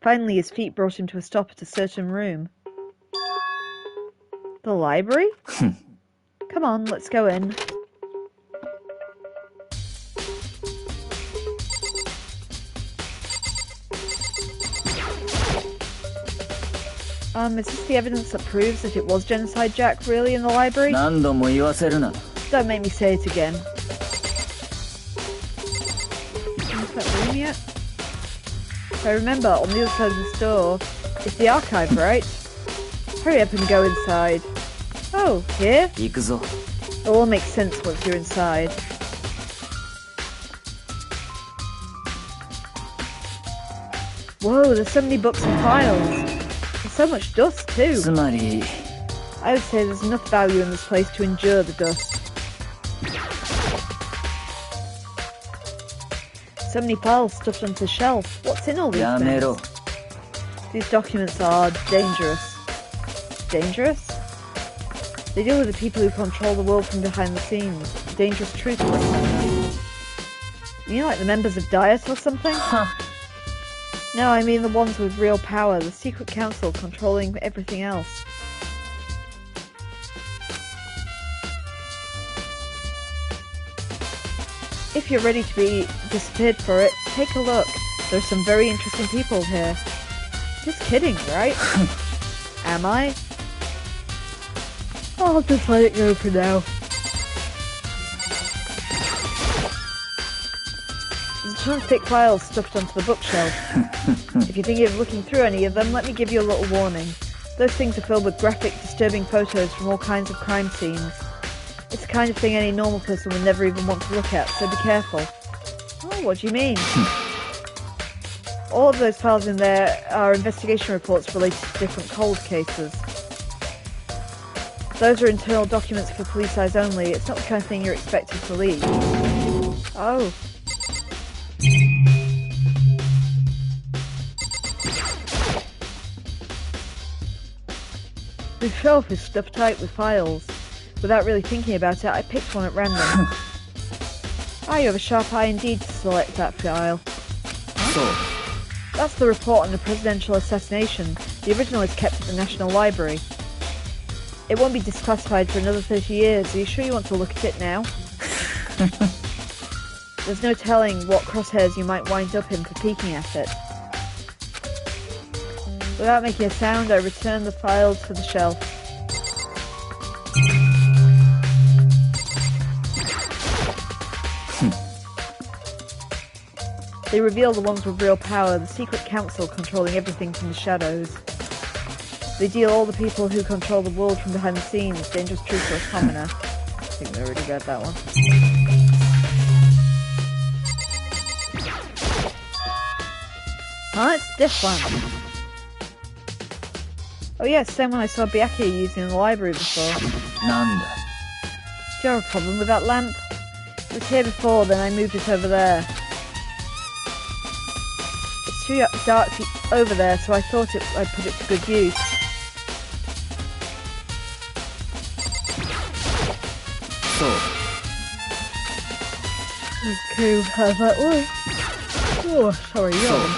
Finally, his feet brought him to a stop at a certain room. The library? Come on, let's go in. Is this the evidence that proves that it was Genocide Jack really in the library? Don't make me say it again. Into that room yet? If I remember, on the other side of this door is the archive, right? Hurry up and go inside. Oh, here? It all makes sense once you're inside. Whoa, there's so many books and files. So much dust too. I would say there's enough value in this place to endure the dust. So many files stuffed onto the shelf. What's in all these things? These documents are dangerous. Dangerous? They deal with the people who control the world from behind the scenes. Dangerous truthless. You mean like the members of Diet or something? Huh. No, I mean the ones with real power, the secret council controlling everything else. If you're ready to be disappeared for it, take a look. There's some very interesting people here. Just kidding, right? Am I? I'll just let it go for now. There's a ton of thick files stuffed onto the bookshelf. If you're thinking of looking through any of them, let me give you a little warning. Those things are filled with graphic, disturbing photos from all kinds of crime scenes. It's the kind of thing any normal person would never even want to look at, so be careful. Oh, what do you mean? All of those files in there are investigation reports related to different cold cases. Those are internal documents for police eyes only. It's not the kind of thing you're expected to leave. Oh. The shelf is stuffed tight with files. Without really thinking about it, I picked one at random. You have a sharp eye indeed to select that file. So. That's the report on the presidential assassination. The original is kept at the National Library. It won't be declassified for another 30 years. Are you sure you want to look at it now? There's no telling what crosshairs you might wind up in for peeking at it. Without making a sound, I return the file to the shelf. They reveal the ones with real power, the secret council controlling everything from the shadows. They deal all the people who control the world from behind the scenes, dangerous truthless commoner. I think we already read that one. It's this one. Oh yes, same one I saw Byakuya using in the library before. Nanda. Do you have a problem with that lamp? It was here before, then I moved it over there. It's too dark over there, so I thought I'd put it to good use. So. Okay, how's that one? Oh, sorry, yawn.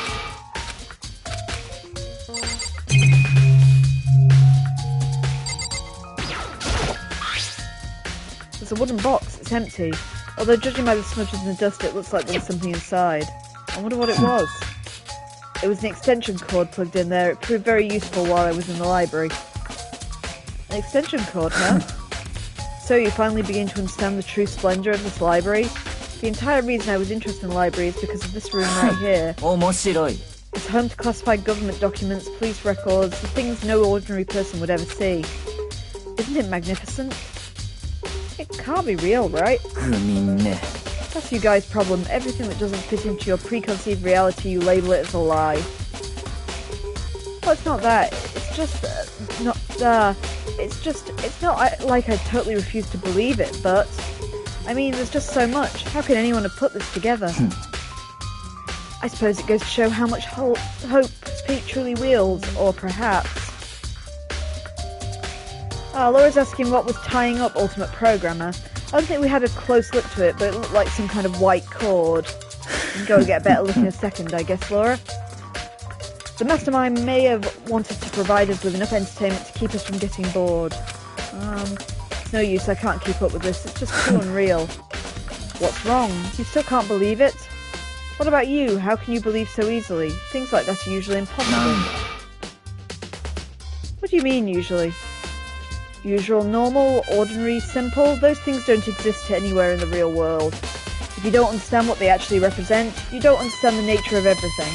There's a wooden box, it's empty. Although judging by the smudges and the dust, it looks like there's something inside. I wonder what it was. It was an extension cord plugged in there. It proved very useful while I was in the library. An extension cord, huh? So you finally begin to understand the true splendour of this library? The entire reason I was interested in the library is because of this room right here. It's home to classified government documents, police records, the things no ordinary person would ever see. Isn't it magnificent? It can't be real, right? That's you guys' problem. Everything that doesn't fit into your preconceived reality, you label it as a lie. Well, it's not that. It's just it's not like I totally refuse to believe it, but I mean, there's just so much. How could anyone have put this together? I suppose it goes to show how much hope Pete truly wields, or perhaps... Laura's asking what was tying up Ultimate Programmer. I don't think we had a close look to it, but it looked like some kind of white cord. You can go and get a better look in a second, I guess, Laura. The mastermind may have wanted to provide us with enough entertainment to keep us from getting bored. It's no use, I can't keep up with this. It's just too unreal. What's wrong? You still can't believe it? What about you? How can you believe so easily? Things like that are usually impossible. What do you mean, usually? Usual, normal, ordinary, simple? Those things don't exist anywhere in the real world. If you don't understand what they actually represent, you don't understand the nature of everything.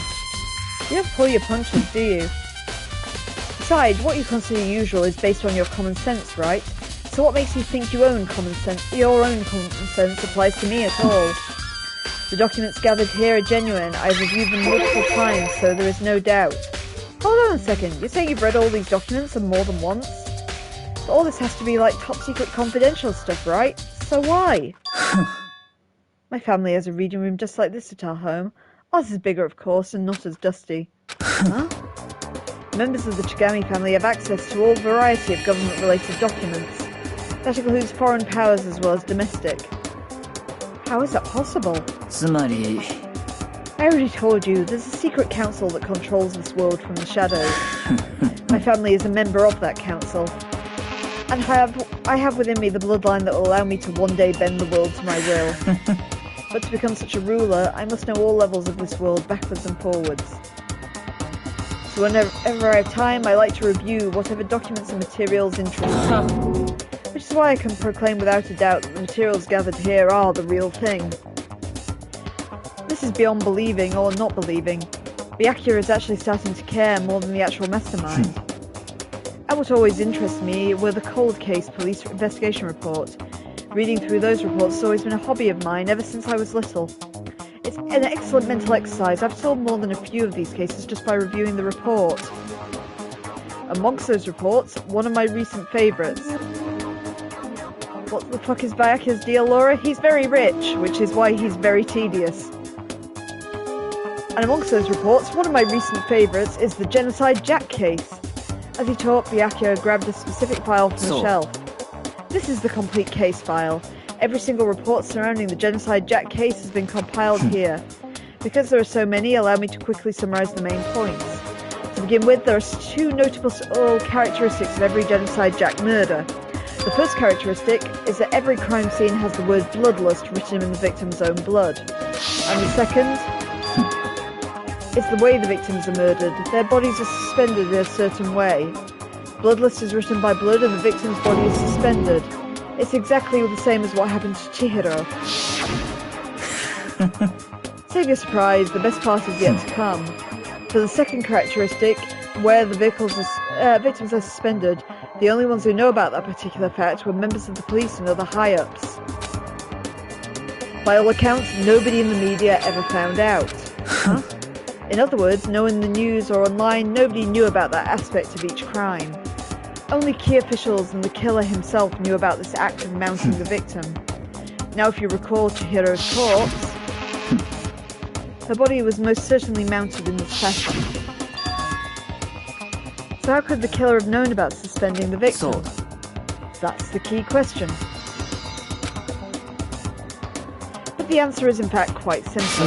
You don't pull your punches, do you? Besides, what you consider usual is based on your common sense, right? So what makes you think your own common sense applies to me at all? The documents gathered here are genuine. I've reviewed them multiple times, so there is no doubt. Hold on a second, you're saying you've read all these documents and more than once? But all this has to be like top secret confidential stuff, right? So why? My family has a reading room just like this at our home. Ours is bigger, of course, and not as dusty. Huh? Members of the Chigami family have access to all variety of government-related documents. That includes foreign powers as well as domestic. How is that possible? つまり I already told you, there's a secret council that controls this world from the shadows. My family is a member of that council. And I have within me the bloodline that will allow me to one day bend the world to my will. But to become such a ruler, I must know all levels of this world, backwards and forwards. So whenever I have time, I like to review whatever documents and materials interest me. Which is why I can proclaim without a doubt that the materials gathered here are the real thing. This is beyond believing or not believing. Byakuya is actually starting to care more than the actual mastermind. And what always interests me were the cold case police investigation report. Reading through those reports has always been a hobby of mine ever since I was little. It's an excellent mental exercise. I've solved more than a few of these cases just by reviewing the report. Amongst those reports, one of my recent favourites. What the fuck is Byakuya's deal, Laura? He's very rich, which is why he's very tedious. And amongst those reports, one of my recent favourites is the Genocide Jack case. As he talked, Byakuya grabbed a specific file from the shelf. This is the complete case file. Every single report surrounding the Genocide Jack case has been compiled here. Because there are so many, allow me to quickly summarise the main points. To begin with, there are two notable characteristics of every Genocide Jack murder. The first characteristic is that every crime scene has the word bloodlust written in the victim's own blood. And the second is the way the victims are murdered. Their bodies are suspended in a certain way. Bloodlust is written by blood and the victim's body is suspended. It's exactly the same as what happened to Chihiro. Save your surprise, the best part is yet to come. For the second characteristic, where the victims are suspended, the only ones who know about that particular fact were members of the police and other high-ups. By all accounts, nobody in the media ever found out. Huh? In other words, no one in the news or online, nobody knew about that aspect of each crime. Only key officials and the killer himself knew about this act of mounting the victim. Now if you recall Chihiro's corpse, her body was most certainly mounted in this fashion. So how could the killer have known about suspending the victim? That's the key question. But the answer is in fact quite simple.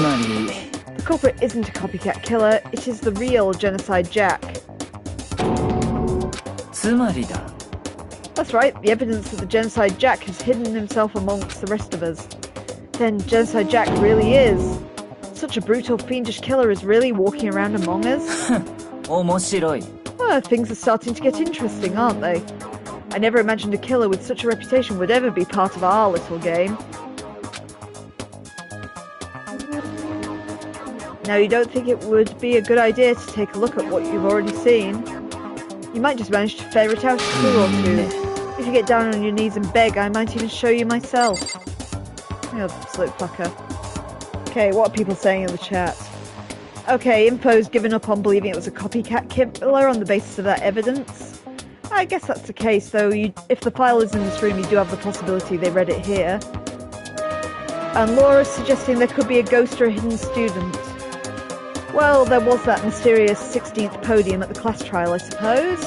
The culprit isn't a copycat killer, it is the real Genocide Jack. That's right, the evidence that the Genocide Jack has hidden himself amongst the rest of us. Then Genocide Jack really is. Such a brutal, fiendish killer is really walking around among us. Well, things are starting to get interesting, aren't they? I never imagined a killer with such a reputation would ever be part of our little game. Now, you don't think it would be a good idea to take a look at what you've already seen? You might just manage to ferret out a clue or two. If you get down on your knees and beg, I might even show you myself. You absolute fucker. Okay, what are people saying in the chat? Okay, Info's given up on believing it was a copycat killer on the basis of that evidence. I guess that's the case, though. If the file is in this room, you do have the possibility they read it here. And Laura's suggesting there could be a ghost or a hidden student. Well, there was that mysterious 16th podium at the class trial, I suppose.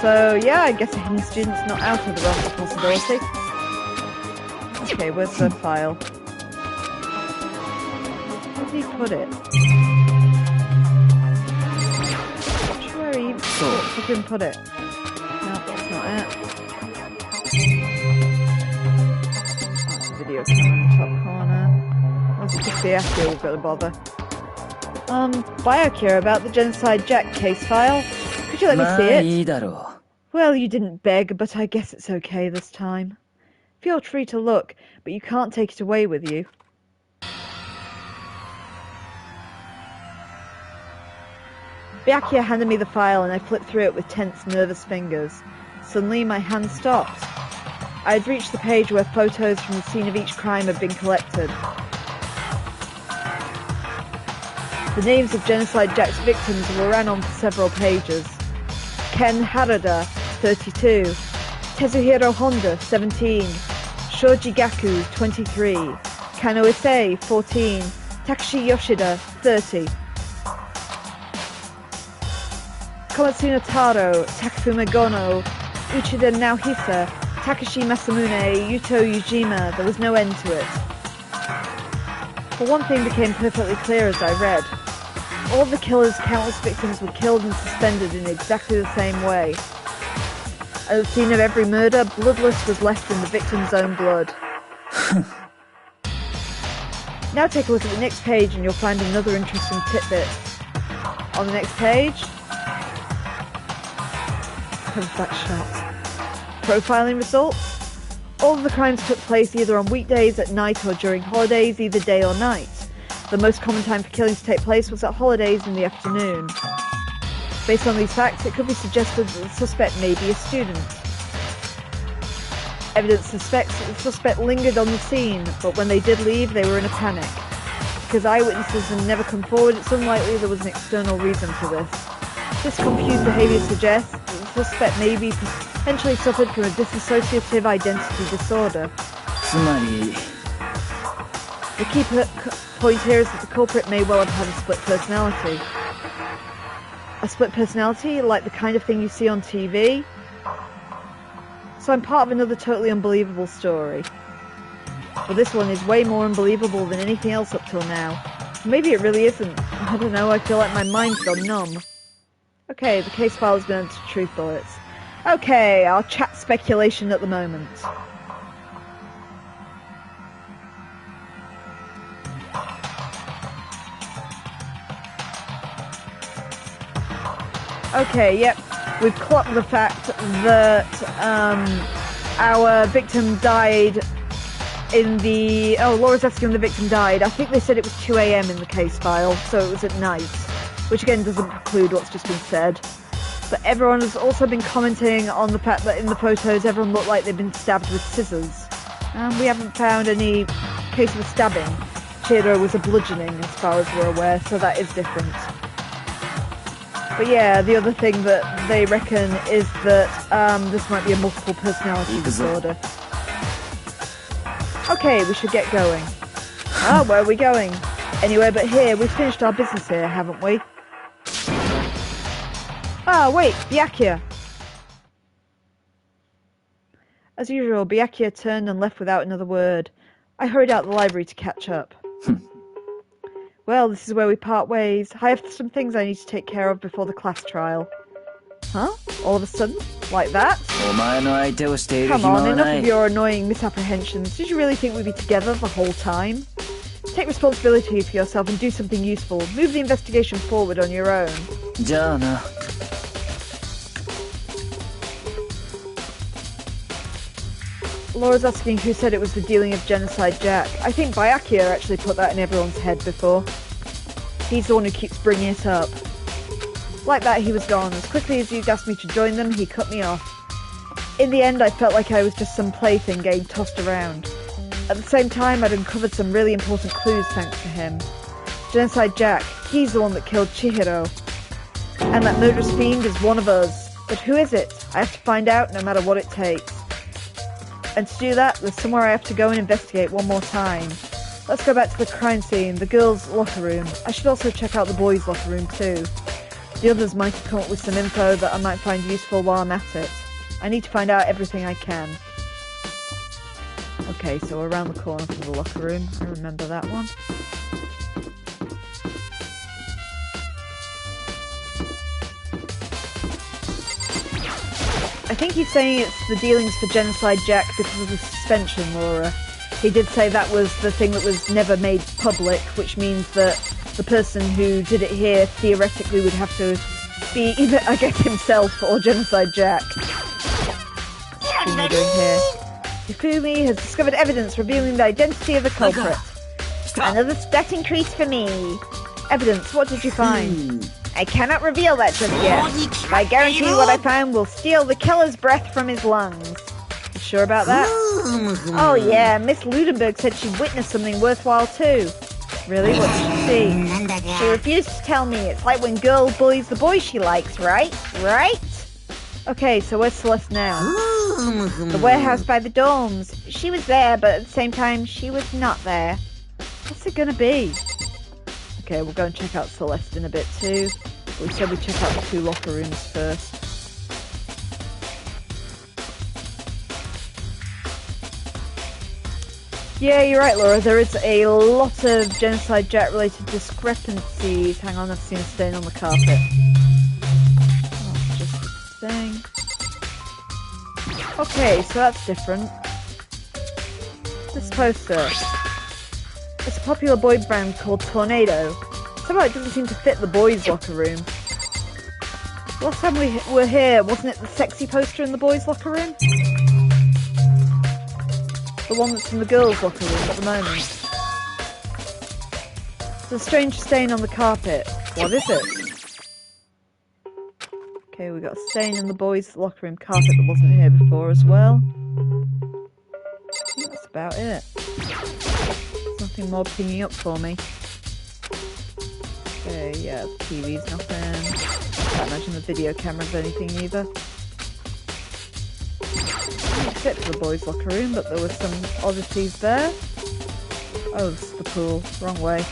So, yeah, I guess a hidden student's not out of the realm of possibility. Okay, where's the file? Where did he put it? Where he fucking put it? No, that's not it. That's a video camera in the top corner. That's just the after we've got to bother. Byakuya about the Genocide Jack case file. Could you let me see it? Well, you didn't beg, but I guess it's okay this time. Feel free to look, but you can't take it away with you. Byakuya handed me the file and I flipped through it with tense, nervous fingers. Suddenly, my hand stopped. I had reached the page where photos from the scene of each crime had been collected. The names of Genocide Jack's victims were ran on for several pages. Ken Harada, 32. Tezuhiro Honda, 17. Shoji Gaku, 23. Kano Issei, 14. Takashi Yoshida, 30. Komatsu Taro, Takafuma Gono, Uchida Naohisa, Takashi Masamune, Yuto Yujima, there was no end to it. But one thing became perfectly clear as I read. All of the killer's countless victims were killed and suspended in exactly the same way. At the scene of every murder, bloodless was left in the victim's own blood. Now take a look at the next page and you'll find another interesting tidbit. On the next page... How was that shot? Profiling results? All of the crimes took place either on weekdays, at night, or during holidays, either day or night. The most common time for killings to take place was at holidays in the afternoon. Based on these facts, it could be suggested that the suspect may be a student. Evidence suspects that the suspect lingered on the scene, but when they did leave, they were in a panic. Because eyewitnesses had never come forward, it's unlikely there was an external reason for this. This confused behaviour suggests that the suspect may be potentially suffered from a dissociative identity disorder. The key point here is that the culprit may well have had a split personality. A split personality, like the kind of thing you see on TV? So I'm part of another totally unbelievable story. But this one is way more unbelievable than anything else up till now. Maybe it really isn't. I don't know, I feel like my mind's gone numb. Okay, the case file has been entered to truth bullets. Okay, I'll chat speculation at the moment. Okay, yep, we've clocked the fact that our victim died in the... Oh, Laura's asking when the victim died. I think they said it was 2 AM in the case file, so it was at night, which again doesn't preclude what's just been said. But everyone has also been commenting on the fact that in the photos everyone looked like they'd been stabbed with scissors. We haven't found any case of a stabbing. Chihiro was a bludgeoning as far as we're aware, so that is different. But yeah, the other thing that they reckon is that this might be a multiple personality disorder. Okay, we should get going. Where are we going? Anywhere but here. We've finished our business here, haven't we? Wait, Byakuya! As usual, Byakuya turned and left without another word. I hurried out the library to catch up. Well, this is where we part ways. I have some things I need to take care of before the class trial. Huh? All of a sudden? Like that? Come on, enough of your annoying misapprehensions. Did you really think we'd be together the whole time? Take responsibility for yourself and do something useful. Move the investigation forward on your own. Laura's asking who said it was the dealing of Genocide Jack. I think Byakuya actually put that in everyone's head before. He's the one who keeps bringing it up. Like that, he was gone. As quickly as he'd asked me to join them, he cut me off. In the end, I felt like I was just some plaything getting tossed around. At the same time, I'd uncovered some really important clues thanks to him. Genocide Jack, he's the one that killed Chihiro. And that murderous fiend is one of us. But who is it? I have to find out no matter what it takes. And to do that, there's somewhere I have to go and investigate one more time. Let's go back to the crime scene, the girls' locker room. I should also check out the boys' locker room too. The others might have come up with some info that I might find useful while I'm at it. I need to find out everything I can. Okay, so we're around the corner from the locker room. I remember that one. I think he's saying it's the dealings for Genocide Jack because of the suspension, Laura. He did say that was the thing that was never made public, which means that the person who did it here theoretically would have to be either, I guess, himself or Genocide Jack. What are you doing here? Yukumi has discovered evidence revealing the identity of the culprit. Another stat increase for me. Evidence, what did you find? I cannot reveal that just yet. But I guarantee what I found will steal the killer's breath from his lungs. You sure about that? Oh yeah, Miss Ludenberg said she witnessed something worthwhile too. Really? What did she see? She refused to tell me. It's like when girl bullies the boy she likes, right? Right? Okay, so where's Celeste now? The warehouse by the dorms. She was there, but at the same time, she was not there. What's it gonna be? Okay, we'll go and check out Celeste in a bit too. We said we'd check out the 2 locker rooms first. Yeah, you're right, Laura. There is a lot of Genocide Jack related discrepancies. Hang on, I've seen a stain on the carpet. That's just a stain. Okay, so that's different. This poster. It's a popular boy band called Tornado. Somehow it doesn't seem to fit the boys' locker room. Last time we were here, wasn't it the sexy poster in the boys' locker room? The one that's in the girls' locker room at the moment. There's a strange stain on the carpet. What is it? Okay, we got a stain in the boys' locker room carpet that wasn't here before as well. I think that's about it. There's nothing more pinging up for me. Okay, yeah, the TV's nothing. Can't imagine the video camera's anything either. Didn't fit for the boys' locker room, but there were some oddities there. Oh, this is the pool. Wrong way.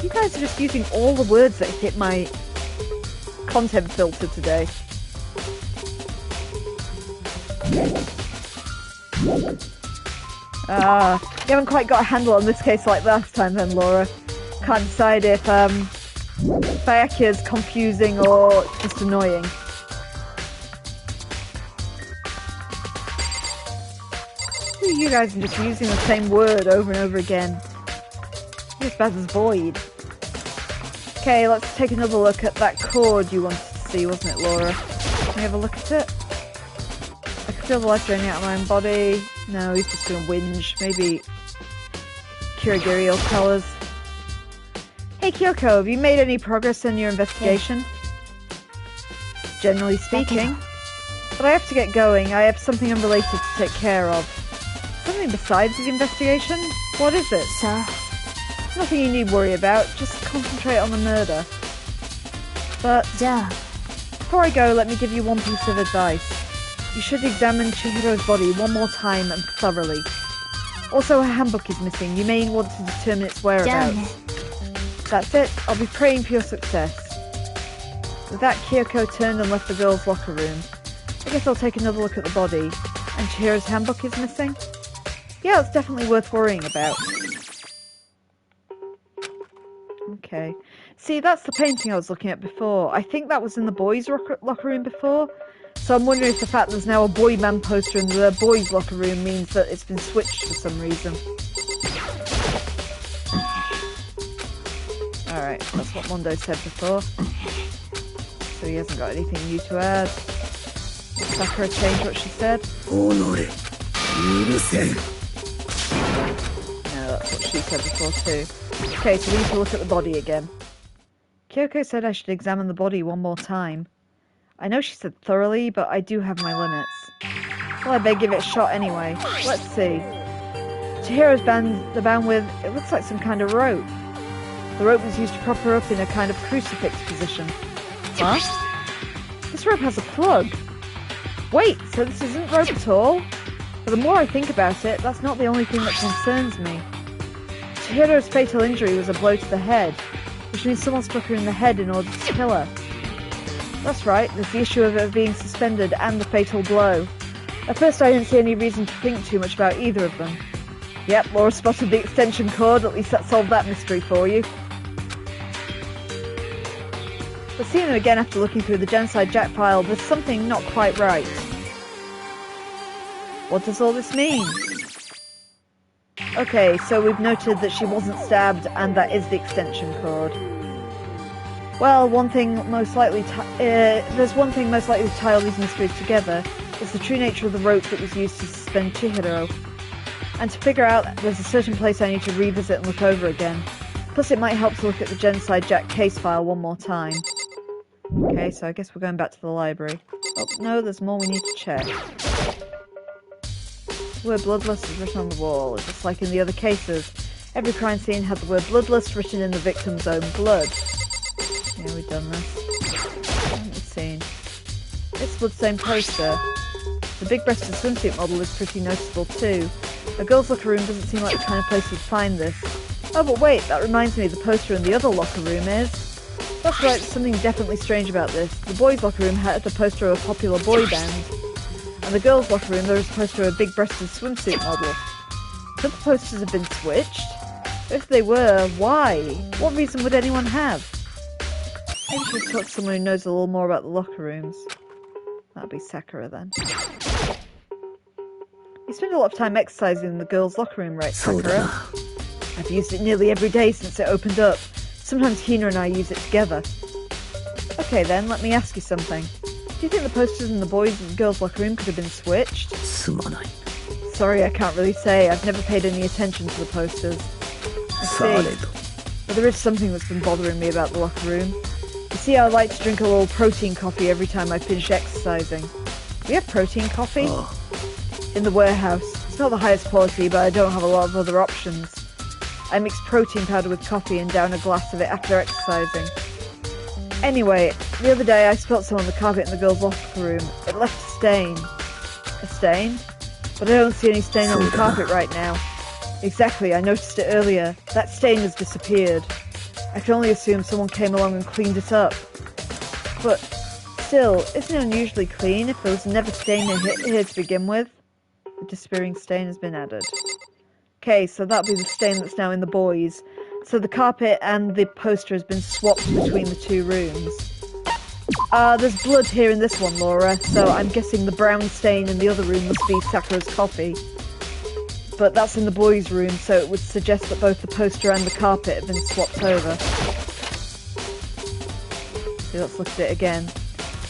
You guys are just using all the words that hit my content filter today. You haven't quite got a handle on this case like last time then, Laura. Can't decide if Byakuya's confusing or just annoying. You guys are just using the same word over and over again. You're as bad as Void. Okay, let's take another look at that cord you wanted to see, wasn't it, Laura? Can we have a look at it? I can feel the life draining out of my own body. No, he's just gonna whinge. Maybe Kirigiri will tell us. Hey Kyoko, have you made any progress in your investigation? Generally speaking. But I have to get going. I have something unrelated to take care of. Something besides the investigation? What is it? Sir? Nothing you need worry about. Just concentrate on the murder. But before I go, let me give you one piece of advice. You should examine Chihiro's body one more time and thoroughly. Also, her handbook is missing. You may want to determine its whereabouts. That's it. I'll be praying for your success. With that, Kyoko turned and left the girls' locker room. I guess I'll take another look at the body. And Chihiro's handbook is missing? Yeah, it's definitely worth worrying about. Okay. See, that's the painting I was looking at before. I think that was in the boys' locker room before. So I'm wondering if the fact there's now a boy band poster in the boys' locker room means that it's been switched for some reason. Alright, that's what Mondo said before. So he hasn't got anything new to add. Sakura changed what she said. No, that's what she said before too. Okay, so we need to look at the body again. Kyoko said I should examine the body one more time. I know she said thoroughly, but I do have my limits. Well, I better give it a shot anyway. Let's see. Chihiro's the band with, it looks like some kind of rope. The rope was used to prop her up in a kind of crucifix position. Huh? This rope has a plug. Wait, so this isn't rope at all? But the more I think about it, that's not the only thing that concerns me. Chihiro's fatal injury was a blow to the head, which means someone struck her in the head in order to kill her. That's right, there's the issue of her being suspended and the fatal blow. At first I didn't see any reason to think too much about either of them. Yep, Laura spotted the extension cord, at least that solved that mystery for you. But seeing them again after looking through the Genocide Jack file, there's something not quite right. What does all this mean? Okay, so we've noted that she wasn't stabbed, and that is the extension cord. Well, there's one thing most likely to tie all these mysteries together. It's the true nature of the rope that was used to suspend Chihiro. And to figure out, there's a certain place I need to revisit and look over again. Plus it might help to look at the Genocide Jack case file one more time. Okay, so I guess we're going back to the library. Oh, no, there's more we need to check. The word bloodlust is written on the wall, just like in the other cases. Every crime scene had the word bloodlust written in the victim's own blood. Yeah, we've done this. What have we seen? This bloodstained poster. The big-breasted swimsuit model is pretty noticeable too. A girl's locker room doesn't seem like the kind of place you'd find this. Oh, but wait, that reminds me, the poster in the other locker room is... That's right, there's something definitely strange about this. The boys' locker room had a poster of a popular boy band. And the girls' locker room, there was a poster of a big-breasted swimsuit model. Could the posters have been switched? If they were, why? What reason would anyone have? Maybe we should talk to someone who knows a little more about the locker rooms. That'll be Sakura then. You spend a lot of time exercising in the girls' locker room, right, Sakura? I've used it nearly every day since it opened up. Sometimes Hina and I use it together. Okay then, let me ask you something. Do you think the posters in the boys' and girls' locker room could have been switched? Sorry, I can't really say. I've never paid any attention to the posters. I see. But there is something that's been bothering me about the locker room. You see, I like to drink a little protein coffee every time I finish exercising. We have protein coffee? In the warehouse. It's not the highest quality, but I don't have a lot of other options. I mix protein powder with coffee and down a glass of it after exercising. Anyway, the other day I spilt some on the carpet in the girls' locker room. It left a stain. A stain? But I don't see any stain on the carpet right now. Exactly, I noticed it earlier. That stain has disappeared. I can only assume someone came along and cleaned it up. But still, isn't it unusually clean if there was never stain here to begin with? The disappearing stain has been added. Okay, so that'll be the stain that's now in the boys. So the carpet and the poster has been swapped between the two rooms. There's blood here in this one, Laura, so I'm guessing the brown stain in the other room must be Sakura's coffee. But that's in the boys' room, so it would suggest that both the poster and the carpet have been swapped over. See, let's look at it again.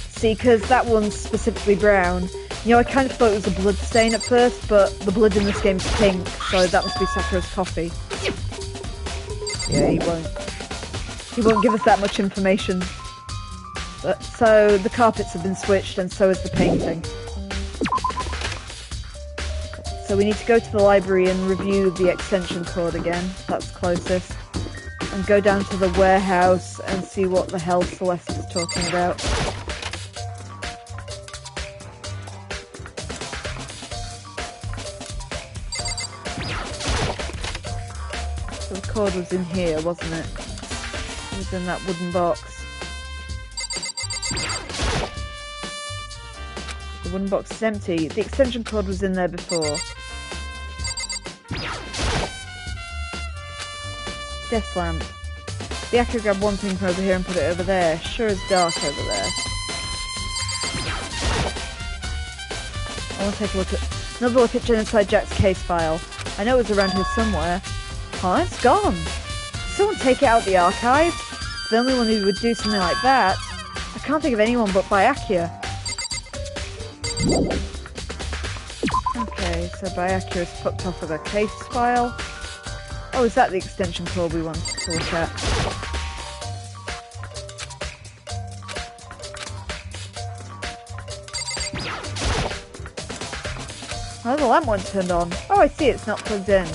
See, because that one's specifically brown. You know, I kind of thought it was a blood stain at first, but the blood in this game's pink, so that must be Sakura's coffee. Yeah, he won't give us that much information. But, so, the carpets have been switched, and so is the painting. So we need to go to the library and review the extension cord again. That's closest. And go down to the warehouse and see what the hell Celeste is talking about. So the cord was in here, wasn't it? It was in that wooden box. The wooden box is empty. The extension cord was in there before. Desk lamp. Byakuya grabbed one thing from over here and put it over there. Sure is dark over there. I want to take another look at Genocide Jack's case file. I know it was around here somewhere. Huh? It's gone. Did someone take it out of the archive? The only one who would do something like that. I can't think of anyone but Byakuya. Okay, so Byakuya is fucked off with a case file. Oh, is that the extension cord we wanted to look at? Oh, the lamp wasn't turned on. Oh, I see, it's not plugged in.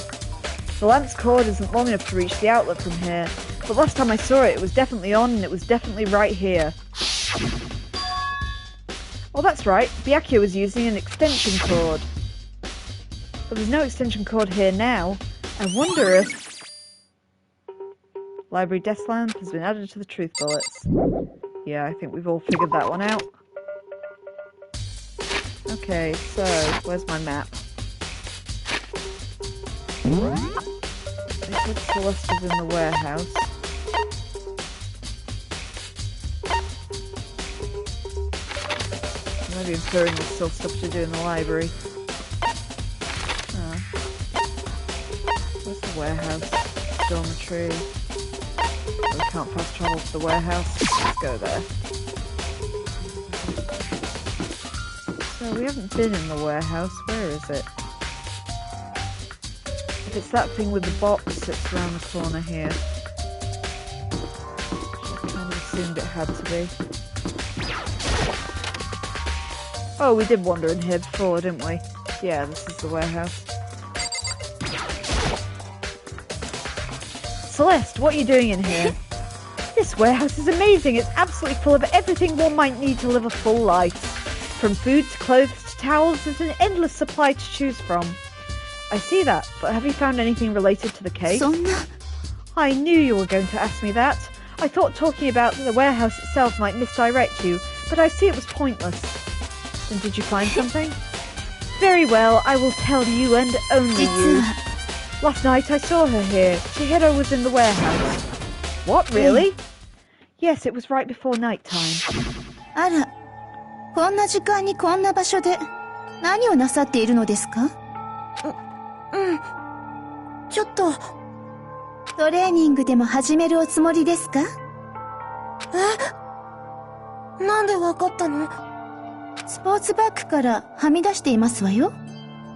The lamp's cord isn't long enough to reach the outlet from here, but last time I saw it, it was definitely on and it was definitely right here. Oh, that's right, Byakuya was using an extension cord. But there's no extension cord here now. I wonder if... Library desk lamp has been added to the truth bullets. Yeah, I think we've all figured that one out. Okay, so, where's my map? I think Celeste is in the warehouse. Maybe inferring there's still stuff to do in the library. Oh. Where's the warehouse? Dormitory. We can't fast travel to the warehouse. Let's go there. So we haven't been in the warehouse. Where is it? If it's that thing with the box, it's around the corner here. I kind of assumed it had to be. Oh, we did wander in here before, didn't we? Yeah, this is the warehouse. Celeste, what are you doing in here? This warehouse is amazing. It's absolutely full of everything one might need to live a full life. From food to clothes to towels, there's an endless supply to choose from. I see that, but have you found anything related to the case? I knew you were going to ask me that. I thought talking about the warehouse itself might misdirect you, but I see it was pointless. Then did you find something? Very well, I will tell you and only you. Last night I saw her here. Chihiro was in the warehouse. What, really? Yes, it was right before night time. あら、こんな時間にこんな場所で何をなさっているのですか？ちょっとトレーニングでも始めるおつもりですか？え？なんでわかったの？スポーツバッグからはみ出していますわよ。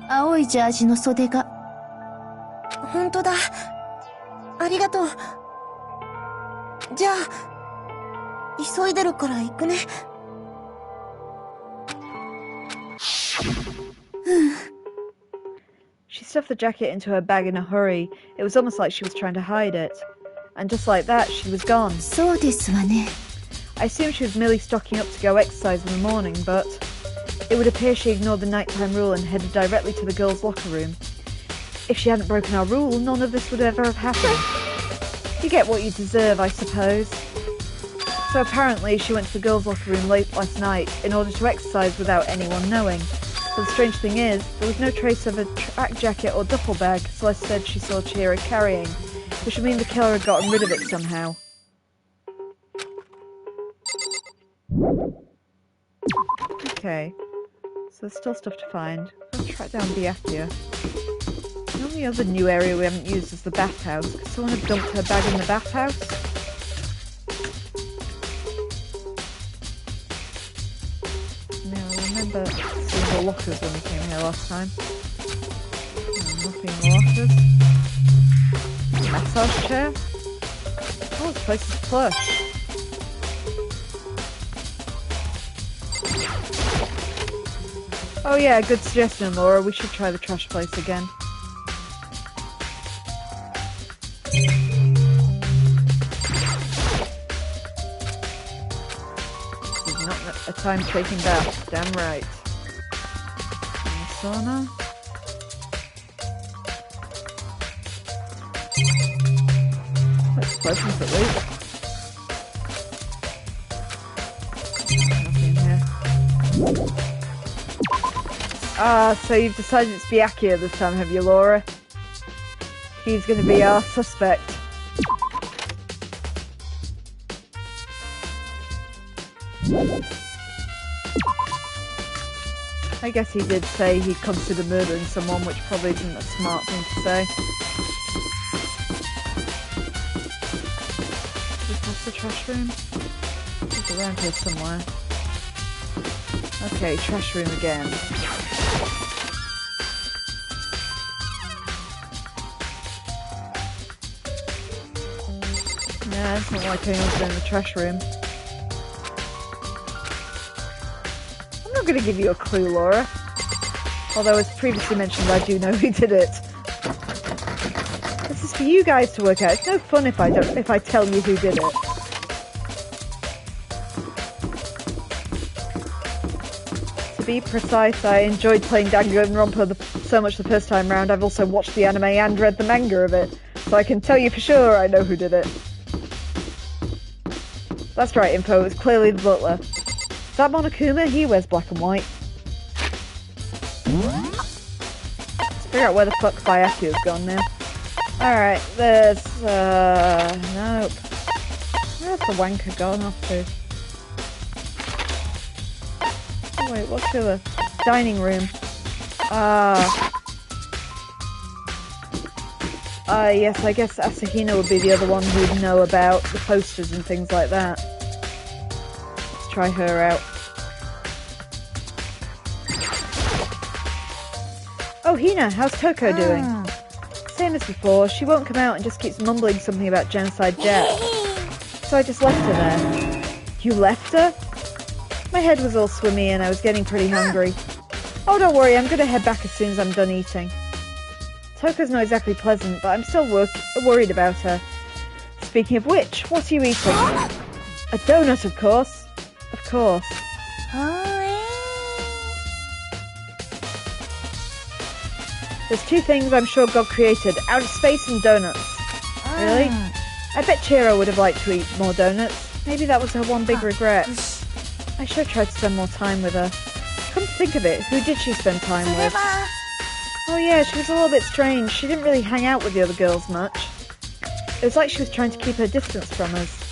青いジャージの袖が。本当だ。ありがとう。じゃあ、急いでるから行くね。She stuffed the jacket into her bag in a hurry. It was almost like she was trying to hide it. And just like that, she was gone. そうですわね。I assumed she was merely stocking up to go exercise in the morning, but it would appear she ignored the nighttime rule and headed directly to the girls' locker room. If she hadn't broken our rule, none of this would ever have happened. You get what you deserve, I suppose. So apparently she went to the girls' locker room late last night in order to exercise without anyone knowing. But the strange thing is, there was no trace of a track jacket or duffel bag Celeste said she saw Chihiro carrying, which would mean the killer had gotten rid of it somehow. Okay, so there's still stuff to find. Let's track down Byakuya. The only other new area we haven't used is the bathhouse. Could someone have dumped her bag in the bathhouse? Yeah, I remember seeing the lockers when we came here last time. Nothing in the lockers. Massage chair? Oh, this place is plush. Oh yeah, good suggestion, Laura. We should try the trash place again. This is not a time taking bath. Damn right. And the sauna. That's pleasant at least. Nothing here. Ah, so you've decided it's Byakuya this time, have you, Laura? He's going to be our suspect. I guess he did say he'd consider murdering someone, which probably isn't a smart thing to say. Is this the trash room? It's around here somewhere. Okay, trash room again. Nah, it's not like anyone's in the trash room. I'm not going to give you a clue, Laura. Although, as previously mentioned, I do know who did it. This is for you guys to work out. It's no fun if I tell you who did it. To be precise, I enjoyed playing Danganronpa so much the first time round. I've also watched the anime and read the manga of it, so I can tell you for sure I know who did it. That's right, Info. It was clearly the butler. Is that Monokuma? He wears black and white. Let's figure out where the fuck Byakuya's gone now. Alright, there's, nope. Where's the wanker gone off to? Oh wait, what's the other? Dining room. Yes, I guess Asahina would be the other one who'd know about the posters and things like that. Let's try her out. Oh, Hina, how's Toko doing? Same as before, she won't come out and just keeps mumbling something about Genocide Jack. So I just left her there. You left her? My head was all swimmy and I was getting pretty hungry. Oh, don't worry, I'm gonna head back as soon as I'm done eating. Toko's not exactly pleasant, but I'm still worried about her. Speaking of which, what are you eating? A donut, of course. Of course. There's two things I'm sure God created. Outer space and donuts. Really? I bet Chihiro would have liked to eat more donuts. Maybe that was her one big regret. I should have tried to spend more time with her. Come to think of it, who did she spend time with? Oh yeah, she was a little bit strange. She didn't really hang out with the other girls much. It was like she was trying to keep her distance from us.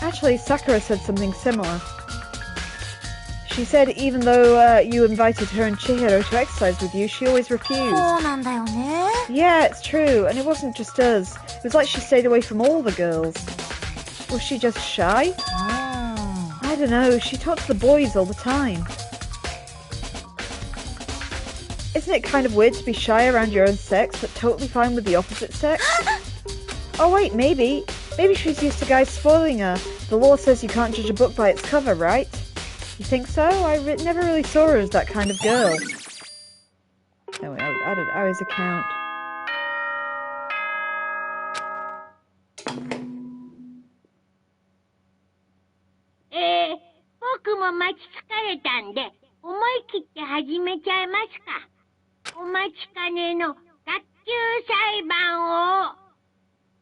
Actually, Sakura said something similar. She said even though you invited her and Chihiro to exercise with you, she always refused. Yeah, it's true, and it wasn't just us. It was like she stayed away from all the girls. Was she just shy? I don't know, she talked to the boys all the time. Isn't it kind of weird to be shy around your own sex, but totally fine with the opposite sex? Oh wait, maybe. Maybe she's used to guys spoiling her. The law says you can't judge a book by its cover, right? You think so? I never really saw her as that kind of girl. Anyway, I added Ari's account. Boku mo machi tsukareta nde, omoikitte hajime chaimasu ka. Omachikane no gakkyu saiban o.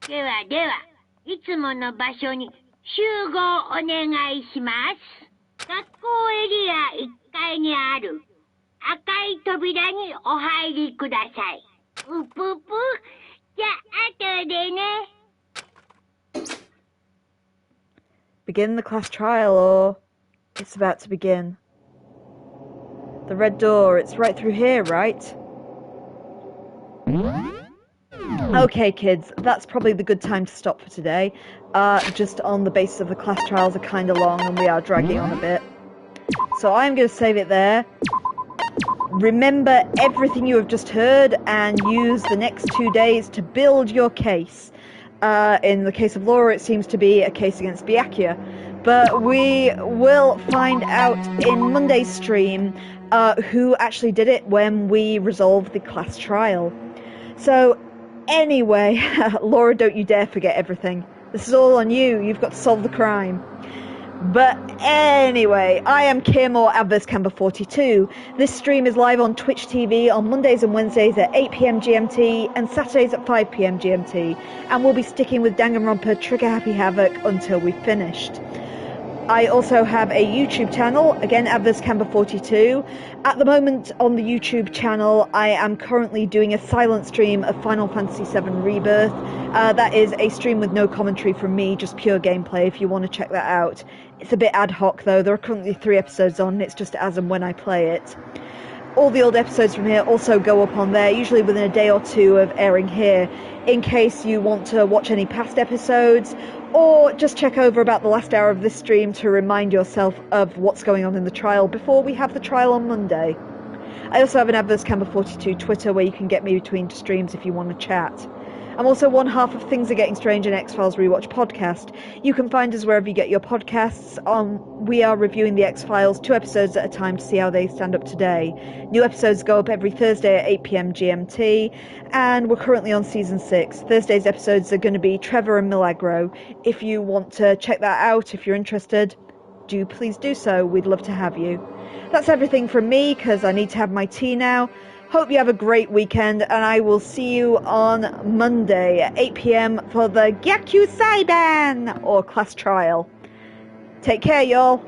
Dewa dewa, itsumo no basho ni shūgō onegai shimasu. 学校エリア1階にある赤い扉にお入りください。うぷぷ。じゃあ後でね。Begin the class trial, or it's about to begin. The red door, it's right through here, right? Okay, kids, that's probably the good time to stop for today. Just on the basis of the class trials are kind of long and we are dragging on a bit. So I'm going to save it there. Remember everything you have just heard and use the next 2 days to build your case. In the case of Laura, it seems to be a case against Byakuya. But we will find out in Monday's stream who actually did it when we resolve the class trial. So anyway, Laura, don't you dare forget everything. This is all on you. You've got to solve the crime. But anyway, I am Kim, or Adverse Camber 42. This stream is live on Twitch TV on Mondays and Wednesdays at 8 PM GMT and Saturdays at 5 PM GMT. And we'll be sticking with Danganronpa Trigger Happy Havoc until we've finished. I also have a YouTube channel, again Adverse Camber 42. At the moment on the YouTube channel, I am currently doing a silent stream of Final Fantasy VII Rebirth. That is a stream with no commentary from me, just pure gameplay if you want to check that out. It's a bit ad hoc though, there are currently 3 episodes on, it's just as and when I play it. All the old episodes from here also go up on there, usually within a day or two of airing here, in case you want to watch any past episodes, or just check over about the last hour of this stream to remind yourself of what's going on in the trial before we have the trial on Monday. I also have an Adverse Camber 42 Twitter where you can get me between streams if you want to chat. I'm also one half of Things Are Getting Strange and X-Files Rewatch podcast. You can find us wherever you get your podcasts. We are reviewing the X-Files 2 episodes at a time to see how they stand up today. New episodes go up every Thursday at 8 PM GMT, and we're currently on season 6. Thursday's episodes are going to be Trevor and Milagro. If you want to check that out, if you're interested, please do so. We'd love to have you. That's everything from me, because I need to have my tea now. Hope you have a great weekend, and I will see you on Monday at 8 PM for the Gyaku Saiban, or class trial. Take care, y'all.